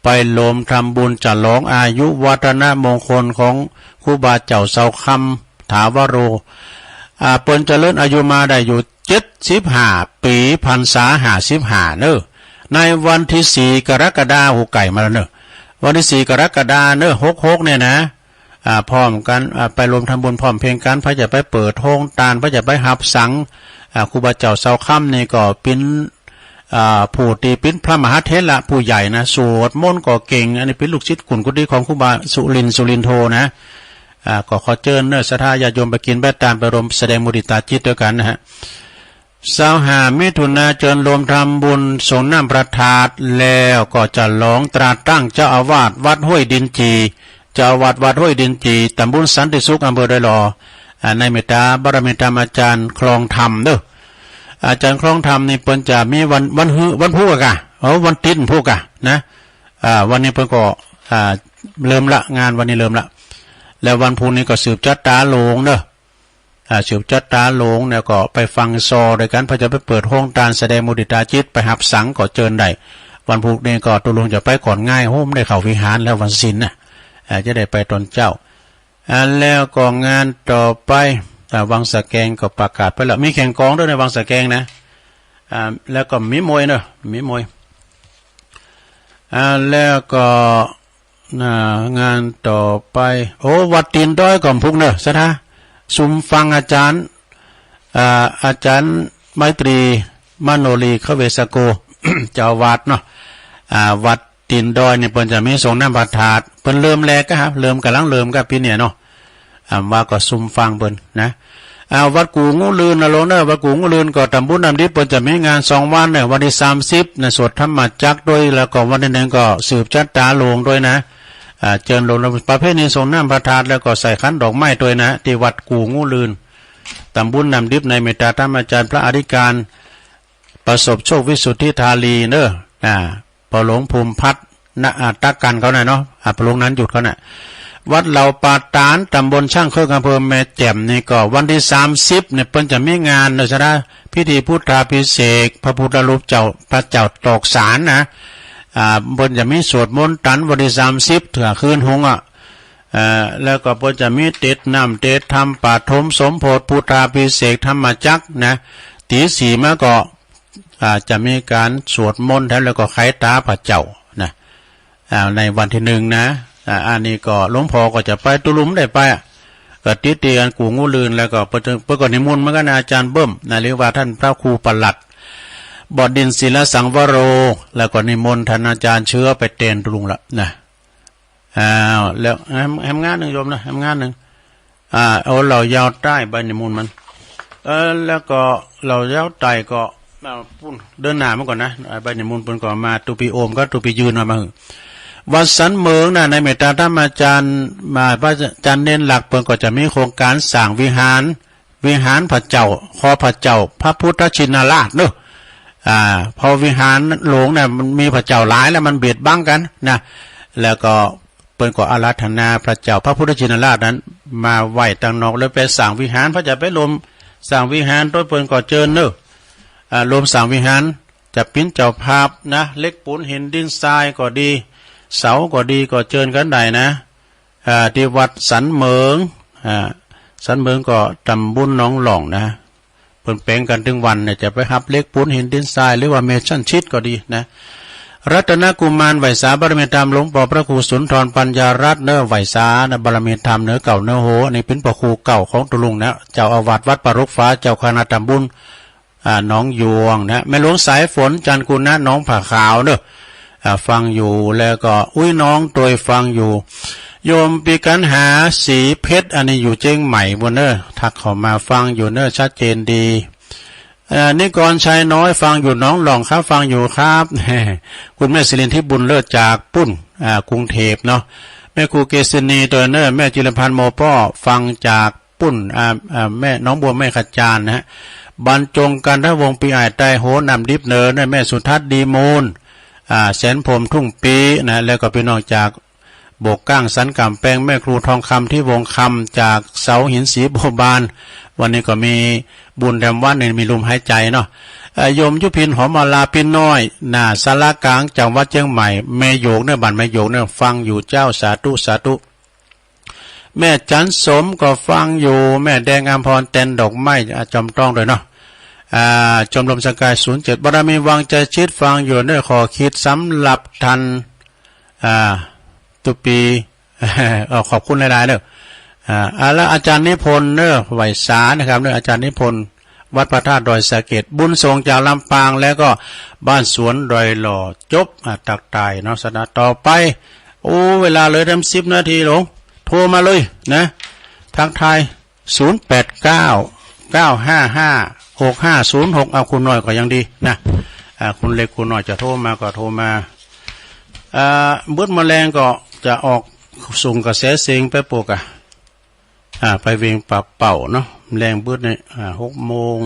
ไปโลมทำบุญฉลองอายุวัฒนมงคลของครูบาเจ้าเสาคำถาวโรเปิ้นเจริญอายุมาได้อยู่75 ปีพรรษา55เนอะในวันที่4 กรกฎาคมหูไก่มาแล้วเนอะวันที่4 กรกฎาคมเนอะ66เนี่ยนะพร้อมกันไปรวมทำบุญพร้อมเพลงกันพระจะไปเปิดห้องตาลพระจะไปหับสังครูบาเจ้าเสาค่ำนี่ก็เป็นผู้ตีเป็นพระมหาเถระผู้ใหญ่นะสวดมนต์ก็เก่งอันนี้เป็นลูกศิษย์กุลกุฏิของครูบาสุรินโทนะก็ขอเชิญเนื้อศรัทธาญาติโยมไปกินแบตตามไปรวมแสดงมุทิตาจิตด้วยกันนะฮะ25 มิถุนายนเจิญรวมทำบุญสงฆ์น้ำพระธาตุแล้วก็จะร้องตราตั้งเจ้าอาวาสวัดห้วยดินจีเจ้าวัดห้วยดินจีตำบลสันติสุขอำเภอดอยหล่อ ในเมตตาบารมีธรรมอาจารย์คลองธรรมเด้ออาจารย์คลองธรรมนี่เปิ้นจะมีวันพุธกะวันติดพุธกะนะวันนี้เปิ้นก็เริ่มละงานวันนี้เริ่มละแล้ววันพุธนี้ก็สืบจัดตาโลงเด้อสืบจัดตาโลงเนี่ยก็ไปฟังซอโดยกันพอจะไปเปิดห้องการแสดงมุติตาจิตไปหับสังก็เจิญได้วันพุธนี้ก็ตุลงจะไปก่อนง่ายโฮมได้เข้าวิหารแล้ววันศีลนะจะได้ไปตอนเจ้าแล้วก็งานต่อไปวังสะแกงก็ประกาศไปแล้วมีแข่งกองด้วยในวังสะแกงนะแล้วก็มีมวยเนอะมีมวยแล้วก็งานต่อไปวัดตีนด้อยก่อมพุกเนอะซะนะซุมฟังอาจารย์ไมตรีมโนลีขเวสโก เจ้าวาดเนาะวัดตีนดอยเนี่ยเปิ้นจะมีส่งน้ำบาถาดเปิ้นเริ่มแลก็ครับเริ่มกำลังเริ่มกับพี่เนี่ยเนาะว่าก็ซุมฟังเปิ้นนะวัดกูงูลืนนะโลเนอวัดกูงูลืนก็ทำบุญทำดีเปิ้นจะมีงาน2วันเนี่ยวันที่30นะสวดธรรมจักรด้วยแล้วก็วันที่1ก็สืบจัดตาโลงด้วยนะเจิญลงประเภทนี้ส่งน้ำบาถาดแล้วก็ใส่ขันดอกไม้ด้วยนะที่วัดกูงูลืนทำบุญนำดิบในเมตตาธรรมอาจารย์พระอธิการประสบโชควิสุทธิธาลีเนอะพอหลวงภูมิพัฒน์ตักกันเขาหน่อยเนาะพอหลวงนั้นหยุดเขาน่ะวัดเหล่าปาตานตำบลช่างเครื่องอำเภอแม่แจ่มนี่ก็วันที่30เนี่ยเปิ้นจะมีงานนะจ๊ะพิธีพุทธาภิเษกพระพุทธรูปเจ้าพระเจ้าตอกสารนะเปิ้นจะมีสวดมนต์ตันวันที่30ถึงคืนหงแล้วก็เปิ้นจะมีเทศน้ำเทศธรรมปฐมสมโพธิพุทธาภิเษกธรรมจักรนะตีสี่มาก็จะมีการสวดมนต์แล้วก็ไขตาพระเจ้านะในวันที่1นะอันนี้ก็หลวงพ่อก็จะไปตุลุมได้ไปก็ติเตียนกูงูลืนแล้วก็เปิดก่อนนิมนต์เหมือนกันอาจารย์เบิ้มนะหรือว่าท่านพระครูปลัดบดินทร์ศิลสังวโรแล้วก็นิมนต์ท่านอาจารย์เชื้อไปเตนตุลุงละนะแล้วแฮมงานหนึ่งโยมนะแฮมงานหนึ่งเรายาวใต้ใบนิมนต์มันแล้วก็เรายาวใต้ก็ปุ่นเดินหน้ามาก่อนนะใบนิมนต์ปุ่นก่อนมาตุปีโอมก็ตุปียืนมาวัดสันเมืองนะในเมตตาธรรมอาจารย์มาพระอาจารย์เน้นหลักเปิ่นก็จะมีโครงการสร้างวิหารพระเจ้าคอพระเจ้าพระพุทธชินราชเนอะพอวิหารหลวงเนี่ยมันมีพระเจ้าหลายแล้วมันเบียดบังกันนะแล้วก็เปิ่นก็อาราธนาพระเจ้าพระพุทธชินราชนั้นมาไหว้ตั้งนอกแล้วไปสร้างวิหารพระเจ้าไปรวมสร้างวิหารโดยเปิ่นก็เจิญเนอะรวมสร้างวิหารจะปิ้นเจ้าภาพนะเล็กปูนหินดินทรายก็ดีเสาก็ดีก็เจิญกันได้นะที่วัดสันเมืองสันเมืองก็ตำบุญน้องหล่องนะเปิ่นแปลงกันถึงวันเนี่ยจะไปหับเล็กปูนหินดินทรายหรือว่าเมชั่นชิดก็ดีนะรัตนกุมารไหวสาบารมีธรรมหลวงพ่อพระครูสุนทรปัญญารัตน์เนื้อไหวสานะบารมีธรรมเนื้อเก่าเนื้อโหนี่เป็นพระครูเก่าของตุลุงนะเจ้าอาวาสวัดปารกฟ้าเจ้าคณะตำบุญน้องยวงนะแม่หลวงสายฝนจันกุณนะน้องผ่าขาวเนอะฟังอยู่แล้วก็น้องตัวฟังอยู่โยมปีกันหาสีเพชรอันนี้อยู่เจียงใหม่บนเนอะทักเข้ามาฟังอยู่เนอะชัดเจนดีนิกรชัยน้อยฟังอยู่น้องหลองครับฟังอยู่ครับคุณแม่ศิรินทิพย์บุญเลิศจากปุ้นกรุงเทพเนาะแม่ครูเกษณีตัวเนอะแม่จิรพันธ์โมป้อฟังจากปุ้นแม่น้องบัวแม่ขจารนะฮะบรรจงกันทวงปีอ้ายใต้โหนำดิบเนอแม่สุทัศน์ดีมูลแสนพรมทุ่งปีนะแล้วก็พี่น้องจากโบกก้างสันกำแปงแม่ครูทองคำที่วงคำจากเสาหินสีโบบานวันนี้ก็มีบุญแรมวันมีลมหายใจเนาะโยมยุพินหอมมาลาปินน้อยสารกลางจังหวัดเชียงใหม่แม่โยกเนี่ยบันแม่โยกเนี่ยฟังอยู่เจ้าสาธุสาธุแม่จันสมก็ฟังอยู่แม่แดงอมพรเต็นดอกไม้จอมต้องเลยเนาะชมรมสังกาย07บารมีวังใจชิดฟังอยู่เนี่ยขอคิดสำหรับทันตุปีขอบคุณหลายๆเนอะแล้วอาจารย์นิพนธ์เนอะไหวสานะครับเนอะอาจารย์นิพนธ์วัดพระธาตุดอยสะเก็ดบุญทรงจากลำปางแล้วก็บ้านสวนดอยหล่อจบตักตายเนาะสนะต่อไปเวลาเลยทำ10 นาทีหลงโทรมาเลยนะทักทาย0899556506เอาคุณน้อยก็ยังดีนะคุณเล็กคุณน้อยจะโทรมาก็โทรมาเบิดแมลงก็จะออกส่งกระแสเสียงไปปลูก ไปเวียงปากเป่าเนาะแรงบืดใน6 โมง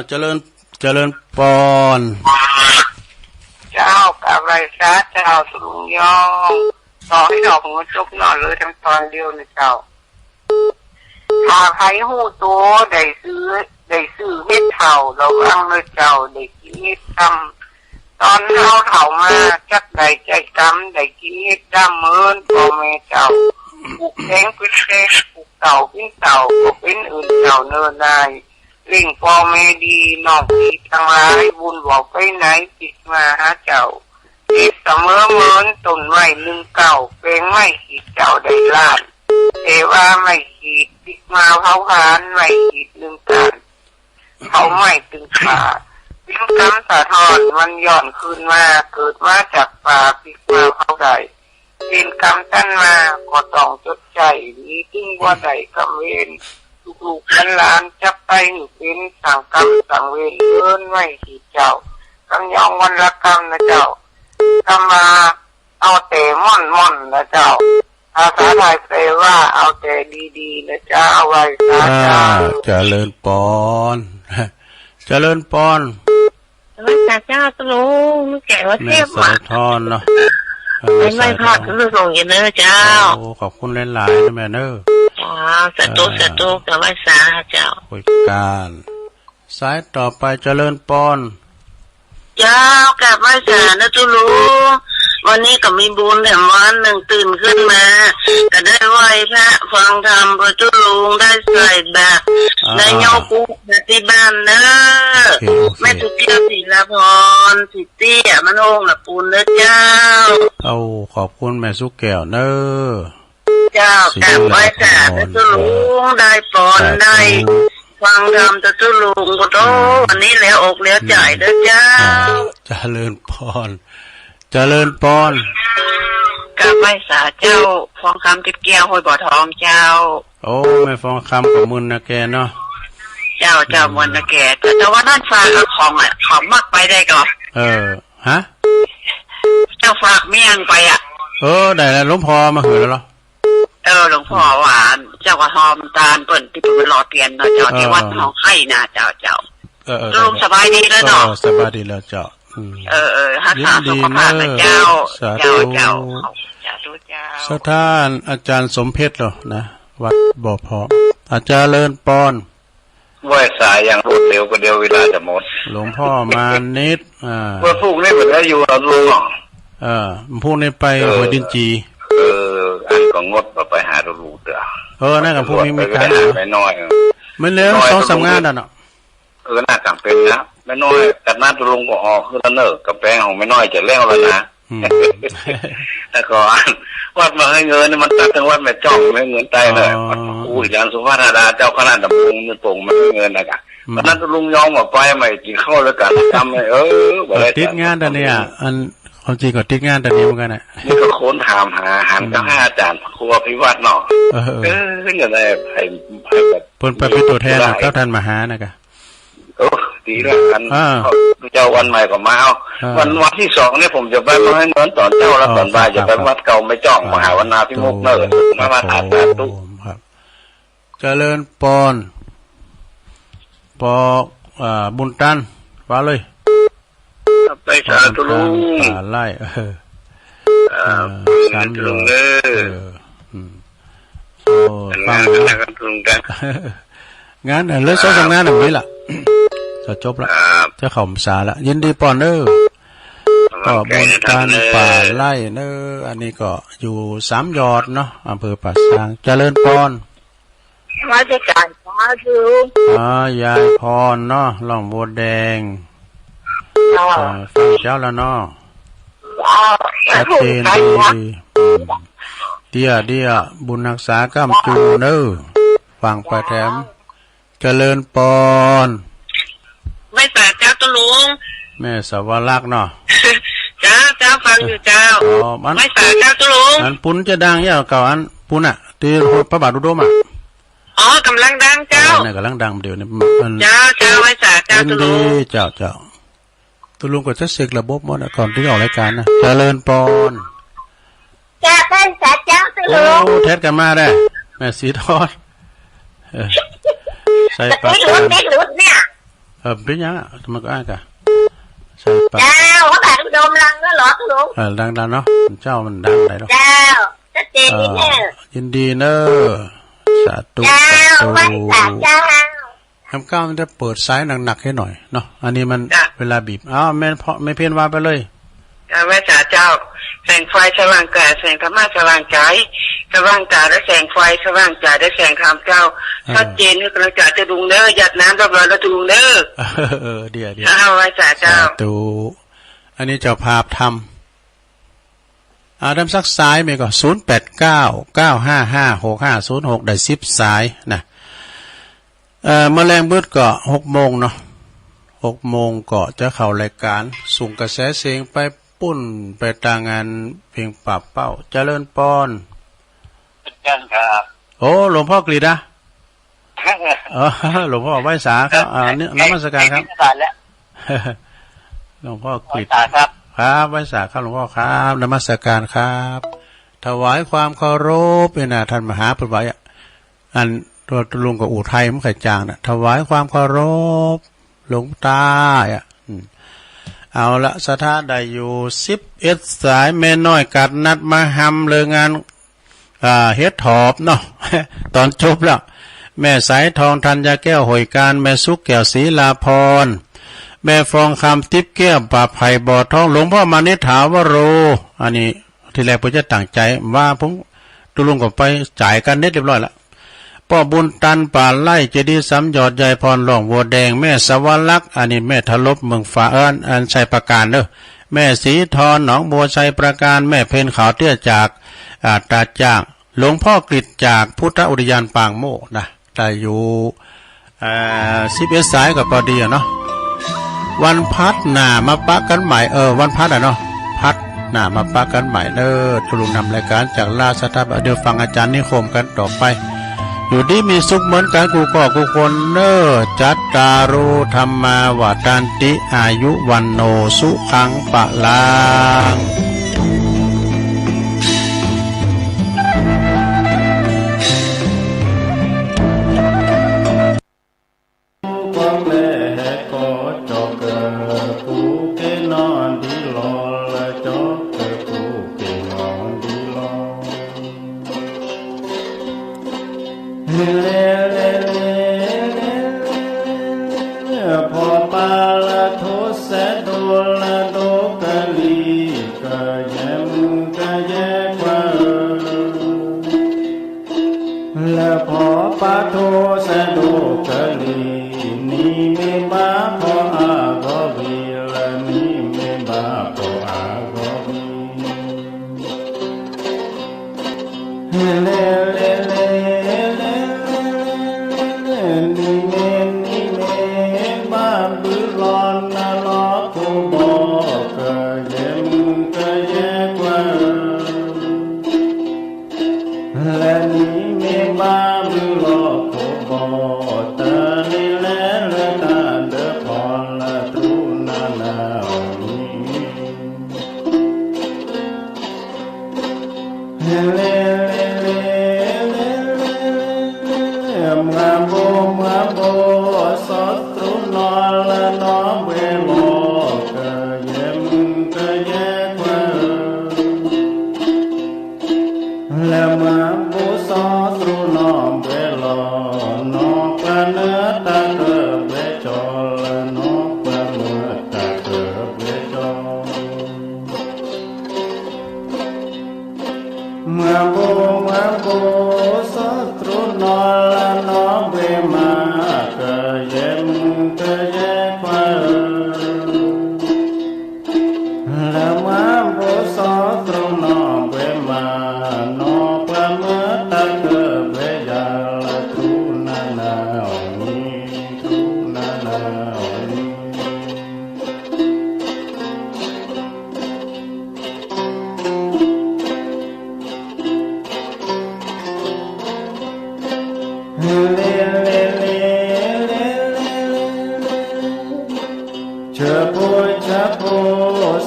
เจริญปอนเจ้ากับไรซะเจ้าสุลุงยองต่อให้ดอกหัวจุกหน่อยเลยทั้งตอนเดียวนะเจ้าถ้าใครหูตัวได้ซื้อเม็ดเข่าเราอังเลยเจ้าได้กินเม็ดกำตอนเข่ามาจักได้ใจกำได้กินเม็ดกำเมินพ่อแม่เจ้าปลูกแดงเป็นแดงปลูกเต่าเป็นเต่าก็เป็นอื่นเจ้าเนินได้เล่งพ่อแม่ดีน้องดีทั้งหลายบุญบอกไปไหนติดมาหาเจ้าติดเสมอเหมือนต้นไม้1 เก้าเป็นไม้ขีดเจ้าได้ล้านแต่ว่าไม่ขีดติดมาเผาผลาญไม่ขีด1 การเขาไม่ตึงขาพิมพ์คำสะท้อนมันย่อนคืนมาเกิดมาจากป่าปิกมาเผาใดเป็นกรรมตั้นมาก็ต้องจดใจนี้ถึงว่าใดกรรมเวรลูกหลานจับไปหนูเป็นสั่งกรรมสั่งเวรเอิ้นไม่ขีดเจ้ากำยองวันละกรรมนะเจ้ากรรมมาเอาแต่ม่อนนะเจ้าภาษาไทยแปลว่าเอาแต่ดีๆนะเจ้าเอาไว้ซะเจ้าเจริญปอนเจริญปอนไม่จ่าเจ้าตลุงมึงแก่ว่าเทพว่ะทอนเนาะไม่พลาดคือส่งอย่างเนอเจ้าโอ้ขอบคุณหลายๆนะแม่เนอสตุกับไว้สาเจ้าคุยการสายต่อไปเจริญปอนเจ้ากับไว้สานะตุลุงวันนี้ก็มีบุญแถมวันหนึ่งตื่นขึ้นมาก็ได้ไหว้พระฟังธรรมพระตุลุงได้ใส่บาตรได้ยกกุปฏิบัติเนอแม่ทุกเกียรติละพรสิเตี้ยมันโอ่งละปูนเนอเจ้าเอาขอบคุณแม่สุกแก้วเนอเจ้ากับไว้สานะตุลุงได้ปอนได้ฟังธรรมตะตุลุงก็โตวันนี้แล้วอกแล้วใจเด้อเจ้าเจริญพรเจริญปอนกับไว้สาเจ้าฟองคำติดแก้วห้อยบ่อทองเจ้าโอ้ไม่ฟองคำกับมุนนะแกเนาะเจ้ามุนนะแกแต่ว่านั่นฝากของมักไปได้ก่อนฮะเจ้าฝากเมี่ยงไปได้แล้วหลวงพ่อมาหือแล้วเหรอหลวงพ่อหวานเจ้าว่าหอมตาลเปิ่นที่เป็นรอเตียนเนาะเจ้าที่วัดหองไข่นะเจ้าลุงสบายดีแล้วเนาะสบายดีแล้วเจ้าฮักษาสุขภาพนะเจ้าสถานอาจารย์สมเพชรเหรอนะวัดบ่อพออาจารย์เลิศปอนไหว้สายอย่างรวดเร็วก็เดียวเวลาจะหมดหลวงพ่อมานิดเมื่อพูกนี่เหมือนอยู่เราลุงพูกนี่ไปหัวดินจีอันก็งดไปหาลูกเด้อนั่นกับพวกนี้ไม่การไปน้อยไม่เลี้ยง2-3 งานน่ะเนาะน่าจำเป็นนะไม่น้อยกัดหน้าตุลุงก็ออกคือละเนอกับแปลงของไม่น้อยจะแล้วแล้วนะแต่ก่อนวัดมาให้เงินมันตัดทั้งวัดแม่จ้องไม่เงินใจเลยอุ้ยยันสุภาพดาเจ้าคณะดำรงมือตรงมันเงินนะกะกัดหน้าตุลุงยอมมาไปไม่กินข้าวแล้วกันทำไม่ติดงานแต่เนี่ยอันความจริงก็ติดงานแต่นี้เหมือนกันนะนี่ก็ค้นถามหาหันก็ให้อาจารย์ครูพิวัตรเนาะขึ้นอย่างไรแบบเพิ่นไปเป็นตัวแทนเจ้าท่านมหานะกะดีแล้วกันเจ้าวันใหม่ก็มาเอาวันที่2เนี่ยผมจะไปมาให้เงินตอนเจ้าแล้วตอนบ่ายจะไปวัดเก่าไม่จ้องมหาวันนาพิมุกเนิร์มาถามตุ๊กเจริญปอนปอบุญตันว่าเลยไปสาธุลุงไล่สามลุงฟังงานเลย2-3 งานแบบนี้ล่ะจะจบละจะเข้าพรรษาละยินดีปอนก็บนการป่าไล่อันนี้ก็อยู่3 ยอดเนาะอำเภอป่าซางเจริญปอนมาจะการสาธุยายพรเนาะล่องบัวแดงฟังเจ้าแล้วเนาะชัดเจนดีเดียบุญรักษากรรมจูฟังไปแถมเจริญปอนไม่แต่เจ้าตุลุงแม่สาวรักษ์เนาะเจ้าฟังอยู่เจ้าไม่แต่เจ้าตุลุงอันปุ้นจะดังยาวเก่าอันปุ้นที่พระบาทอุดมกำลังดังเจ้าเนี่ยกำลังดังเดี๋ยวนี้เจ้าไม่แต่เจ้าตุลุงเจ้าตุลุงก็จะเสกระบบหมดก่อนที่ออกรายการนะเจริญปอนจะเป็นสาเจ้าตุ ลุง เทศกันมาได้แม่สีทอดใส่ปาก หลุดเด็กหลุดเนี่ย เป็นยังอ่ะมันก็อ้างกันใส่ปาก เจ้าเขาแบบโดมลังก็หรอลุง ดังเนาะเจ้ามันดังไหนเนาะ เจ้าชัดเจนนี่เนี่ย ยินดีเนอะสาธุ เจ้า สาธุ ไหว้ศาลเจ้า ทำก้าวมันจะเปิดสายหนักๆให้หน่อยเนาะอันนี้มันเวลาบีบแม่เพาะไม่เพี้ยนว่าไปเลย แม่จ๋าเจ้าแสงไฟสว่างกายแสงธรรมะสว่างใจสว่างตาและแสงไฟสว่างใจได้แสงธรรมเจ้าชัดเจนนี่กระจาจะดุงเด้อหยัดน้ำรับรองแล้วดุงเด้อเดี๋ยวไว้จ๋าเจ้าตูอันนี้เจ้าภาพทำดำซักสายมีก็0899555656ได้10สายนะแมลงบึดก็6 โมงเนาะ6 โมงก็จะเข้ารายการส่งกระแสเสียงไปปุ้นไปตางงานเพลงปรับเป้าเจริญปอนกันครับโอ้หลวงพ่อกฤษนะหลวงพ่อไว้สาครับนี่นมัสการครับหลวงพ่อกฤษครับไว้สาครับหลวงพ่อครับนมัสการครับถวายความเคารพเป็นท่านมหาปริญญาอันตัวลุงกับอู่ไทยมันไข่จางนะถวายความเคารพหลวงตาเอาละสถาได้อยู่11สายแม่น้อยกัดนัดมาหำเลยงานเฮ็ดถอบเนาะ ตอนจบแล้วแม่สายทองธัญญาแก้วหอยการแม่สุกแก้วศรีลาพรแม่ฟองคำติ๊บแก้วป่าไผ่บ่อทองหลวงพ่อมานิถาวโรอันนี้ที่แรกผมจะตั้งใจว่าผมตุลุงก็ไปจ่ายกันเน็ตเรียบร้อยแล้วพ่อบุญตันป่าไล่เจดีย์สำยอดใหญ่พรหลวงวัวแดงแม่สวรรค์อันนี้แม่ทลบเมืองฟ้าอันชัยประการเด้อแม่สีทรหนองบัวชัยประการแม่เพนขาวเตี้ยจากตาจ้างหลวงพ่อกฤษจากพุทธอุทยานปางโมนะแต่อยู่11สายกับพอดีเนาะวันพัดหน้ามาปะกันใหม่วันพัดเนาะพัดหน้ามาปะกันใหม่เด้อตุลุงนำรายการจากราชทัพเดี๋ยวฟังอาจารย์นิคมกันต่อไปอยู่ดีมีสุขเหมือนกันกูก็กูคนเนอจัตตารุธรรมาวาตันติอายุวันโนสุขังปะลัง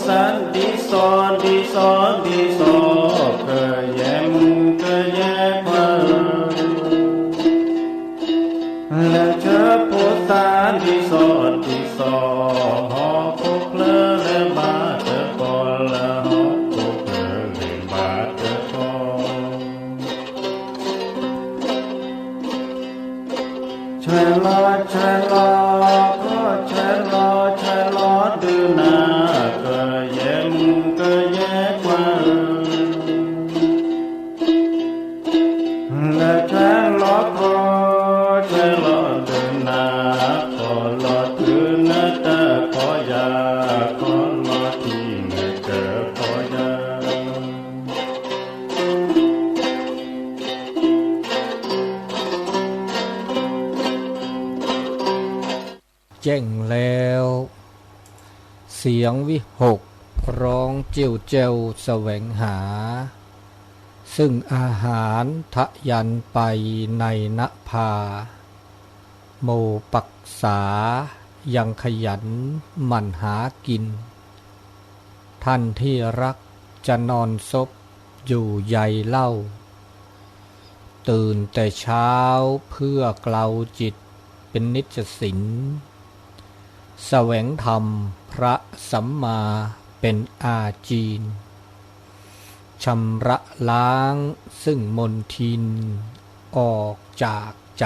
สันติสอนดีสอนดีสอนเคยแย้ม ดือนาก็แย่มุงก็แย่กว่าและแช่ล้อคอแช่ล้อเดินนาขอล้อถือนาตาขอยาขอล้อที่เมื่อเจอขอยาแจ้งแล้วเสียงวิหกร้องเจียวเจวแสวงหาซึ่งอาหารทะยันไปในนภาโมปักษายังขยันหมั่นหากินท่านที่รักจะนอนซบอยู่ใยเล่าตื่นแต่เช้าเพื่อเกลาจิตเป็นนิจสินแสวงธรรมพระสัมมาเป็นอาจีนชำระล้างซึ่งมลทินออกจากใจ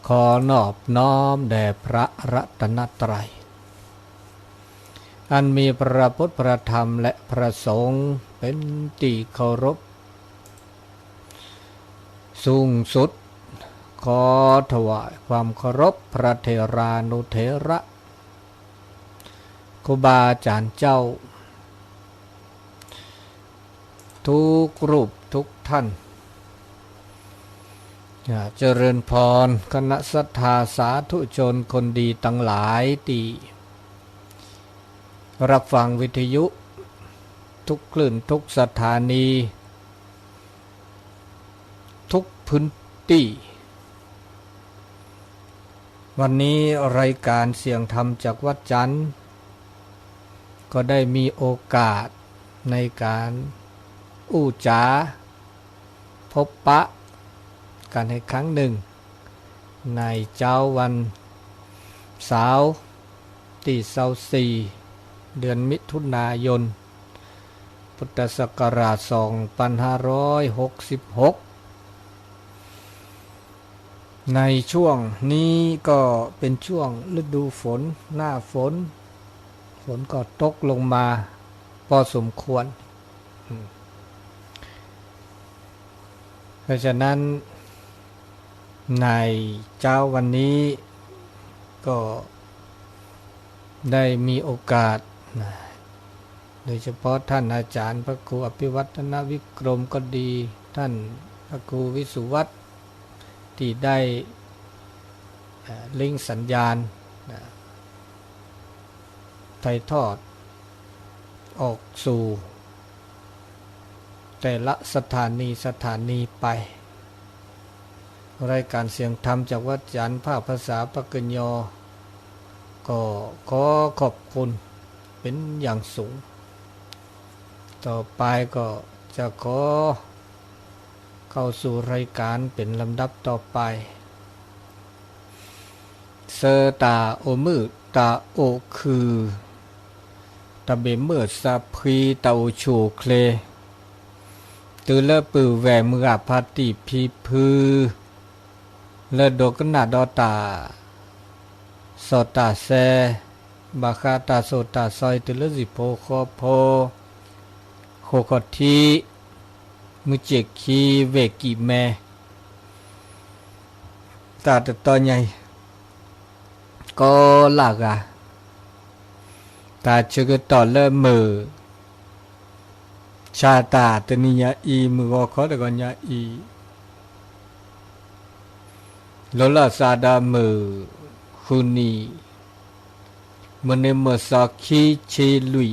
ขอนอบน้อมแด่พระรัตนตรัยอันมีพระพุทธพระธรรมและพระสงฆ์เป็นที่เคารพสูงสุดขอถวายความเคารพพระเถรานุเถระครูบาอาจารย์เจ้าทุกรูปทุกท่านเจริญพรคณะศรัทธาสาธุชนคนดีทั้งหลายที่รับฟังวิทยุทุกคลื่นทุกสถานีทุกพื้นที่วันนี้รายการเสียงธรรมจากวัดจันทร์ก็ได้มีโอกาสในการอู้จาพบปะกันให้ครั้งหนึ่งในเจ้าวันเสาร์ที่24เดือนมิถุนายนพุทธศักราช2566ในช่วงนี้ก็เป็นช่วงฤดูฝนหน้าฝนก็ตกลงมาพอสมควรเพราะฉะนั้นในเจ้าวันนี้ก็ได้มีโอกาสโดยเฉพาะท่านอาจารย์พระครูอภิวัฒนวิกรมก็ดีท่านพระครูวิสุวัฒน์ที่ได้ลิงก์สัญญาณถ่ายทอดออกสู่แต่ละสถานีไปรายการเสียงธรรมจากวัดจันทร์ภาคภาษาปากยอก็ขอขอบคุณเป็นอย่างสูงต่อไปก็จะขอเข้าสู่รายการเป็นลำดับต่อไปเซอตาโอมือตาโอคือตะเบเมื่อสะพีตาโอโชเคลตือเลปือแหวมือพาติพีพือเลดกนาดอตาสอตาแซบาคาตาโสตาซอยตือเลสิโพโคโพโคโคทีมุเจคีเวกิแมตาตะตอใหญ่ก็หลากตาเชกต่อเลมือชาตาตนิยาอีมือขอตะกอนยาอีโลลาซาดามือคุนีมเนมสาคีเชลุย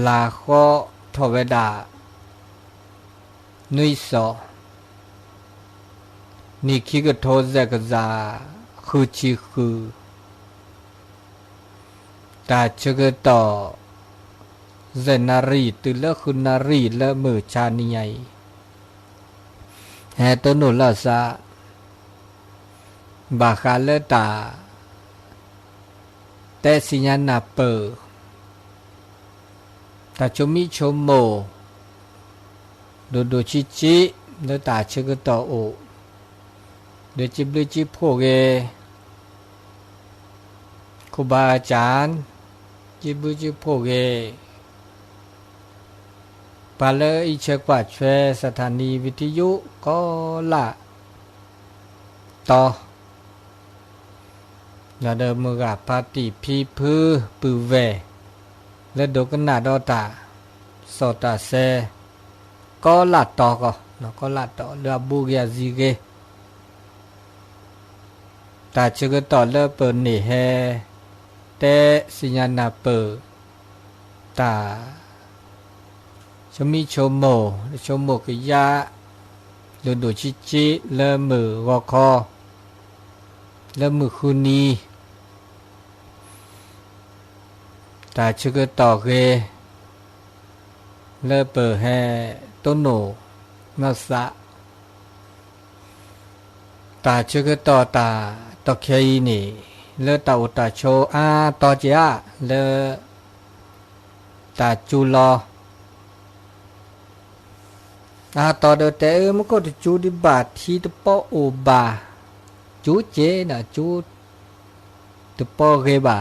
ลาขอทเวดานุยสอนี่คิกโทเซกซาคือชิคือตาเชกต่อเซนารีตุเลคุณนารีและมือชานิยัยแฮตโนลาซาบาคาเลตาเตสิญานาเปอตาชมิชมโมโดโดชิชิ เลตาเชกต่อโอเดจิบลิจิโพเกครูบาอาจารย์จิบลิจิโพเกปาเลอิเชกว่าช่วยสถานีวิทยุก็ละต่ออย่าเดิมมือกับปาติพีพือปือเวและดกนาดอตาสอตาเซก็ละต่อก็เนาะก็ละต่อเรือบุกยาซีเกตาเชกต่อเลเปิดนี่แฮแต่สิญาณาเปิดตาชมีชมโมกยาดูชิจิเลมือวอคอเลมือคุนีตาชกต่อเกเลเปิดแฮต้นโนนัสสะตาชกต่อตาตอเคยนี่เลตาอุตาโชอาตอเจียเลตาจูลอต่อเดแต่มันก็จะจูดิบาทีตะปอโอบาจูเจนะจูตะปอเกบา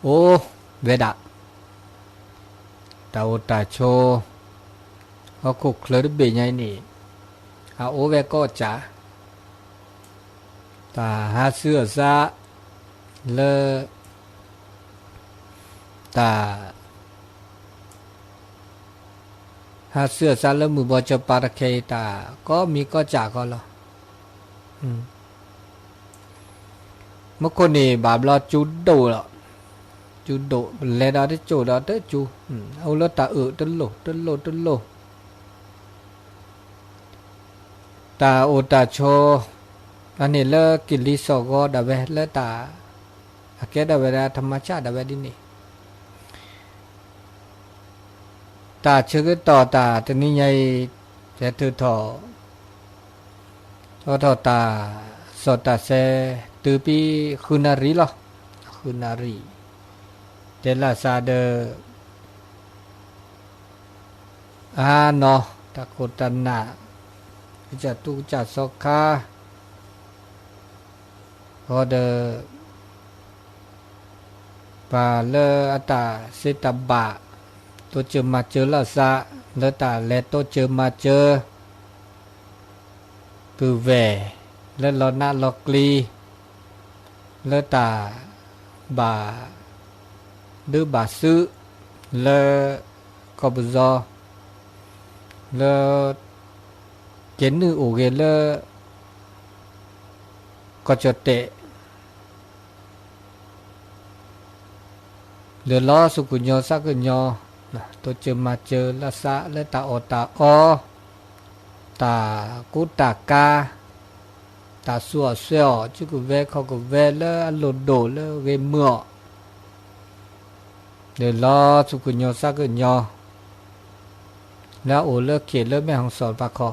โอเวดาตาโอตาโชเขาคุกเคลือดเบยไงนี่โอเวก็จะตาหาเสื้อซะเลตาหาเสื้อซาลมือบอจปาระเคตาก็มีก็จากก็หรอเมื่อคนนี้บาปเราจุดโดหรอจุดโดเลดาที่โจดาเตจูเอาแล้วตาตลกตาโอตาโชอันนี้เลิกกิริสก็ดาเวเลตาอาเกดาเวดาธรรมชาติดาเวดินี่ตาเชื่อต่อตาตอนนี้ไงจะถือถอตาสอตาเซตือปีคืนารีหรอคืนารีเดลาซาเดเนาะตะโกตันนาจะตุจัดสกาพอเดปาเลอตาเซตบะตัวเจอมาเจอละซะแล้วตาแลตัวเจอมาเจอปือแหวแล้วลอนาลอกลีแล้วตาบาดื้อบาซื้อแล้วก็บจอแล้วเจนนึโอเกแล้วก็จะเตะเดือดล้อสุกุญญาสักกุญญาตัวเจอมาเจอละสะและตาอตาอตากุตากาตาสัวเสียวจุกเวเขาก็เวแล้วหลุดโดแล้วเวเมื่อเดี๋ยวรอสุกุญญาสักกุญญาแล้วโอเลิกเขียนเลิกแม่ของสอนปากคอ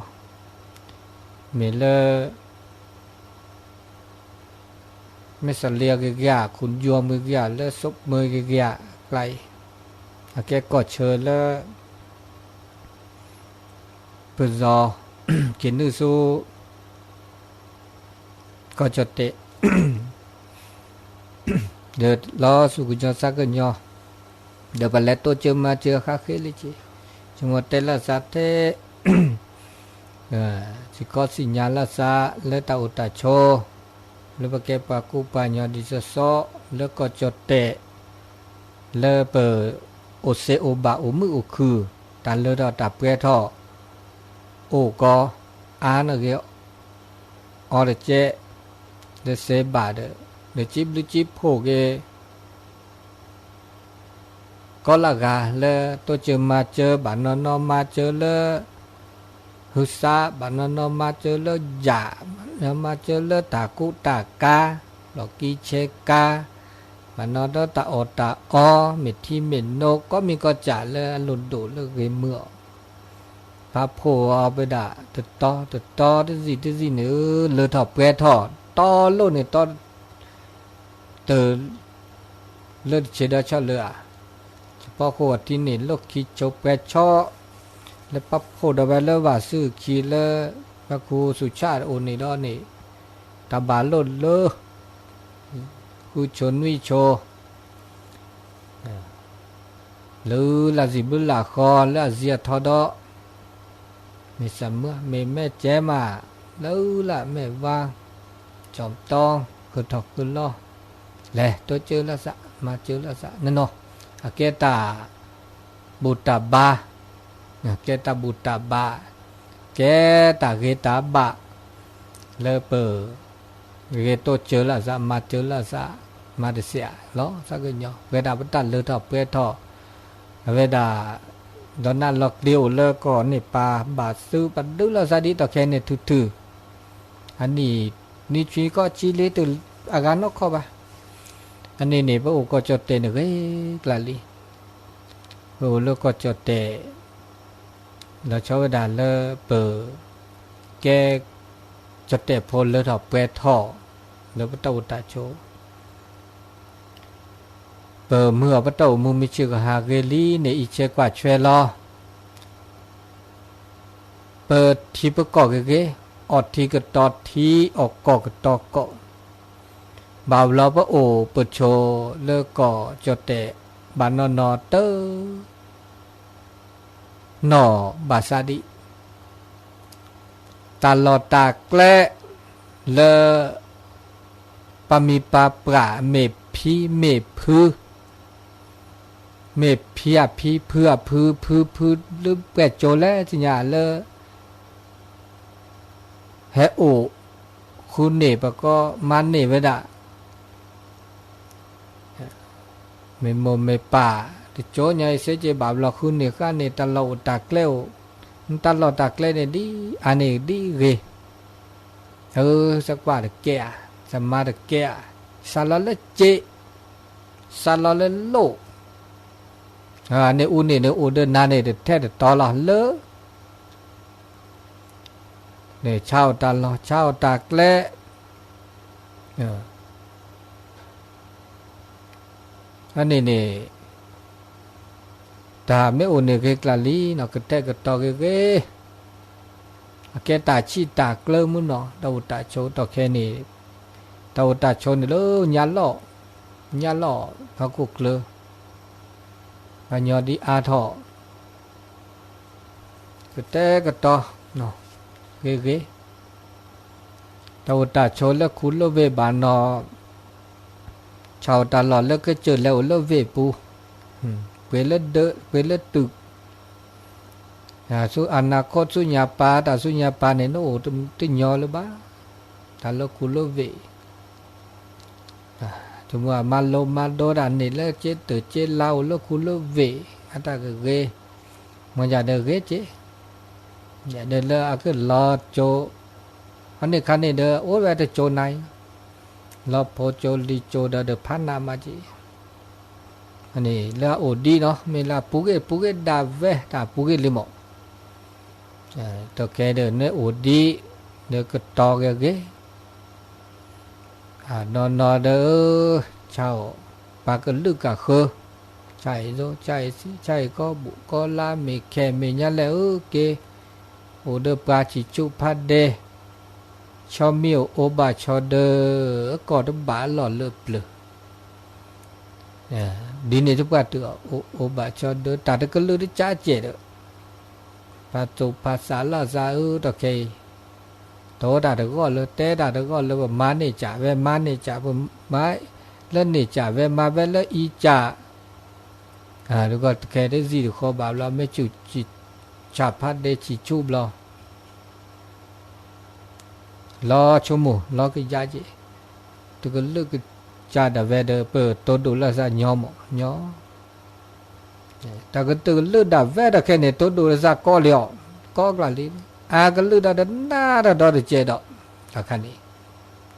เมเลิกไม่สเลียกยาขุนยัวมือยาเลิกซบมือยาไกลแกก็เชิญแล้วเปิดรอกินนื้อสู้ก็จะเตะเดี๋ยวรอสุกุญญาสักกันยอเดี๋ยวไปแล้วตัวเจอมาเจอข้าเคลิจิจังหวัดเตละสัตเตสิก็สิญญาละสะและตาอุตาโชแล้วไปเก็บปากุปัญญาดิสโซแล้วก็จะเตะแล้วเปิดโอเซโอบาโอมือโอคือตาเลดาตาเปรทอโอก็อานะเกออเดเจเดเซบาเดเดจิบลิจิบโพเกก็ละกาเลตัวเจอมาเจอบานนอมาเจอเลฮุซาบานนอมาเจอเลยามาเจอเลตากุตากาลอกีเชกามันนอดตาอตาอเมทีเมนโนก็มีก็จ่าเลยหลุดดูเลยเมื่อพระโพเอาไปด่าติดต่อที่สิเนื้อเลือถอดแปรถอดต่อโลกเนี่ยต่อเติร์เลือดเฉดชอเลือเฉพาะขวดที่นี่โลกคิดโจแปรชอ แล้วปั๊บโคดเอาไว้แล้วว่าซื้อขีแล้วพระครูสุชาติโอนี่ดอนี่ตาบาลดเลอกูชนวิโชหรือละสิบุลละคอละเสียทอดอมีสมอมีแม่แจมาแล้วละแม่วางจอมตองคือถอกคือล้อแหละตัวเจอละสะมาเจอละสะนั่นเนาะอาเกตาบุตาบาเกตาบุตาบาเกตาเกตาบะเลเปอเกตัวเจอละสะมาเจอละสะมาเสียล้อสักเนาะเวลาบัตันเลอถอเปทอเวลาตอนนั้นล็อกเดียวเลก่อนนี่ปาบาซื้อปัดดูละสะดีต่อแค่เนี่ยถืออันนี้นี่ชีก็ชีเลตุอาการนกเข้าไปอันนี้เนี่ยพระองค์ก็จดเตนเฮ้ยกลาลีพระองค์ก็จดเตแล้วชาวดาเลเปิดแกจดเตพลเลถอเปท่อแล้วพระเต้าตาโชเปิดเมื่อพระเต้ามุมิชื่อหาเกลีในอิเชกว่าช่วยรอเปิดที่ประกอบเกอดที่กระตอดที่ออกกอกระตอกเกาะบ่าวเราพระโอเปิดโชเลิกก่อจดเตะบานนอเตอหน่อบาซาดิตลอดตาแกล้เลปามีปาปราเมพีเมพือเมพียพีเพื่อพือหรือแปดโจแล้วจิญญาเลเฮโอคุณเนปก็มันเนเวดาเมโมเมป่าติโจใหญ่เสจบาบลอคุณเนก้าเนตลอดตากเลวตลอดตากเลเนดีอันนี้ดีเกสักว่าเดแก่สมาเดแก่ซาลาเลเจซาลาเลโลเนอูเนเนอูเดนาเนเดแท้เดตอลอเลเนี่ยชาวตาลอชาวตากแลอันนี้เนี่ยตาไม่โอเนี่ยเกกลาลีเนาะกระแทกกระตอเกแกตาชีตากเลมุนเนาะดาวตาโชตอแค่นี้ดาวตาโชนี่เลยญาล้อพระกุกเลอันยอดีอาทอกระแทกกระตอเนาะเกตาวตาโชแล้วคุณละเวบานอชาวตาหลอดแล้วก็เจอแล้วละเวปูเวลเดเวลตึกสุอนาคตสุญญาปาตาสุญญาปาเนี่ยโน้ติญอหรือบ้าตาละคุณละเวถึงว่ามาโลมาโดดานนี่แล้วเจตเจเล่าละคุณละเวอันตาก็เกมันจะเดเกเจอย่าเดินเลยก็รอโจอันนี้คันนี้เด้อโอ้ยว่าจะโจไหนรอพอโจลีโจเด้อพันนามาจีอันนี้แล้วโอดีเนาะเมลาปุเกดาเวตาปุเกลิโมตัวแกเด้อเนี่ยโอดีเด้อก็ตอเกนอนเด้อเช่าปากก็ลึกกะเคอใจโซใจก็บุก็ลาเมแค่เมญะแล้วเกโอเดปาจิจุพัดเดชอมิวโอบาชอเดกอดบาหล่อเลือบเลยดีเนี่ยทุกวันตัวโอบาชอเดตาตะกลือได้จ้าเจดปาตุภาษาลาซาตะเคโตตาตะก็เลยเตตาตะก็เลยว่ามาเนี่ยจ่าเวมาเนี่ยจ่าเวมาแล้วเนี่ยจ่าเวมาเวแล้วอีจ่าแล้วก็แค่ได้สิขอบาเราไม่จุจิชาพัดเดจิจูบรอชั่วโมงรอก็ยาจีตัวก็เลือกจ่าดาเวเดเปิดตัวดูแลซะยอมแต่ก็ตัวเลือกดาเวดแค่เนี่ยตัวดูแลซะก็เลี้ยวก็กลาลีก็เลือกดาหน้าดาเจดอกถ้าคันนี้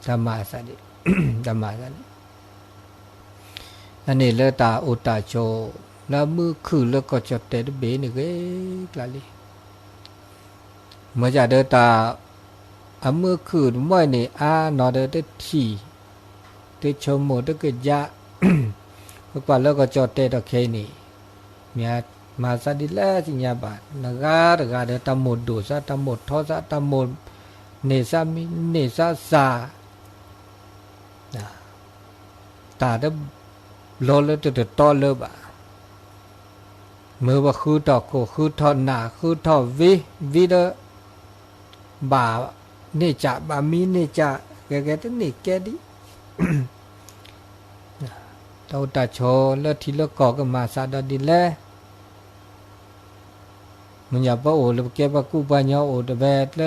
ธรรมะสันนิธรรมะสันนิอันนี้เลือกตาอุตตาโชแล้วมือคือแล้วก็จะเตะเบนี่ก็กลาลีเมื่อจะเดินตาเมื่อคืนเมื่อนี่นอนเดินที่ที่ชมหมดก็ยะก็กว่าแล้วก็จอดเตะตะเคนี่เมีย มาซาดิแลสิญญาบาตะกาเดตะหมดดูซะตะหมดทอซะตะหมดเนซามิเนซาซาตาเดโลเลตะตอเลบะเมื่อว่าคือตอโคคือทอหนาคือทอวิเดบาเนจะบามีเนจะแกตะนี่แกดิตาตาโชเลทิเลกอก็มาซาดอดิแลมันอย่าบ่โอเลเก็บกูปะญอโอตะเบตเล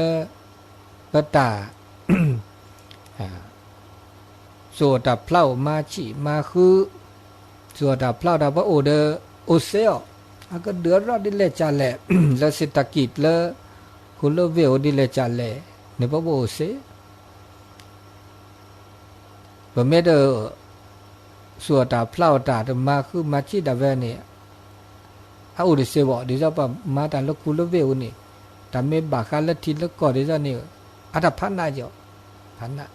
ปะตาสัวตาเพลามาฉิมาคือสัวตาเพลาดาบ่โอเดโอเซออะก็เดือดร้อนดิเลจาแลแล้วเศรษฐกิจเลคุลเวโอดิเลจาแลเนบ่โอเซบ่แม่เดสัวตาเพลาตาตมาคือมาฉิดาเวเนี่ยเอาดิเซบ่ดิซะปะมาตาลคุลเวโอนี่ตาเมบาคาละทิละกอดิซะนี่อะตาพันนาจ่อพันนา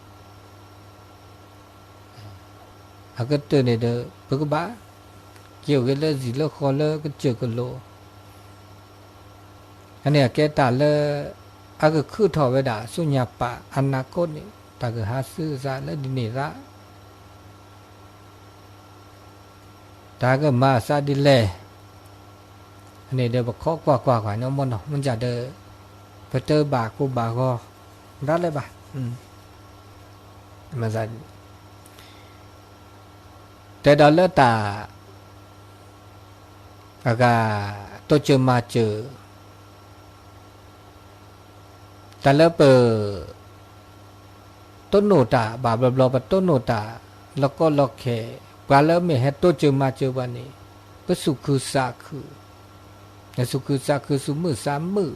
อะก็เตเนเดปะกบาเกี่ยวกันเลยสิละคอเลยก็เจอกันโลอันเนี้ยแกตาเลยอะก็คือถอเวดาสุญญาปะอนาคตนี่ตาก็หาซื้อซะแล้วดิเนระตาก็มาซาดิแลอันนี้เดบขอกว่าเนาะมันเนาะมันจะเดไปเตอบากูบาก็รัดเลยบามาซาแต่ดอลเลตาอากาโตเจอมาเจอแต่ละเปต้นโนตาบาบลอบต้นโนตาแล้วก็ล็อกแค่กว่าแล้วไม่ให้โตเจอมาเจอวันนี้ปสุคือสาคือแต่สุคือสาคือสุมือสามมือ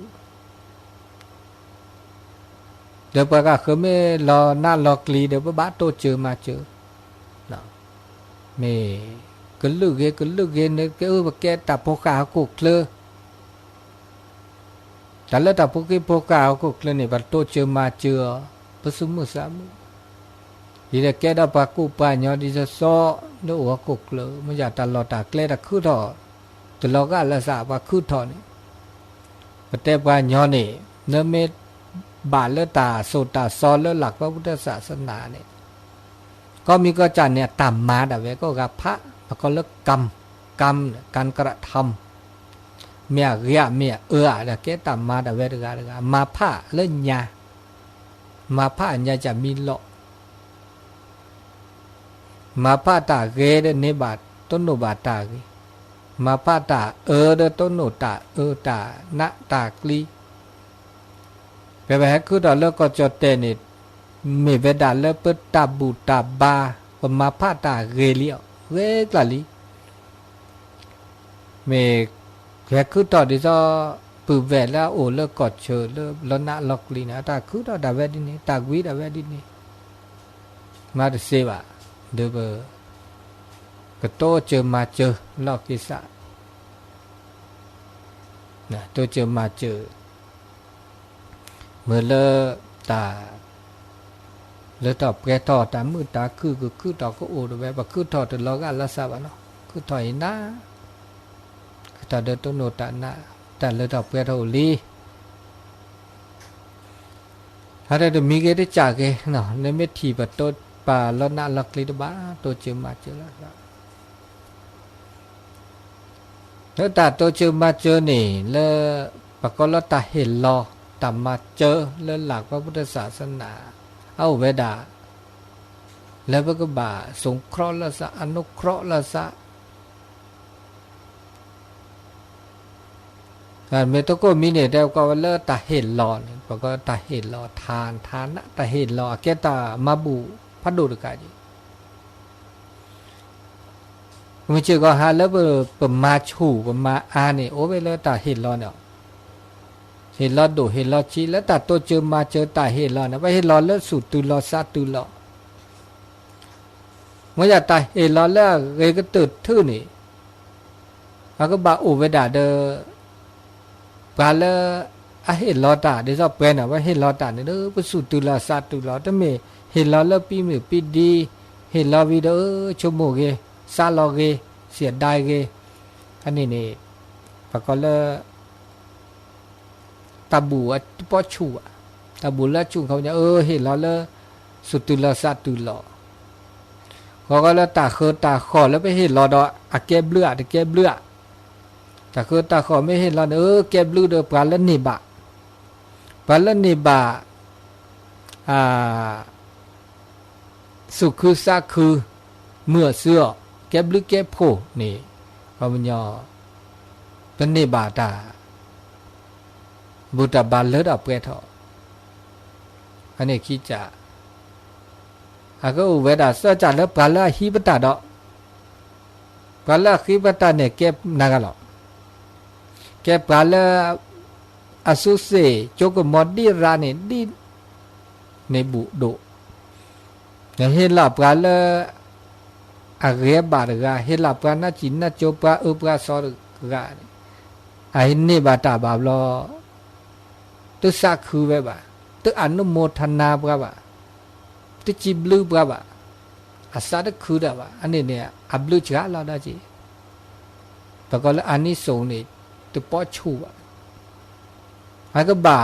เดี๋ยวปากาเขาไม่รอหน้าล็อกลีเดี๋ยวบ้าโตเจอมาเจอเมกลึกเกเนี่ยก็แกตาโปกากุกเลยแต่แล้วตาโปกากุกเลยเนี่ยบัดโตเจอมาเจอปสุมุสามุดีแต่แกดาปากุปะญอดิจะซ้อโนหัวกุกเลยมันอยากตลอดตาแกลตะคือทอตลอดก็ละสาว่าคือทอนี่แต่ปาญอนี่เนเมบาลเลตาโสตาซ้อเลหลักพระพุทธศาสนาเนี่ยก็มีก็จันเนี่ยต่ำมาแต่เวก็กับพระแล้วก็เลิกกรรมการกระทำเมียเรียเมียแต่แกต่ำมาแต่เวก็มาพระเล่นยามาพระญาจะมีหลอกมาพระตาเกเดเนบาตต้นโนบาตาเกมาพระตาเดต้นโนตาตาณตากลีแปลว่าคือตอนเลิกก็จดเตนิมีเวดาเลเปตาบูตาบาปมาพาตาเกลียวเวกลาลีเมแค่คือตอนที่จะปืนแวดแล้วโอเลกอดเชอเลลนะล็อกลีนะตาคือตอนดาเวดินี่ตากวีดาเวดินี่มาเดเซบะเดเบก็โตเจอมาเจอล็อกกิสะนะโตเจอมาเจอเมื่อเลตาแล้วตอบแกต่อตามมือตาคือต่อก็โอ้ด้วยแบบคือต่อแต่เราก็ละสาบเนาะคือถอยหน้าคือต่อเดินต้นโนตาหน้าแต่เลยตอบแกต่อลีอะไรเดี๋ยวมีเกได้จากเกเนาะในเม็ดทีแบบต้นป่าแล้วหน้าลักลีดบ้าตัวเจอมาเจอแล้วตาตัวเจอมาเจอนี่แล้วปะก็แล้วตาเห็นรอตามมาเจอแล้วหลักพระพุทธศาสนาเอาเวดาแล้วก็บ่าสงเคราะห์ละสะอนุเคราะห์ละสะการเมตก็มีเนี่ยเดียวก็ว่าเลิศตาเห็นหลอนก็ตาเห็นหลอทานนะตาเห็นหลอแกตามาบูพัดดูดกันมันเจอก็หาแล้วเปิดมาชูเปิดมาเนี่ยโอ้ไปเลยตาเห็นหลอนเนี่ยเห็นรอดูเห็นรอชี้แล้วแต่ตัวเจอมาเจอตาเห็นรอนะว่าเห็นรอแล้วสูดตุลอซาตุลอเมื่อจะตาเห็นรอแล้วเรก็ตื่นทื่อนี่แล้วก็บาอุเวดาเดปาละเห็นรอตาเดี๋ยวจะเป็นว่าเห็นรอตาเนี่ยไปสูดตุลอซาตุลอแต่เมื่อเห็นรอแล้วปีมือปีดีเห็นรอวิดีโอชั่วโมงเกซาลอเกเสียดายเกอันนี้นี่ ปะก็เลยตาบูอ่ะป้อชูอ่ะตาบูแล้วชูเขาเนี่ยเห็นแล้วเลยสุดตุลสัตตุลอเขาก็แล้วตาเคอตาขอแล้วไปเห็นรอดอะแกเบลือตะแกเบลือตาเคอตาขอไม่เห็นรอแกเบลือเด้อปลาละนี่บะปลาละนี่บะสุคือซาคือเมื่อเสื้อแกบลึกแกโพนี่พมันยอเป็นนิบาตาบุตรบาลเลิศเอาเปรตอันนี้คิดจะก็เวดาเสื้อจัดแล้วปลาละฮิบตาดอกปลาละฮิบตาเนี่ยแกนางกันหรอแกปลาละอสุเสโจกมอดีรานี่ดีในบุโดเห็นหลับกันเลยอาเรียบาร์กาเห็นหลับกันน่าจินน่าโจปะปะสอร์กาไอ้นี่บาตาบาบลอตุสักคือเวบะตุอนุโมทนาบะบะตุจิบลูบะบะอาสาดคือดะบะอันนี้เนี่ยอับลูจ้าเราได้จีแต่ก็แล้วอันนี้ส่งนี่ตุป้อชูบะไอ้ก็บา